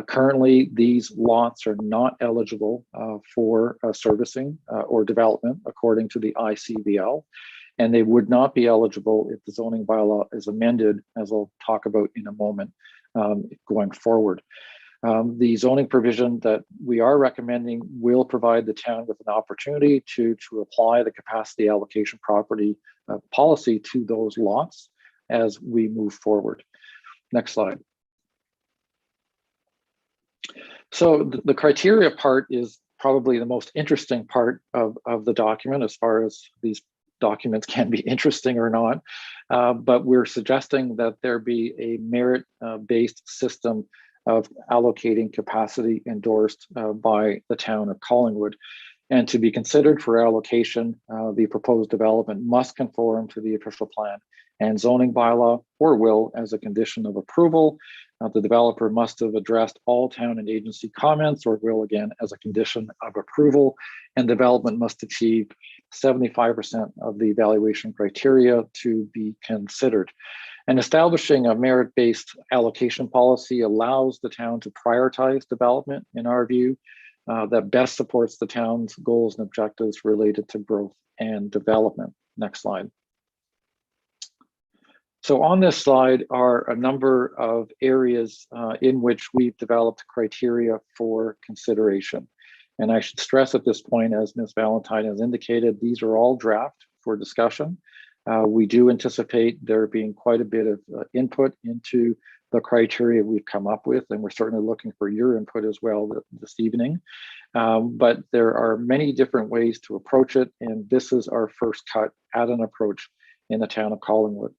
Currently, these lots are not eligible for servicing or development according to the ICVL, and they would not be eligible if the zoning bylaw is amended, as I'll talk about in a moment, going forward. The zoning provision that we are recommending will provide the town with an opportunity to apply the capacity allocation property policy to those lots as we move forward. Next slide. So the criteria part is probably the most interesting part of the document as far as these documents can be interesting or not. But we're suggesting that there be a merit-based system of allocating capacity endorsed by the town of Collingwood. And to be considered for allocation, the proposed development must conform to the official plan and zoning bylaw or will as a condition of approval. The developer must have addressed all town and agency comments or will again as a condition of approval, and development must achieve 75% of the evaluation criteria to be considered. And establishing a merit-based allocation policy allows the town to prioritize development, in our view, that best supports the town's goals and objectives related to growth and development. Next slide. So on this slide are a number of areas in which we've developed criteria for consideration. And I should stress at this point, as Ms. Valentine has indicated, these are all draft for discussion. We do anticipate there being quite a bit of input into the criteria we've come up with, and we're certainly looking for your input as well this evening. But there are many different ways to approach it, and this is our first cut at an approach in the town of Collingwood.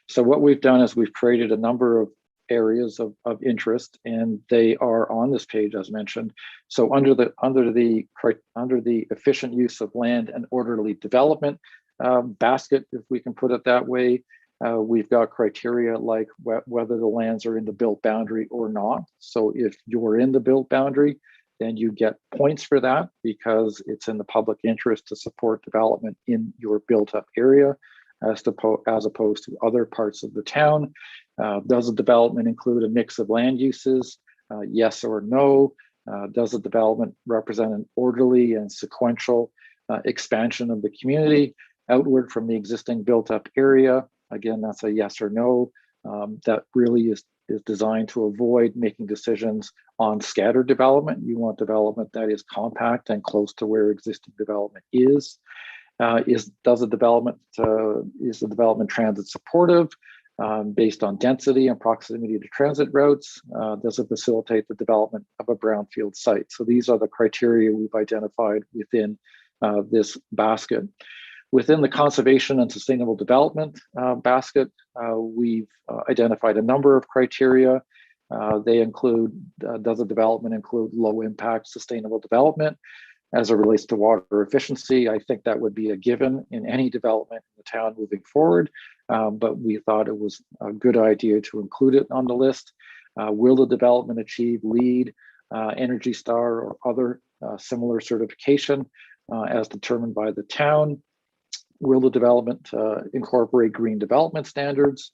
So what we've done is we've created a number of areas of interest, and they are on this page as mentioned. So under the efficient use of land and orderly development basket, if we can put it that way, we've got criteria like whether the lands are in the built boundary or not. So if you're in the built boundary, then you get points for that because it's in the public interest to support development in your built up area as opposed to other parts of the town. Does the development include a mix of land uses? Yes or no? Does the development represent an orderly and sequential expansion of the community outward from the existing built up area? Again, that's a yes or no. That really is designed to avoid making decisions on scattered development. You want development that is compact and close to where existing development is. Is the development transit supportive based on density and proximity to transit routes? Does it facilitate the development of a brownfield site? So these are the criteria we've identified within this basket. Within the conservation and sustainable development basket, we've identified a number of criteria. They include, does the development include low impact sustainable development? As it relates to water efficiency, I think that would be a given in any development in the town moving forward, but we thought it was a good idea to include it on the list. Will the development achieve LEED, Energy Star, or other similar certification as determined by the town? Will the development incorporate green development standards?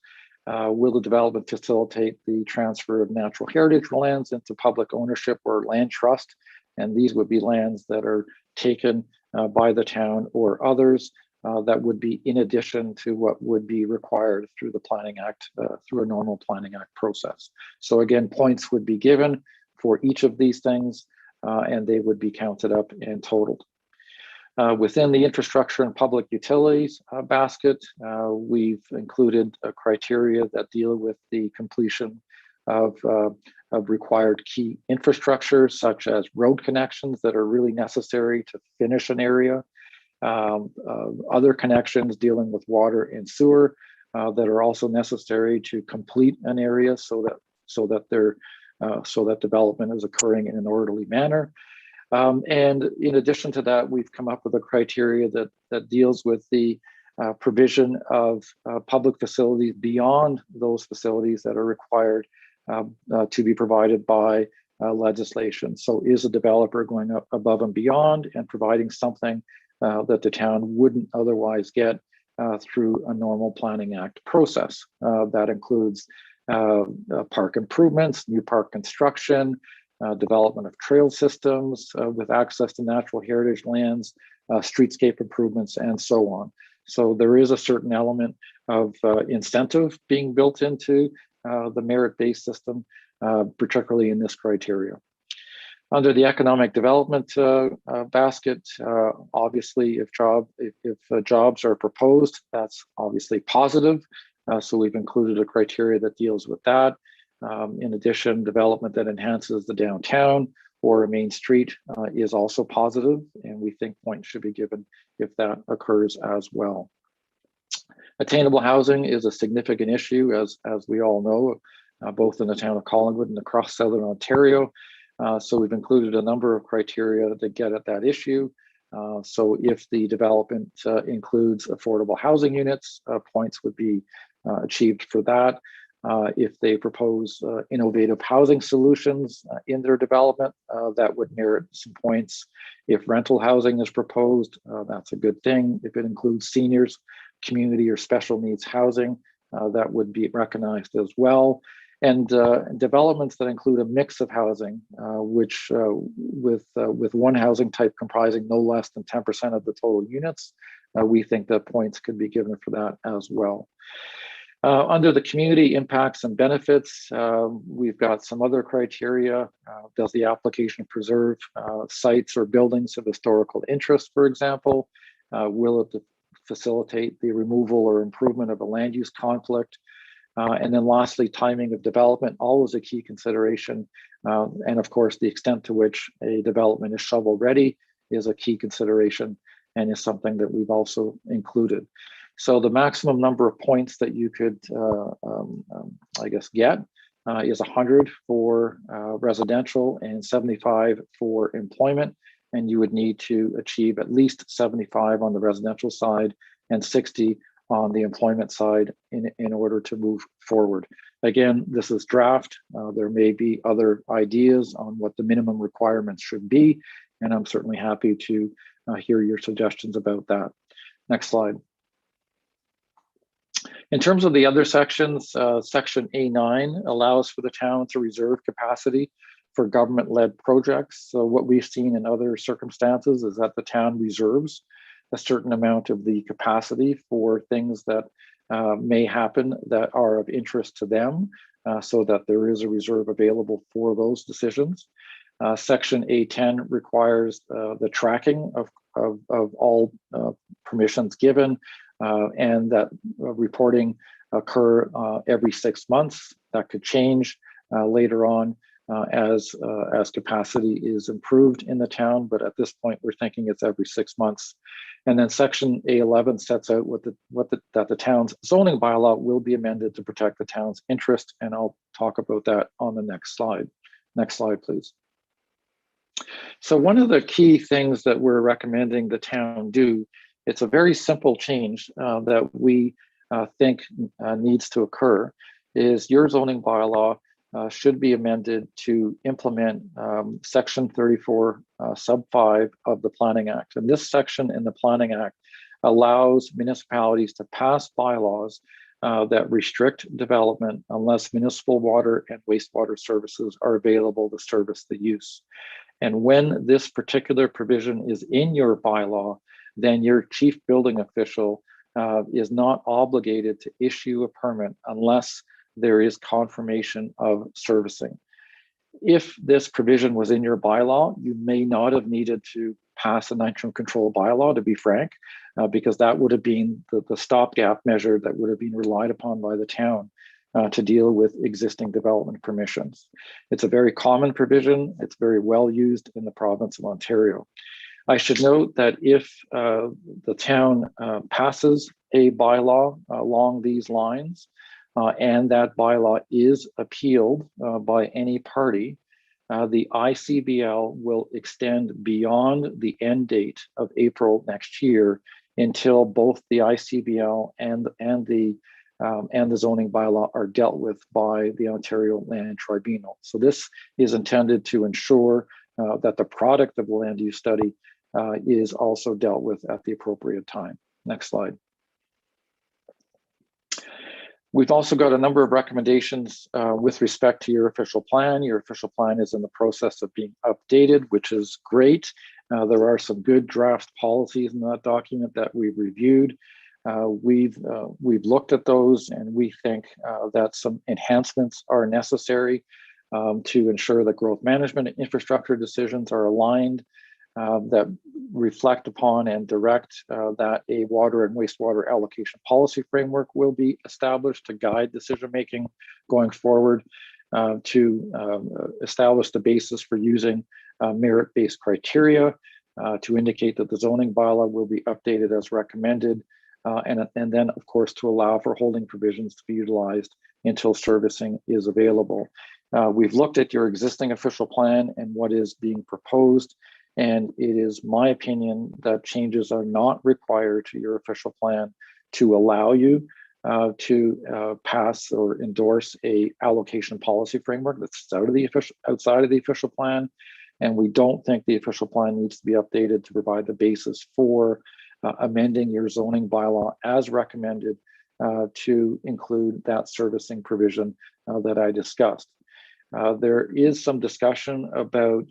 Will the development facilitate the transfer of natural heritage lands into public ownership or land trust? And these would be lands that are taken by the town or others that would be in addition to what would be required through the Planning Act, through a normal Planning Act process. So again, points would be given for each of these things and they would be counted up and totaled. Within the infrastructure and public utilities basket, we've included a criteria that deal with the completion of required key infrastructure, such as road connections that are really necessary to finish an area, other connections dealing with water and sewer that are also necessary to complete an area so that development is occurring in an orderly manner. And in addition to that, we've come up with a criteria that deals with the provision of public facilities beyond those facilities that are required to be provided by legislation. So is a developer going up above and beyond and providing something that the town wouldn't otherwise get through a normal Planning Act process? That includes park improvements, new park construction, development of trail systems with access to natural heritage lands, streetscape improvements, and so on. So there is a certain element of incentive being built into the merit-based system, particularly in this criteria. Under the economic development basket, obviously, if jobs are proposed, that's obviously positive. So we've included a criteria that deals with that. In addition, development that enhances the downtown or a main street is also positive, and we think points should be given if that occurs as well. Attainable housing is a significant issue, as we all know, both in the town of Collingwood and across Southern Ontario. So we've included a number of criteria that get at that issue. So if the development includes affordable housing units, points would be achieved for that. If they propose innovative housing solutions in their development, that would merit some points. If rental housing is proposed, that's a good thing. If it includes seniors, community or special needs housing, that would be recognized as well. And developments that include a mix of housing, which with one housing type comprising no less than 10% of the total units, we think that points could be given for that as well. Under the community impacts and benefits, we've got some other criteria. Does the application preserve sites or buildings of historical interest, for example? Will it facilitate the removal or improvement of a land use conflict? And then lastly, timing of development, always a key consideration. And of course, the extent to which a development is shovel ready is a key consideration and is something that we've also included. So the maximum number of points that you could, I guess, get is 100 for residential and 75 for employment. And you would need to achieve at least 75 on the residential side and 60 on the employment side in order to move forward. Again, this is draft. There may be other ideas on what the minimum requirements should be, and I'm certainly happy to hear your suggestions about that. Next slide. In terms of the other sections, Section A9 allows for the town to reserve capacity for government-led projects. So what we've seen in other circumstances is that the town reserves a certain amount of the capacity for things that may happen that are of interest to them, so that there is a reserve available for those decisions. Section A10 requires the tracking of all permissions given, and that reporting occur every 6 months. That could change later on as capacity is improved in the town, but at this point we're thinking it's every 6 months. And then Section A11 sets out that the town's zoning bylaw will be amended to protect the town's interest, and I'll talk about that on the next slide. Next slide, please. So one of the key things that we're recommending the town do, it's a very simple change that we think needs to occur, is your zoning bylaw should be amended to implement Section 34 sub 5 of the Planning Act. And this section in the Planning Act allows municipalities to pass bylaws that restrict development unless municipal water and wastewater services are available to service the use. And when this particular provision is in your bylaw, then your chief building official is not obligated to issue a permit unless there is confirmation of servicing. If this provision was in your bylaw, you may not have needed to pass an interim control bylaw, to be frank, because that would have been the stopgap measure that would have been relied upon by the town to deal with existing development permissions. It's a very common provision. It's very well used in the province of Ontario. I should note that if the town passes a bylaw along these lines, and that bylaw is appealed by any party, the ICBL will extend beyond the end date of April next year until both the ICBL and the zoning bylaw are dealt with by the Ontario Land Tribunal. So this is intended to ensure that the product of the land use study is also dealt with at the appropriate time. Next slide. We've also got a number of recommendations with respect to your official plan. Your official plan is in the process of being updated, which is great. There are some good draft policies in that document that we've reviewed. We've looked at those, and we think that some enhancements are necessary to ensure that growth management and infrastructure decisions are aligned, that reflect upon and direct that a water and wastewater allocation policy framework will be established to guide decision-making going forward, to establish the basis for using merit-based criteria, to indicate that the zoning bylaw will be updated as recommended, and then, of course, to allow for holding provisions to be utilized until servicing is available. We've looked at your existing official plan and what is being proposed, and it is my opinion that changes are not required to your official plan to allow you to pass or endorse a allocation policy framework that's outside of the official plan. And we don't think the official plan needs to be updated to provide the basis for amending your zoning bylaw as recommended to include that servicing provision that I discussed. There is some discussion about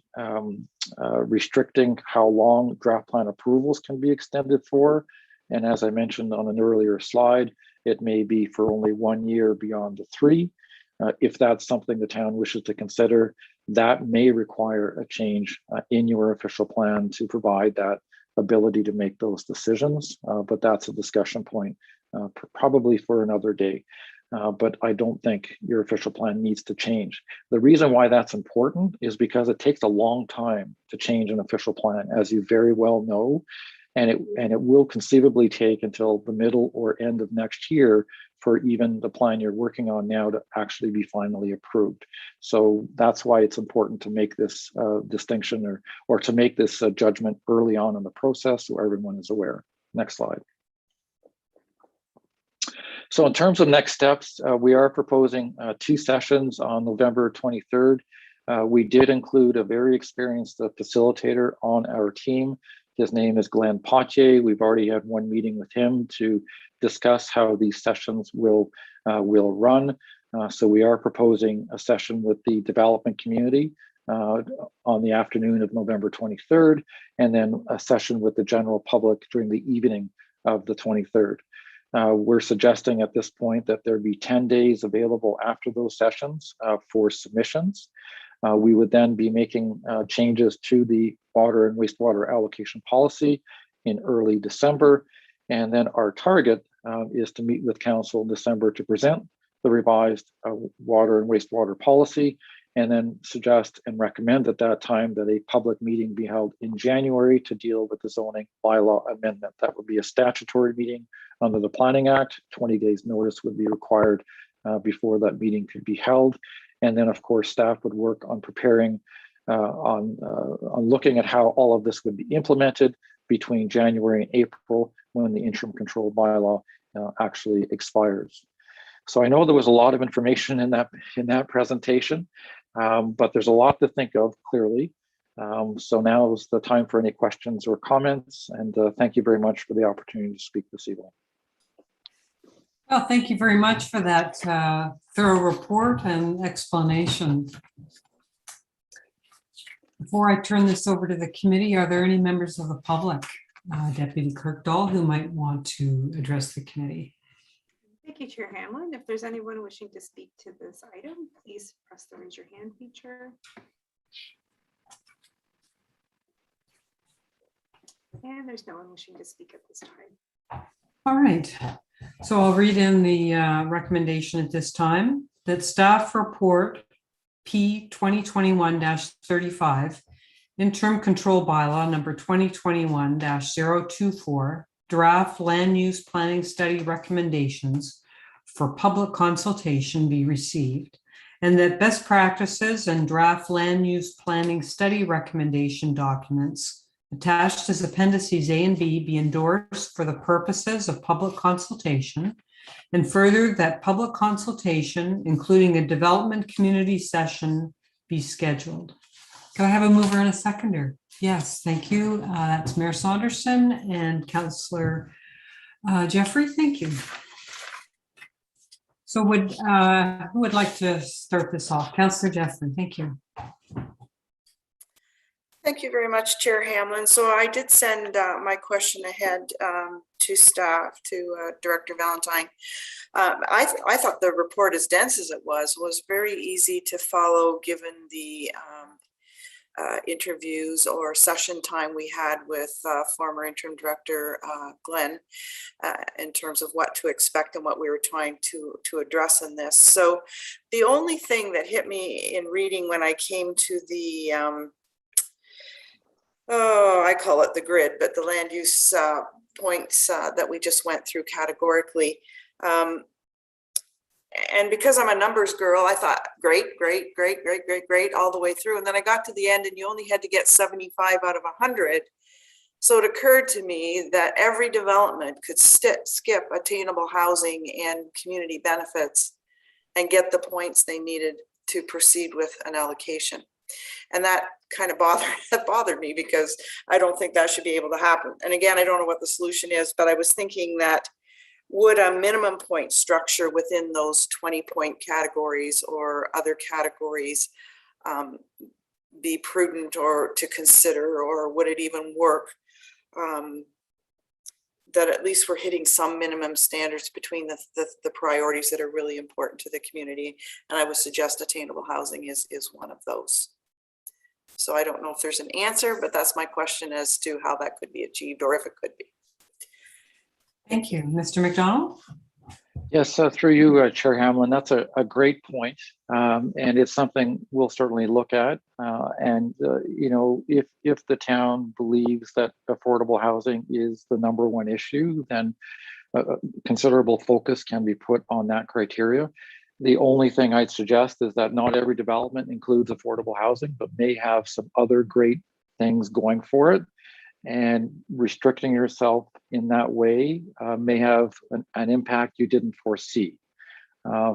restricting how long draft plan approvals can be extended for. And as I mentioned on an earlier slide, it may be for only 1 year beyond the 3. If that's something the town wishes to consider, that may require a change in your official plan to provide that ability to make those decisions. But that's a discussion point probably for another day. But I don't think your official plan needs to change. The reason why that's important is because it takes a long time to change an official plan, as you very well know, and it will conceivably take until the middle or end of next year for even the plan you're working on now to actually be finally approved. So that's why it's important to make this distinction or to make this judgment early on in the process so everyone is aware. Next slide. So in terms of next steps, we are proposing 2 sessions on November 23rd. We did include a very experienced facilitator on our team. His name is Glenn Potier. We've already had 1 meeting with him to discuss how these sessions will run. So we are proposing a session with the development community on the afternoon of November 23rd, and then a session with the general public during the evening of the 23rd. We're suggesting at this point that there be 10 days available after those sessions for submissions. We would then be making changes to the water and wastewater allocation policy in early December. And then our target is to meet with council in December to present the revised water and wastewater policy, and then suggest and recommend at that time that a public meeting be held in January to deal with the zoning bylaw amendment. That would be a statutory meeting under the Planning Act. 20 days notice would be required before that meeting could be held. And then of course, staff would work on preparing, on looking at how all of this would be implemented between January and April when the interim control bylaw actually expires. So I know there was a lot of information in that presentation, but there's a lot to think of clearly. So now is the time for any questions or comments, and thank you very much for the opportunity to speak this evening. Well, thank you very much for that thorough report and explanation. Before I turn this over to the committee, are there any members of the public, Deputy Clerk Dahl, who might want to address the committee? Thank you, Chair Hamlin. If there's anyone wishing to speak to this item, please press the raise your hand feature. And there's no one wishing to speak at this time. All right, so I'll read in the recommendation at this time that staff report P 2021-35, interim control bylaw number 2021-024, draft land use planning study recommendations for public consultation be received, and that best practices and draft land use planning study recommendation documents attached as appendices A and B be endorsed for the purposes of public consultation, and further that public consultation, including a development community session, be scheduled. Can I have a mover and a seconder? Yes, thank you. That's Mayor Saunderson and Councillor Jeffrey. Thank you. So who would like to start this off? Councillor Jeffrey, thank you. Thank you very much, Chair Hamlin. So I did send my question ahead to staff, to Director Valentine. I thought the report, as dense as it was very easy to follow given the interviews or session time we had with former interim director Glenn in terms of what to expect and what we were trying to address in this. So the only thing that hit me in reading when I came to the I call it the grid, but the land use points that we just went through categorically. And because I'm a numbers girl, I thought, great, all the way through. And then I got to the end and you only had to get 75 out of 100. So it occurred to me that every development could skip attainable housing and community benefits and get the points they needed to proceed with an allocation. And that kind of bothered me because I don't think that should be able to happen. And again, I don't know what the solution is, but I was thinking that would a minimum point structure within those 20-point categories or other categories be prudent or to consider, or would it even work? That at least we're hitting some minimum standards between the priorities that are really important to the community. And I would suggest attainable housing is one of those. So I don't know if there's an answer, but that's my question as to how that could be achieved or if it could be. Thank you. Mr. McDonald? Yes, through you, Chair Hamlin, that's a great point. And it's something we'll certainly look at. You know, if the town believes that affordable housing is the #1 issue, then considerable focus can be put on that criteria. The only thing I'd suggest is that not every development includes affordable housing, but may have some other great things going for it. And restricting yourself in that way may have an impact you didn't foresee.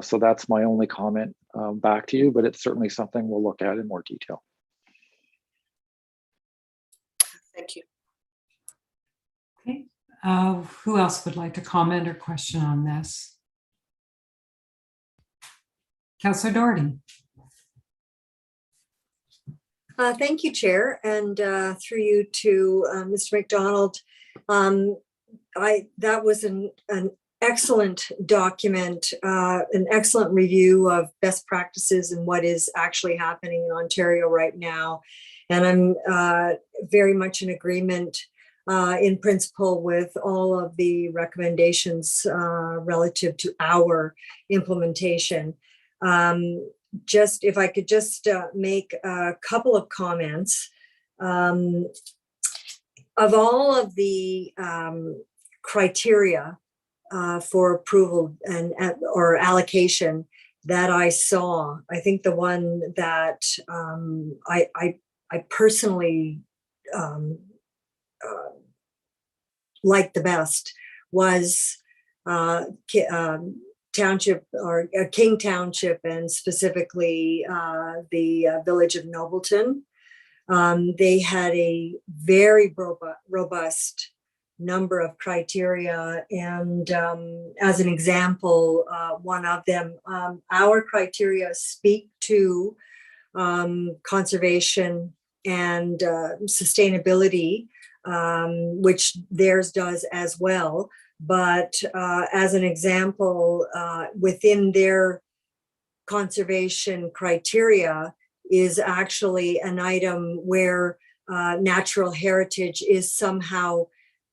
So that's my only comment back to you, but it's certainly something we'll look at in more detail. Thank you. Okay. Who else would like to comment or question on this? Councillor Doherty. Thank you, Chair, and through you to Mr. McDonald. That was an excellent document, an excellent review of best practices and what is actually happening in Ontario right now. And I'm very much in agreement in principle with all of the recommendations relative to our implementation. Just if I could just make a couple of comments. Of all of the criteria for approval and or allocation that I saw, I think the one that I personally liked the best was Township or King Township, and specifically the village of Nobleton. They had a very robust number of criteria, and as an example, one of them, our criteria speak to conservation and sustainability, which theirs does as well. But as an example, within their conservation criteria is actually an item where natural heritage is somehow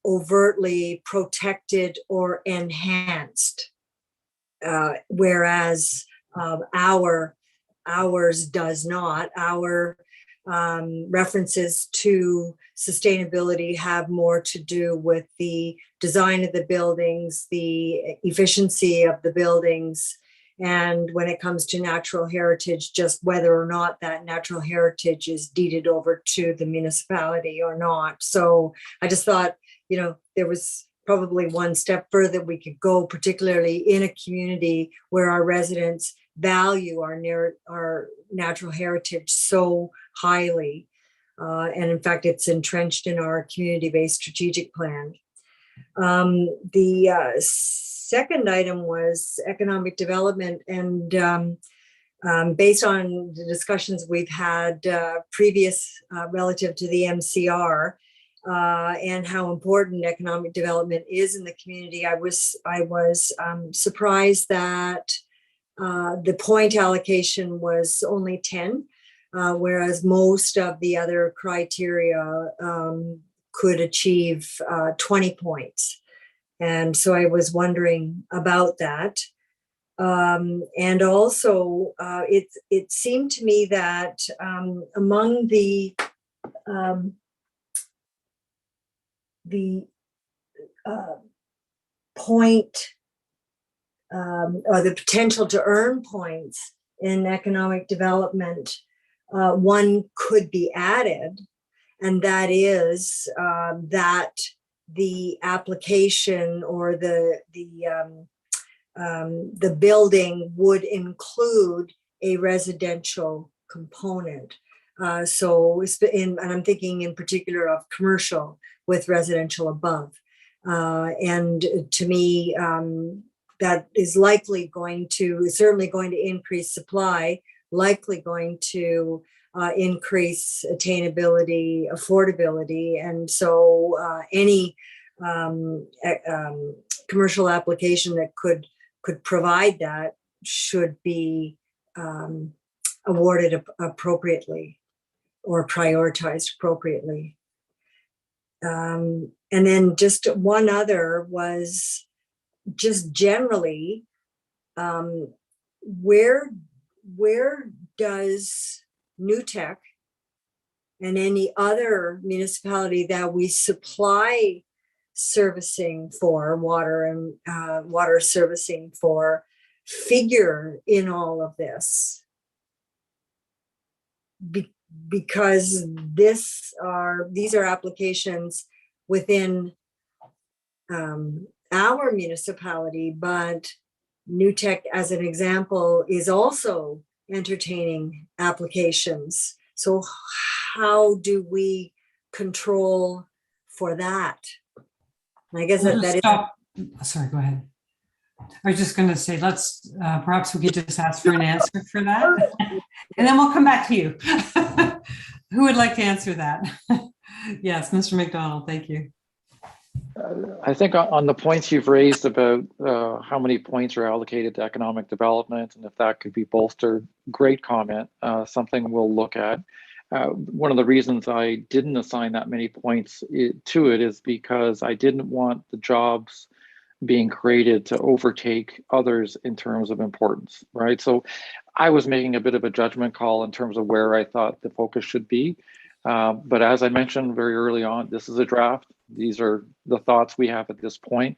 overtly protected or enhanced, whereas ours does not. Our references to sustainability have more to do with the design of the buildings, the efficiency of the buildings, and when it comes to natural heritage, just whether or not that natural heritage is deeded over to the municipality or not. So I just thought, you know, there was probably one step further we could go, particularly in a community where our residents value our natural heritage so highly. And in fact, it's entrenched in our community-based strategic plan. The second item was economic development, and based on the discussions we've had previous relative to the MCR and how important economic development is in the community, I was surprised that the point allocation was only 10, whereas most of the other criteria could achieve 20 points. And so I was wondering about that. And also, it seemed to me that among the point or the potential to earn points in economic development, one could be added, and that is that the application or the building would include a residential component. And I'm thinking in particular of commercial with residential above. And to me, that is certainly going to increase supply, likely going to increase attainability, affordability. And so any commercial application that could provide that should be awarded appropriately or prioritized appropriately. And then just one other was just generally, where does NewTek and any other municipality that we supply servicing for, water and water servicing for, figure in all of this? Because these are applications within our municipality, but NewTek, as an example, is also entertaining applications. So how do we control for that? I guess that is. Sorry, go ahead. I was just going to say, let's perhaps we could just ask for an answer for that, and then we'll come back to you. Who would like to answer that? Yes, Mr. McDonald, thank you. I think on the points you've raised about how many points are allocated to economic development and if that could be bolstered, great comment, something we'll look at. One of the reasons I didn't assign that many points to it is because I didn't want the jobs being created to overtake others in terms of importance, right? So I was making a bit of a judgment call in terms of where I thought the focus should be. But as I mentioned very early on, this is a draft. These are the thoughts we have at this point.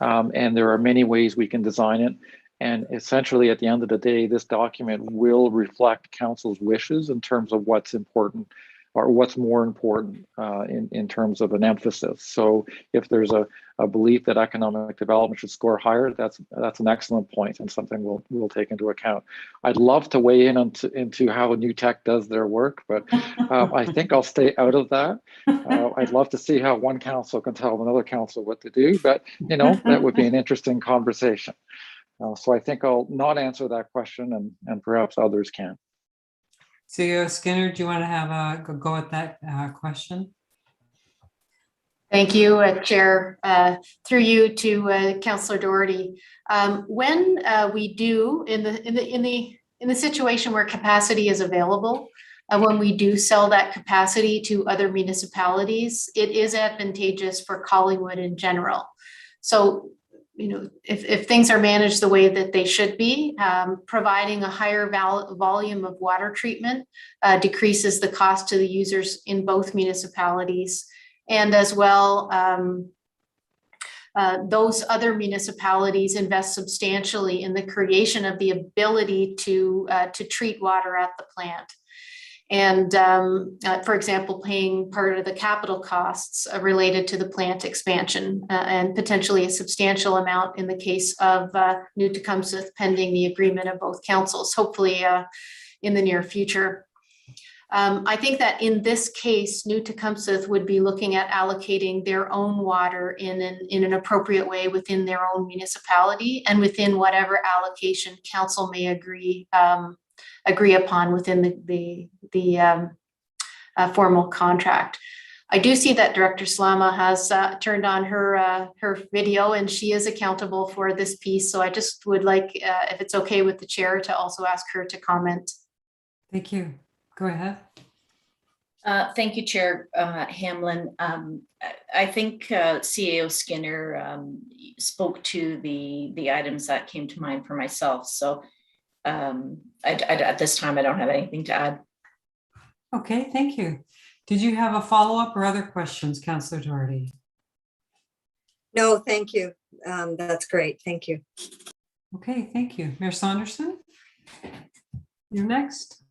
And there are many ways we can design it. And essentially, at the end of the day, this document will reflect council's wishes in terms of what's important or what's more important in terms of an emphasis. So if there's a belief that economic development should score higher, that's an excellent point and something we'll take into account. I'd love to weigh in into how New Tech does their work, but I think I'll stay out of that. I'd love to see how one council can tell another council what to do, but that would be an interesting conversation. So I think I'll not answer that question and perhaps others can. CEO Skinner, do you want to have a go at that question? Thank you, Chair. Through you to Councillor Doherty. When we do in the situation where capacity is available, when we do sell that capacity to other municipalities, it is advantageous for Collingwood in general. So, if things are managed the way that they should be, providing a higher volume of water treatment decreases the cost to the users in both municipalities. And as well, those other municipalities invest substantially in the creation of the ability to treat water at the plant. And for example, paying part of the capital costs related to the plant expansion and potentially a substantial amount in the case of New Tecumseh pending the agreement of both councils, hopefully in the near future. I think that in this case, New Tecumseh would be looking at allocating their own water in an appropriate way within their own municipality and within whatever allocation council may agree upon within the formal contract. I do see that Director Slama has turned on her video and she is accountable for this piece. So I just would like, if it's okay with the chair, to also ask her to comment. Thank you. Go ahead. Thank you, Chair Hamlin. I think CAO Skinner spoke to the items that came to mind for myself. So at this time, I don't have anything to add. Okay, thank you. Did you have a follow-up or other questions, Councillor Doherty? No, thank you. That's great. Thank you. Okay, thank you. Mayor Saunderson, you're next.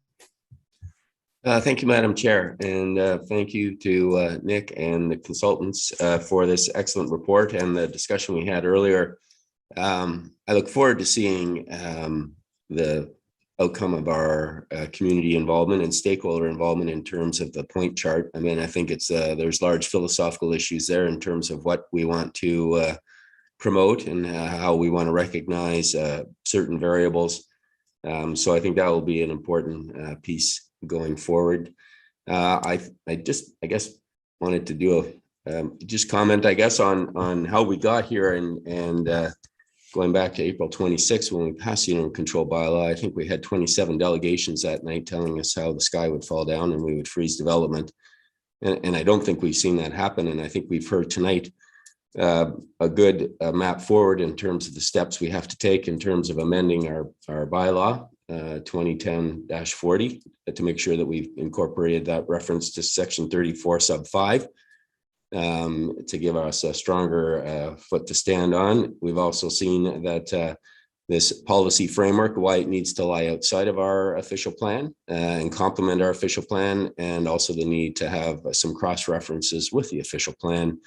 Thank you, Madam Chair, and thank you to Nick and the consultants for this excellent report and the discussion we had earlier. I look forward to seeing the outcome of our community involvement and stakeholder involvement in terms of the point chart. I mean, I think it's there's large philosophical issues there in terms of what we want to promote and how we want to recognize certain variables. So I think that will be an important piece going forward. I guess wanted to do just comment, I guess, on how we got here and going back to April 26th when we passed the interim control bylaw. I think we had 27 delegations that night telling us how the sky would fall down and we would freeze development. And I don't think we've seen that happen. And I think we've heard tonight a good map forward in terms of the steps we have to take in terms of amending our bylaw 2010-40 to make sure that we've incorporated that reference to section 34 sub 5 to give us a stronger foot to stand on. We've also seen that this policy framework, why it needs to lie outside of our official plan and complement our official plan, and also the need to have some cross references with the official plan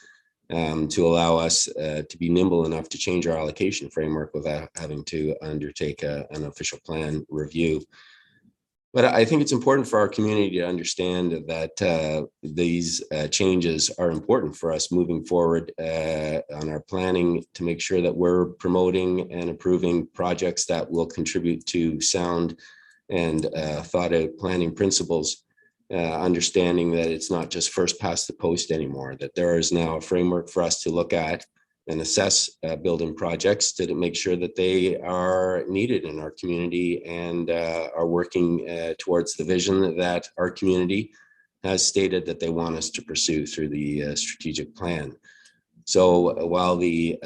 to allow us to be nimble enough to change our allocation framework without having to undertake an official plan review. But I think it's important for our community to understand that these changes are important for us moving forward on our planning to make sure that we're promoting and approving projects that will contribute to sound and thought out planning principles understanding that it's not just first past the post anymore, that there is now a framework for us to look at and assess building projects to make sure that they are needed in our community and are working towards the vision that our community has stated that they want us to pursue through the strategic plan. So while the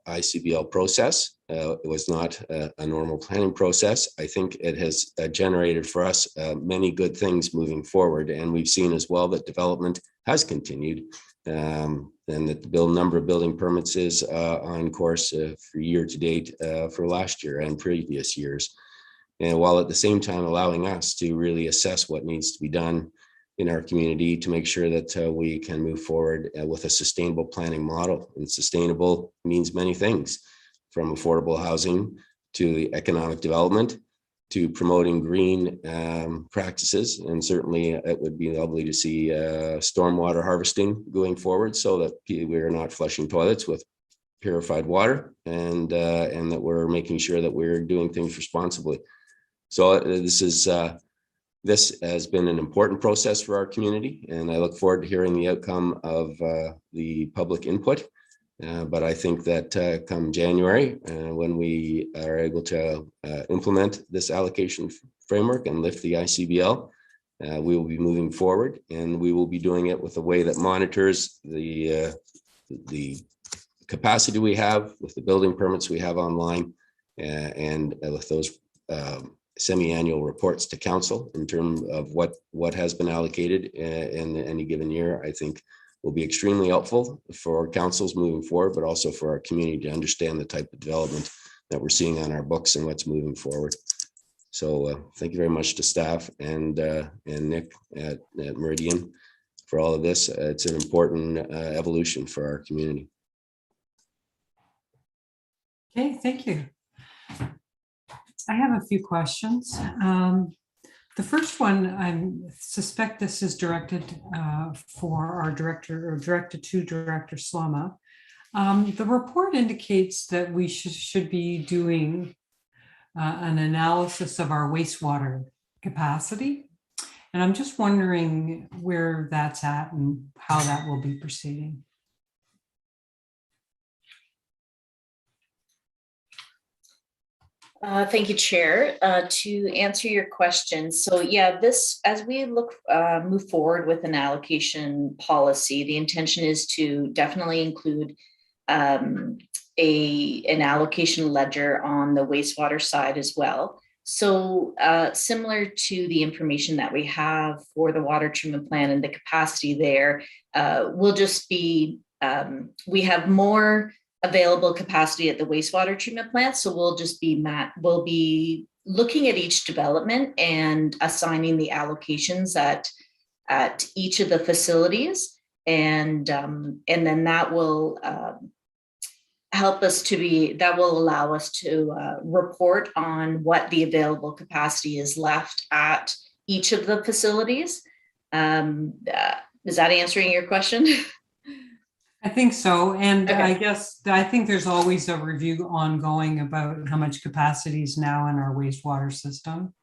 ICBL process it was not a normal planning process, I think it has generated for us many good things moving forward. And we've seen as well that development has continued and that the number of building permits is on course for year to date for last year and previous years. And while at the same time allowing us to really assess what needs to be done in our community to make sure that we can move forward with a sustainable planning model. And sustainable means many things, from affordable housing to the economic development to promoting green practices. And certainly it would be lovely to see stormwater harvesting going forward so that we're not flushing toilets with purified water and that we're making sure that we're doing things responsibly. So this has been an important process for our community, and I look forward to hearing the outcome of the public input. But I think that come January, when we are able to implement this allocation framework and lift the ICBL, we will be moving forward, and we will be doing it with a way that monitors the capacity we have with the building permits we have online, and with those semi-annual reports to council in terms of what has been allocated in any given year. I think will be extremely helpful for councils moving forward, but also for our community to understand the type of development that we're seeing on our books and what's moving forward. So thank you very much to staff and Nick at Meridian for all of this. It's an important evolution for our community. Okay, thank you. I have a few questions. The first one, I suspect this is directed for our director, or directed to Director Slama. The report indicates that we should be doing an analysis of our wastewater capacity. And I'm just wondering where that's at and how that will be proceeding. Thank you, Chair. To answer your question, so yeah, this, as we move forward with an allocation policy, the intention is to definitely include an allocation ledger on the wastewater side as well. So similar to the information that we have for the water treatment plant and the capacity there, we'll just be, we have more available capacity at the wastewater treatment plant. So we'll be looking at each development and assigning the allocations at each of the facilities. And then that will help us that will allow us to report on what the available capacity is left at each of the facilities. Is that answering your question? I think so. And Okay. I think there's always a review ongoing about how much capacity is now in our wastewater system.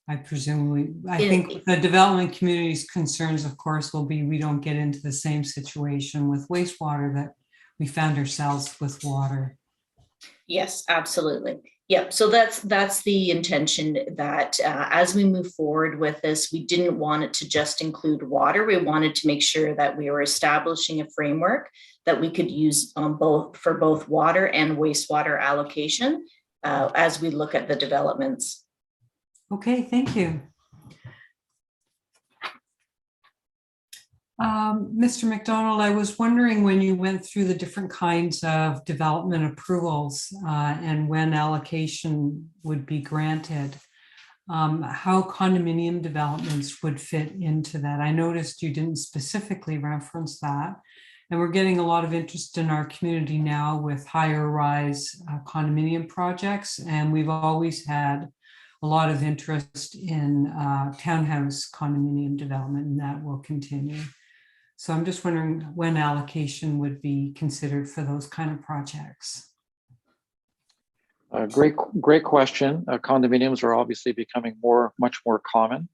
I think the development community's concerns, of course, will be we don't get into the same situation with wastewater that we found ourselves with water. Yes, absolutely. Yep. So that's the intention, that as we move forward with this, we didn't want it to just include water. We wanted to make sure that we were establishing a framework that we could use for both water and wastewater allocation as we look at the developments. Okay, thank you. Mr. McDonald, I was wondering, when you went through the different kinds of development approvals and when allocation would be granted, how condominium developments would fit into that. I noticed you didn't specifically reference that. And we're getting a lot of interest in our community now with higher rise condominium projects. And we've always had a lot of interest in townhouse condominium development, and that will continue. So I'm just wondering when allocation would be considered for those kind of projects. Great question. Condominiums are obviously becoming much more common.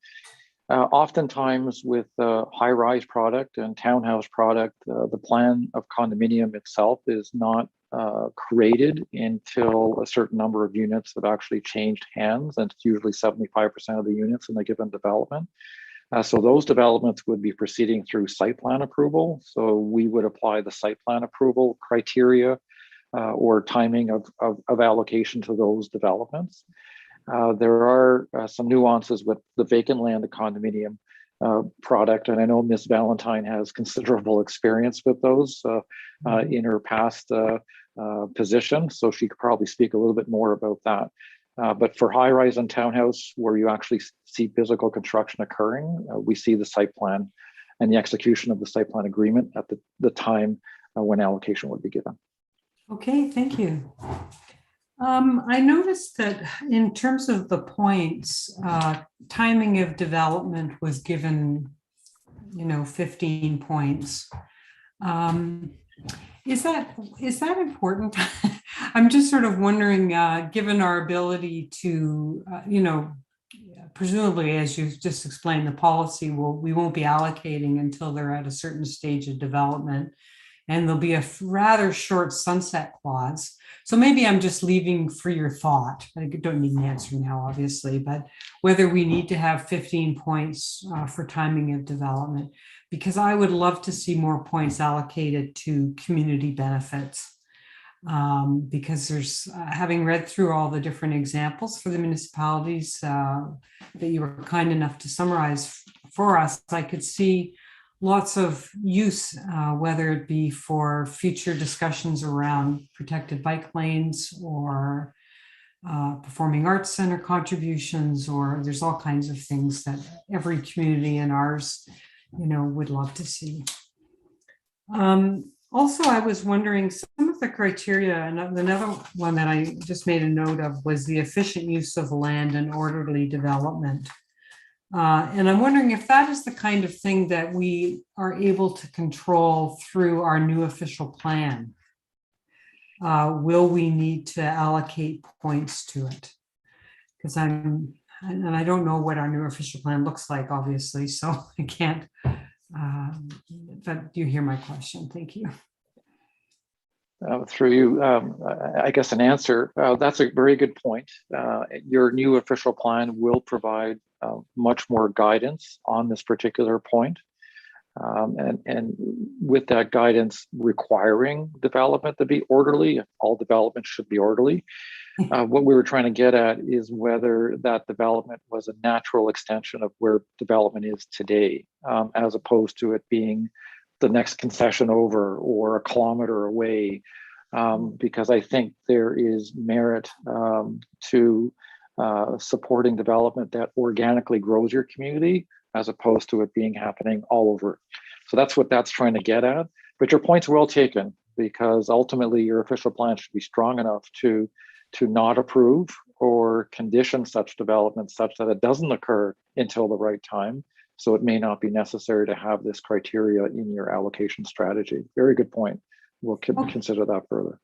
Oftentimes with high-rise product and townhouse product, the plan of condominium itself is not created until a certain number of units have actually changed hands, and it's usually 75% of the units in a given development. So those developments would be proceeding through site plan approval. So we would apply the site plan approval criteria or timing of allocation to those developments. There are some nuances with the vacant land condominium product, and I know Ms. Valentine has considerable experience with those in her past position, so she could probably speak a little bit more about that. But for high-rise and townhouse, where you actually see physical construction occurring, we see the site plan and the execution of the site plan agreement at the time when allocation would be given. Okay, thank you. I noticed that in terms of the points, timing of development was given, 15 points. Is that important? I'm just sort of wondering, given our ability to, presumably, as you've just explained, the policy we won't be allocating until they're at a certain stage of development, and there'll be a rather short sunset clause. So maybe I'm just leaving for your thought. I don't need an answer now, obviously, but whether we need to have 15 points for timing of development, because I would love to see more points allocated to community benefits. Because there's, having read through all the different examples for the municipalities that you were kind enough to summarize for us, I could see lots of use, whether it be for future discussions around protected bike lanes or performing arts center contributions, or there's all kinds of things that every community in ours, would love to see. Also, I was wondering, some of the criteria, and another one that I just made a note of was the efficient use of land and orderly development. And I'm wondering if that is the kind of thing that we are able to control through our new official plan. Will we need to allocate points to it? Because I don't know what our new official plan looks like, obviously, so I can't, but you hear my question. Thank you. Through you, I guess an answer. That's a very good point. Your new official plan will provide much more guidance on this particular point. And with that guidance requiring development to be orderly, all development should be orderly. What we were trying to get at is whether that development was a natural extension of where development is today, as opposed to it being the next concession over or a kilometer away, because I think there is merit to supporting development that organically grows your community, as opposed to it being happening all over. So that's what that's trying to get at. But your point's well taken, because ultimately your official plan should be strong enough to not approve or condition such development such that it doesn't occur until the right time. So it may not be necessary to have this criteria in your allocation strategy. Very good point. We'll consider that further.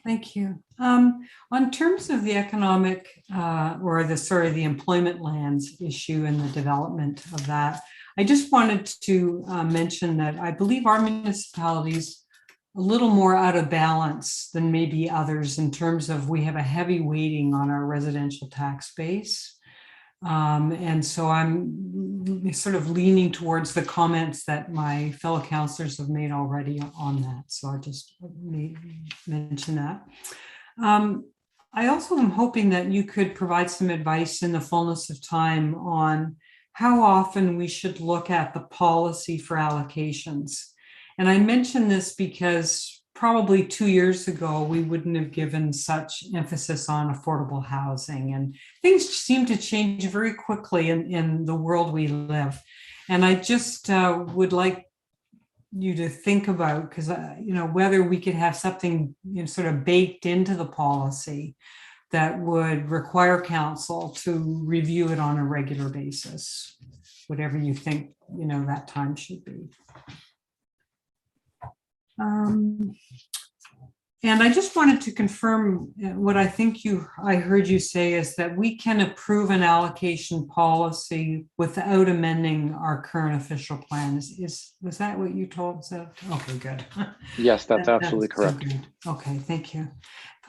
Thank you. On terms of the economic the employment lands issue and the development of that, I just wanted to mention that I believe our municipalities a little more out of balance than maybe others in terms of we have a heavy weighting on our residential tax base. And so I'm sort of leaning towards the comments that my fellow councillors have made already on that. So I just mention that. I also am hoping that you could provide some advice in the fullness of time on how often we should look at the policy for allocations. And I mention this because probably 2 years ago, we wouldn't have given such emphasis on affordable housing, and things seem to change very quickly in the world we live. And I just would like you to think about, because whether we could have something sort of baked into the policy that would require council to review it on a regular basis, whatever you think that time should be. And I just wanted to confirm what I think I heard you say is that we can approve an allocation policy without amending our current official plan. Was that what you told us? Okay, good. Yes, that's absolutely so correct. good. Okay, thank you.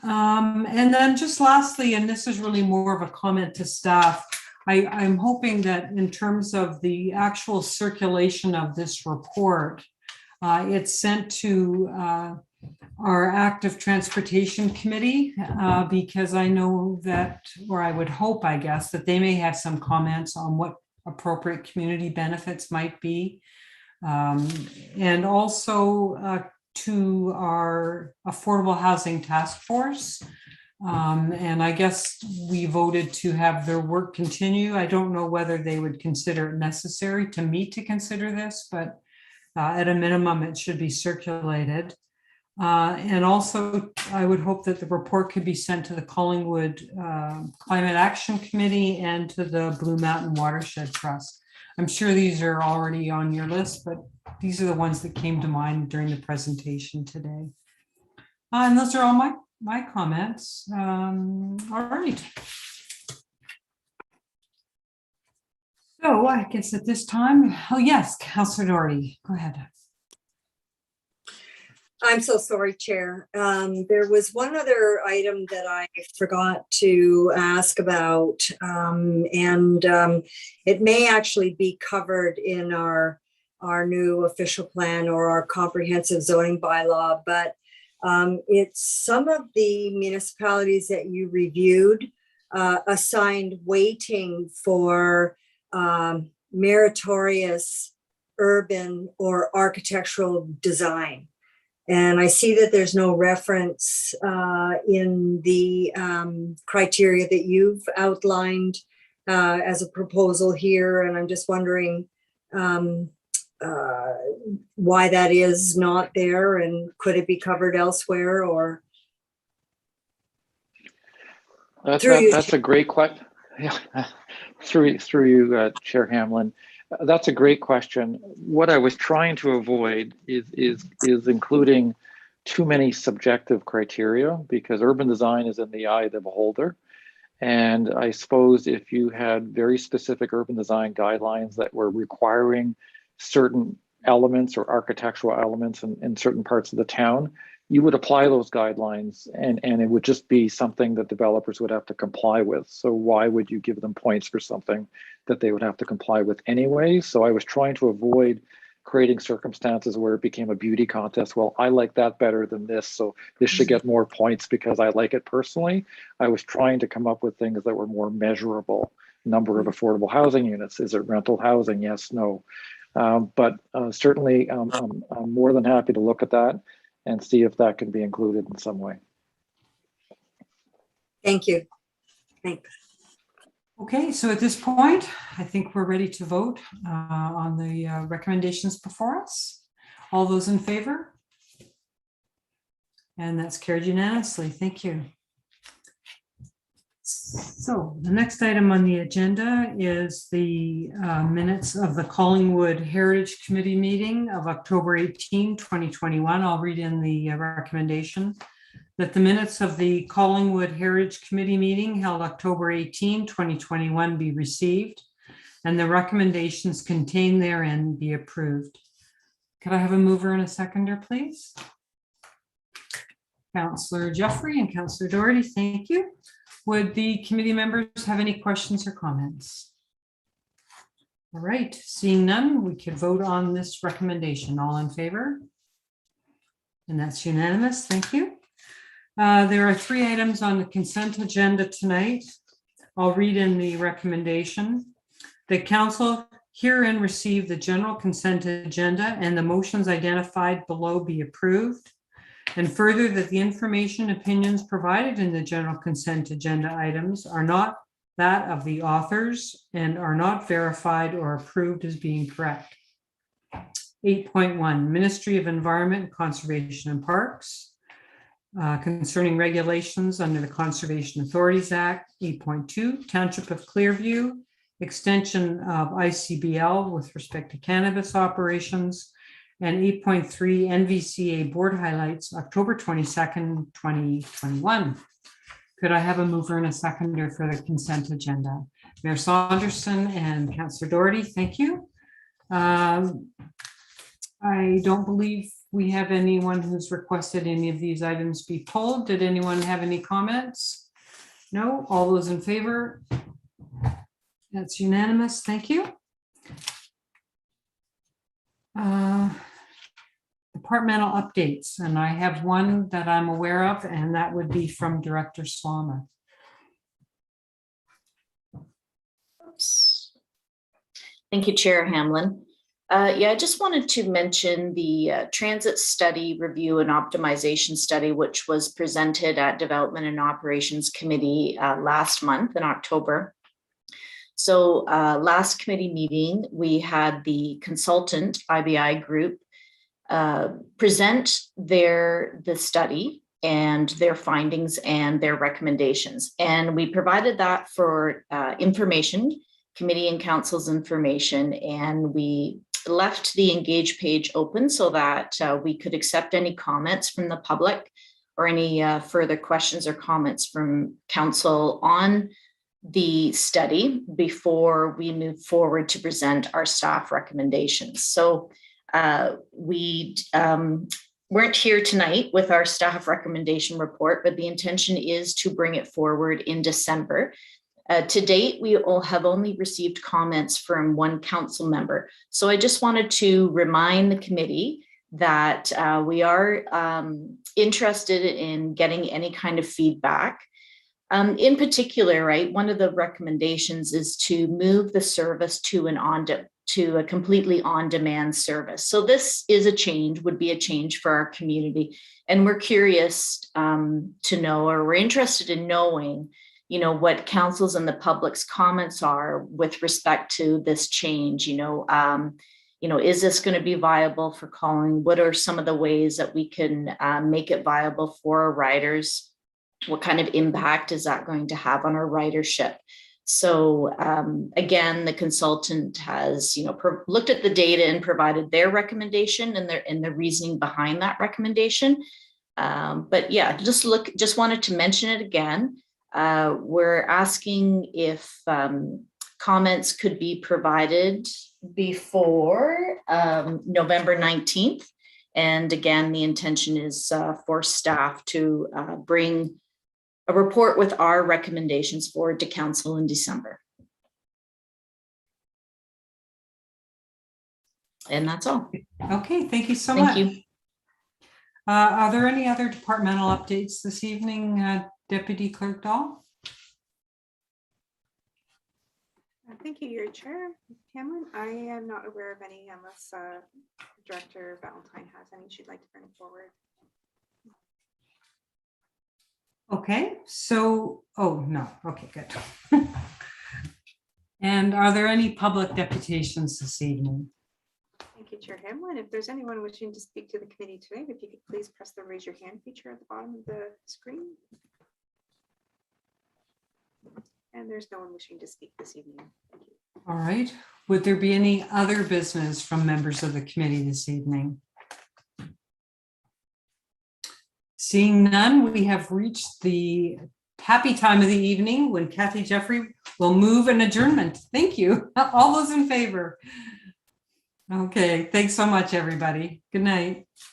And then just lastly, and this is really more of a comment to staff, I'm hoping that in terms of the actual circulation of this report, it's sent to our active transportation committee, because I know that, or I would hope, I guess, that they may have some comments on what appropriate community benefits might be. And also to our affordable housing task force. And I guess we voted to have their work continue. I don't know whether they would consider it necessary to meet to consider this, but at a minimum, it should be circulated. And also, I would hope that the report could be sent to the Collingwood Climate Action Committee and to the Blue Mountain Watershed Trust. I'm sure these are already on your list, but these are the ones that came to mind during the presentation today. And those are all my comments. All right. So I guess at this time, oh yes, Councillor Doherty, go ahead. I'm so sorry, Chair. There was one other item that I forgot to ask about, and it may actually be covered in our new official plan or our comprehensive zoning bylaw, but it's some of the municipalities that you reviewed assigned weighting for meritorious urban or architectural design. And I see that there's no reference in the criteria that you've outlined as a proposal here. And I'm just wondering why that is not there, and could it be covered elsewhere, or? That's a great question. Yeah. through you, Chair Hamlin. That's a great question. What I was trying to avoid is including too many subjective criteria, because urban design is in the eye of the beholder. And I suppose if you had very specific urban design guidelines that were requiring certain elements or architectural elements in certain parts of the town, you would apply those guidelines, and it would just be something that developers would have to comply with. So why would you give them points for something that they would have to comply with anyway? So I was trying to avoid creating circumstances where it became a beauty contest. Well, I like that better than this, so this should get more points because I like it personally. I was trying to come up with things that were more measurable. Number of affordable housing units. Is it rental housing? Yes, no. But certainly I'm more than happy to look at that and see if that can be included in some way. Thank you. Thanks. Okay, so at this point, I think we're ready to vote on the recommendations before us. All those in favor? And that's carried unanimously. Thank you. So the next item on the agenda is the minutes of the Collingwood Heritage Committee meeting of October 18, 2021. I'll read in the recommendation that the minutes of the Collingwood Heritage Committee meeting held October 18, 2021 be received, and the recommendations contained therein be approved. Could I have a mover and a seconder, please? Councillor Jeffrey and Councillor Doherty, thank you. Would the committee members have any questions or comments? All right, seeing none, we could vote on this recommendation. All in favor? And that's unanimous. Thank you. There are 3 items on the consent agenda tonight. I'll read in the recommendation. The council herein receive the general consent agenda and the motions identified below be approved. And further, that the information, opinions provided in the general consent agenda items are not that of the authors and are not verified or approved as being correct. 8.1, Ministry of Environment, Conservation and Parks, concerning regulations under the Conservation Authorities Act. 8.2, Township of Clearview, extension of ICBL with respect to cannabis operations. and 8.3 NVCA board highlights, October 22nd, 2021. Could I have a mover and a seconder for the consent agenda? Mayor Saunderson and Councillor Doherty, thank you. I don't believe we have anyone who's requested any of these items be pulled. Did anyone have any comments? No, all those in favor? That's unanimous, thank you. Departmental updates, and I have one that I'm aware of, and that would be from Director Slama. Thank you, Chair Hamlin. Yeah, I just wanted to mention the transit study review and optimization study, which was presented at Development and Operations Committee last month in October. So last committee meeting, we had the consultant IBI group present the study and their findings and their recommendations. And we provided that for information, committee and council's information, and we left the engage page open so that we could accept any comments from the public or any further questions or comments from council on the study before we move forward to present our staff recommendations. So we weren't here tonight with our staff recommendation report, but the intention is to bring it forward in December. To date, we all have only received comments from one council member. So I just wanted to remind the committee that we are interested in getting any kind of feedback. In particular, right, one of the recommendations is to move the service to a completely on-demand service. So this is a change, would be a change for our community. And we're curious to know, or we're interested in knowing, you know, what council's and the public's comments are with respect to this change. You know, is this going to be viable for Collingwood? What are some of the ways that we can make it viable for our riders? What kind of impact is that going to have on our ridership? So again, the consultant has, you know, looked at the data and provided their recommendation and the reasoning behind that recommendation. But yeah, just wanted to mention it again. We're asking if comments could be provided before November 19th. And again, the intention is for staff to bring a report with our recommendations forward to council in December. And that's all. Okay, thank you so much. Thank you. Are there any other departmental updates this evening, Deputy Clerk Dahl? Thank you, your chair, Cameron. I am not aware of any unless Director Valentine has any she'd like to bring forward. Okay, so, oh, no, okay, good. And are there any public deputations this evening? Thank you, Chair Hamlin. If there's anyone wishing to speak to the committee today, if you could please press the raise your hand feature at the bottom of the screen. And there's no one wishing to speak this evening. Thank you. All right, would there be any other business from members of the committee this evening? Seeing none, we have reached the happy time of the evening when Kathy Jeffrey will move an adjournment. Thank you. All those in favor? Okay, thanks so much, everybody. Good night.